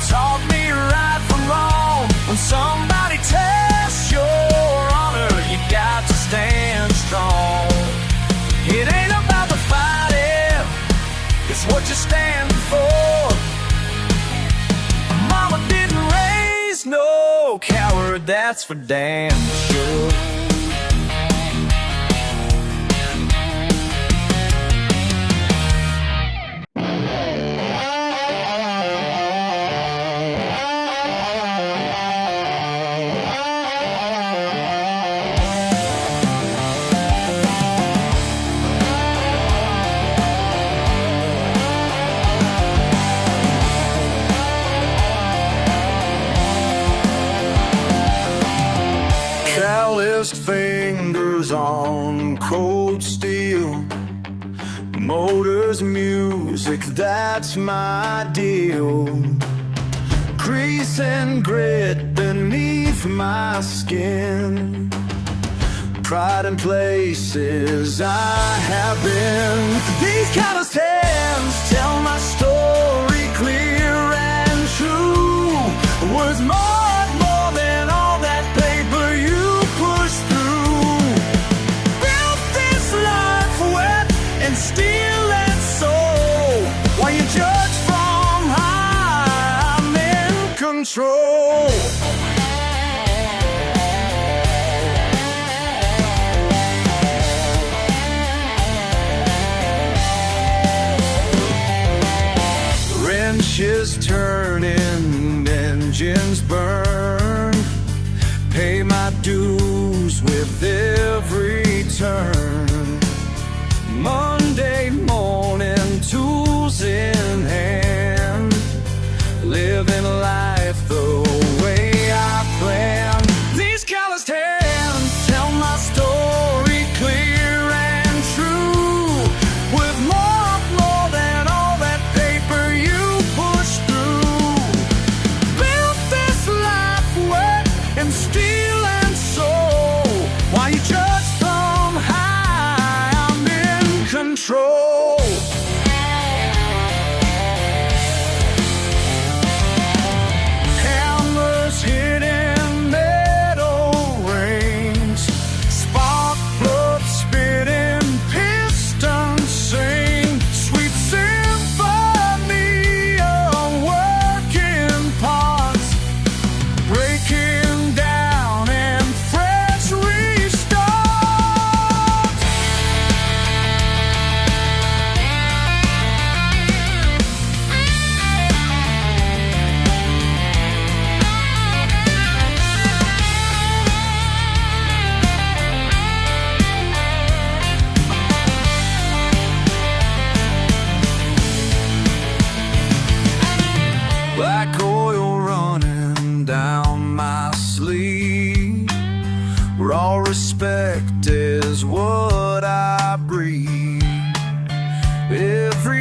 taught me right from wrong. When somebody tests your honor, you got to stand strong. It ain't about the fighting, it's what you're standing for. Mama didn't raise no coward, that's for damn sure. Calloused fingers on cold steel, motors, music, that's my deal. Grease and grit beneath my skin, pride in places I have been. These calloused hands tell my story clear and true. Words more than all that paper you push through. Built this life wet and steel and soul. While you judge from high, I'm in control. Wrenches turning, engines burn. Pay my dues with every turn. Monday morning, tools in hand.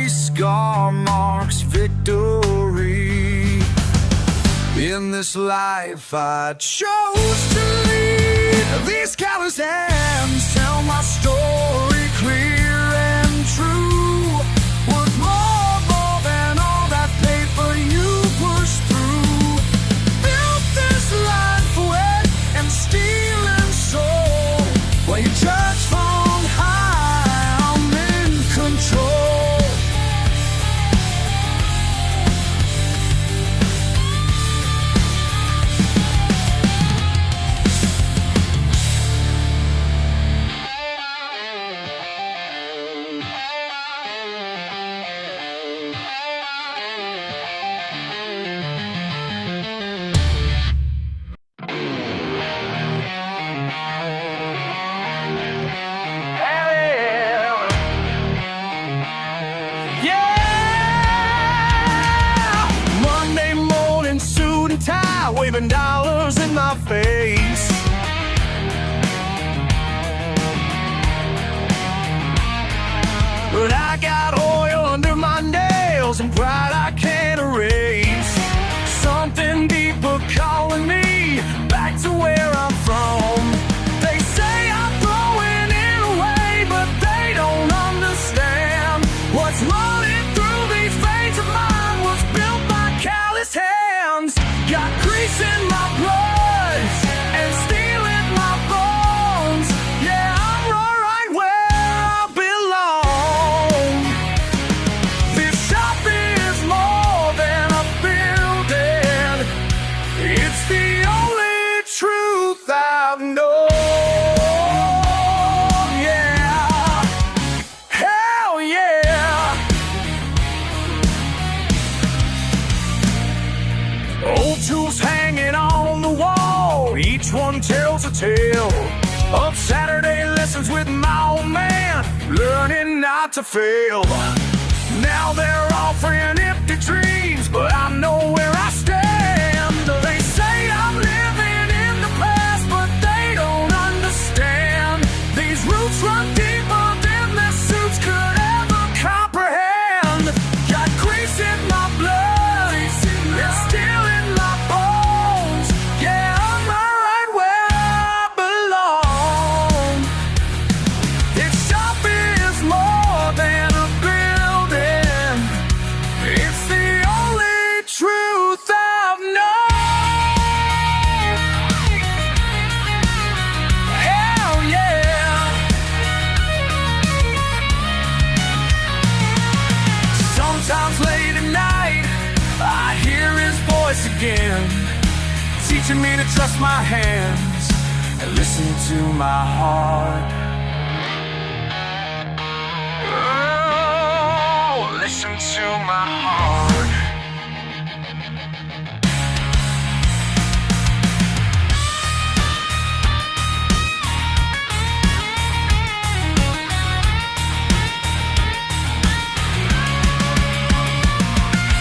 every scar marks victory. In this life I chose to lead. These callous hands tell my story clear and true. Worth more than all that paper you pushed through. Built this life with and steel and soul. While you judge from high, I'm in control. Waving dollars in my face. But I got oil under my nails and pride I can't erase. Something deeper calling me back to where I'm from. They say I'm throwing it away, but they don't understand. What's running through these veins of mine was built by callous hands. Got grease in my blood and steel in my bones. Yeah, I'm right where I belong. This shop is more than a building. It's the only truth I've known. Yeah, hell yeah. Old tools hanging on the wall, each one tells a tale of Saturday lessons with my old man, learning not to fail. Now they're offering empty dreams, but I know where I stand. They say I'm living in the past, but they don't understand. These roots run deeper than their suits could ever comprehend. Got grease in my blood, it's still in my bones. Yeah, I'm right where I belong. This shop is more than a building. It's the only truth I've known. Hell yeah. Sometimes late at night I hear his voice again, teaching me to trust my hands and listen to my heart. Oh, listen to my heart.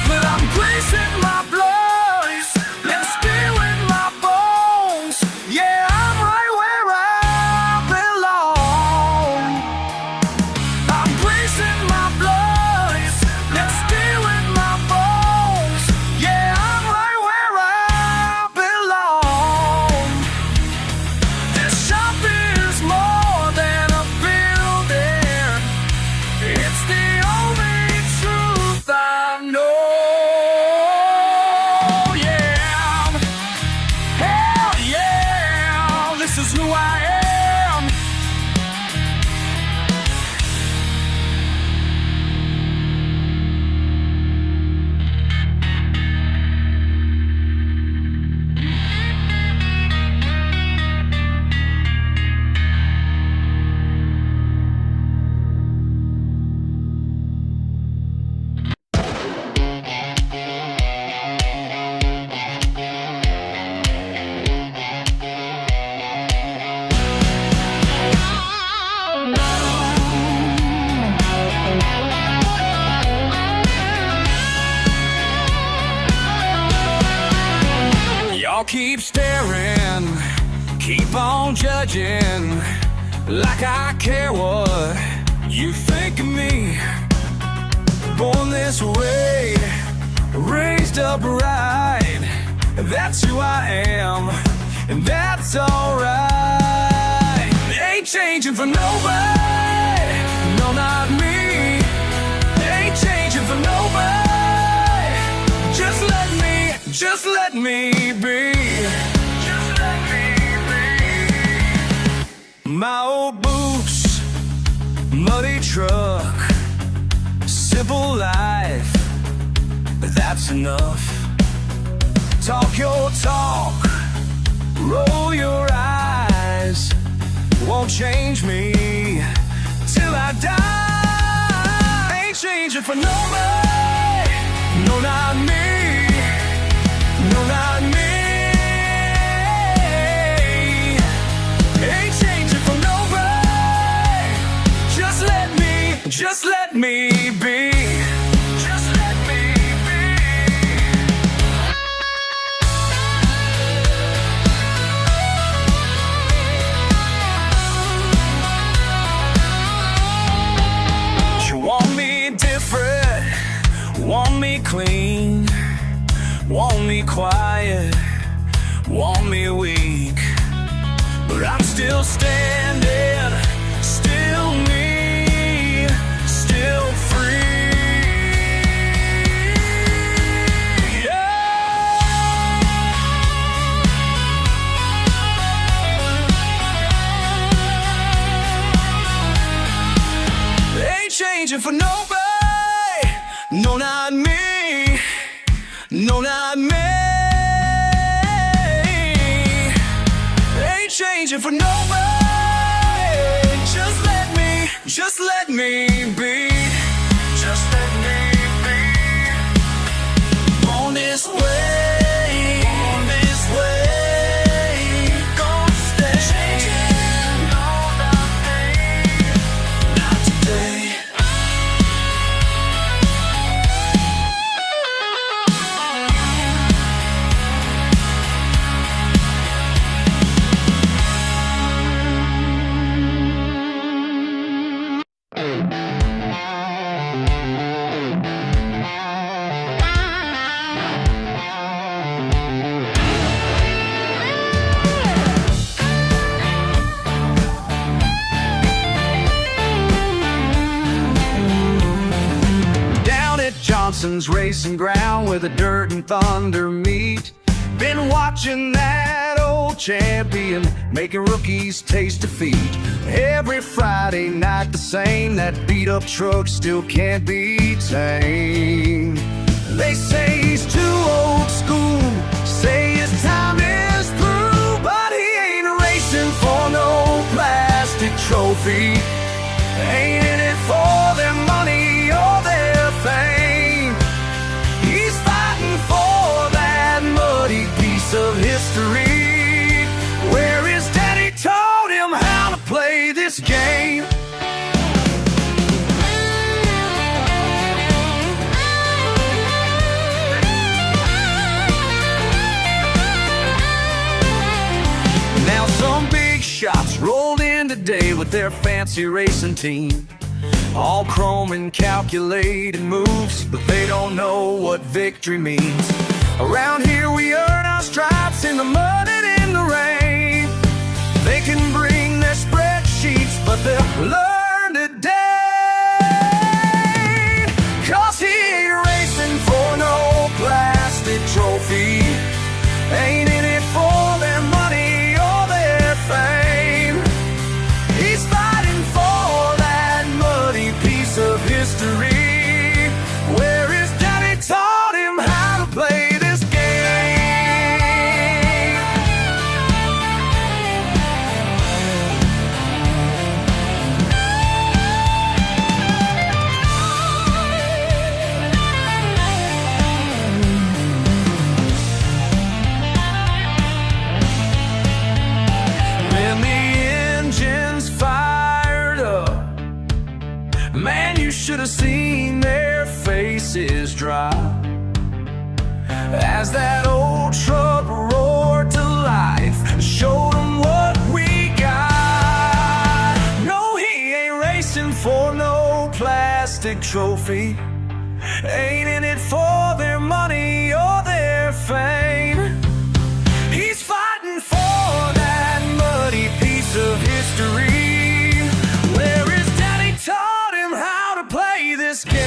But I'm greasing my blood and steel in my bones. Yeah, I'm right where I belong. I'm greasing my blood and steel in my bones. Yeah, I'm right where I belong. This shop is more than a building. It's the only truth I know. Yeah, hell yeah, this is who I am. Y'all keep staring, keep on judging, like I care what you think of me. Born this way, raised upright. That's who I am, and that's alright. Ain't changing for nobody, no, not me. Ain't changing for nobody. Just let me be. Just let me be. My old boots, muddy truck, simple life, but that's enough. Talk your talk, roll your eyes, won't change me till I die. Ain't changing for nobody, no, not me, no, not me. Ain't changing for nobody. Just let me be. Just let me be. You want me different, want me clean, want me quiet, want me weak, but I'm still standing, still me, still free. Yeah. Ain't changing for nobody, no, not me, no, not me. Changing for nobody. Just let me be. Just let me be. On this way, gonna stay. Changing, no, not me, not today. Johnson's racing ground where the dirt and thunder meet. Been watching that old champion making rookies taste defeat. Every Friday night the same, that beat up truck still can't be tamed. They say he's too old school, say his time is through, but he ain't racing for no plastic trophy. Ain't in it for their money or their fame. He's fighting for that muddy piece of history, where his daddy taught him how to play this game. Now some big shots rolled in today with their fancy racing team, all chrome and calculated moves, but they don't know what victory means. Around here we earn our stripes in the mud and in the rain. They can bring their spreadsheets, but they'll learn today. 'Cause he ain't racing for no plastic trophy, ain't in it for their money or their fame. He's fighting for that muddy piece of history, where his daddy taught him how to play this game. When the engine's fired up, man, you should have seen their faces drop as that old truck roared to life, showed them what we got. No, he ain't racing for no plastic trophy, ain't in it for their money or their fame. He's fighting for that muddy piece of history, where his daddy taught him how to play this game.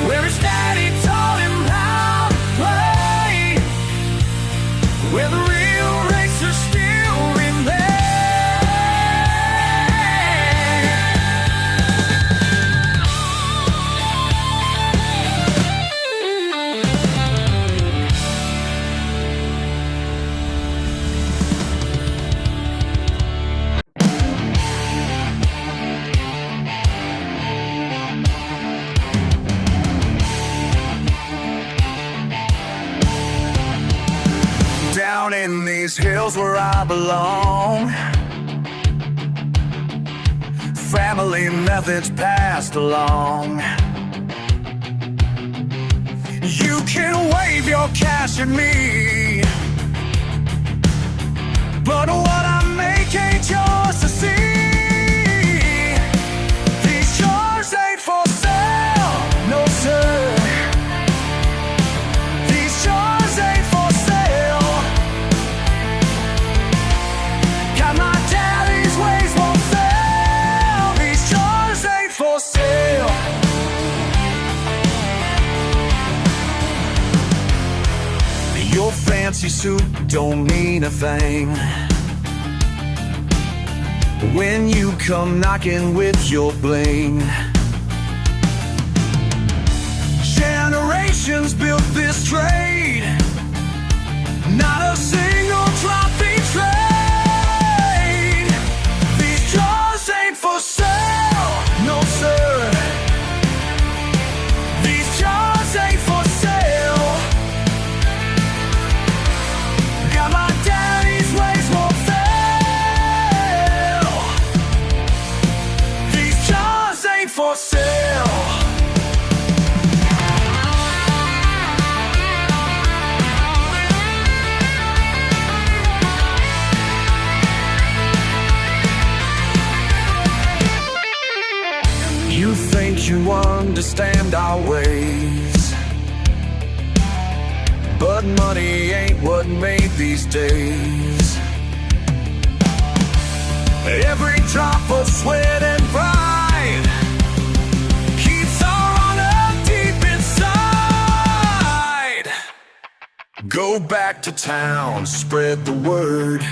Where his daddy taught him how to play, where the real racers still remain. Down in these hills where I belong, family methods passed along. You can wave your cash at me, but what I make ain't yours to see. These jars ain't for sale, no sir. These jars ain't for sale. Got my daddy's ways won't fail. These jars ain't for sale. Your fancy suit don't mean a thing when you come knocking with your bling. Generations built this trade, not a single trophy trade. These jars ain't for sale, no sir. These jars ain't for sale. Got my daddy's ways won't fail. These jars ain't for sale. You think you understand our ways, but money ain't what made these days. Every drop of sweat and pride keeps our honor deep inside. Go back to town, spread the word.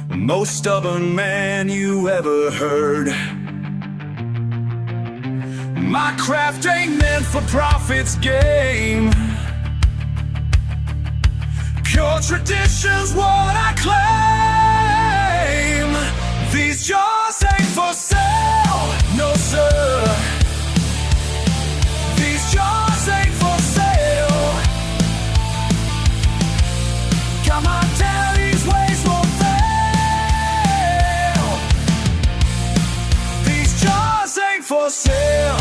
Most stubborn man you ever heard. My craft ain't meant for profit's game. Pure tradition's what I claim. These jars ain't for sale, no sir. These jars ain't for sale. Got my daddy's ways won't fail. These jars ain't for sale.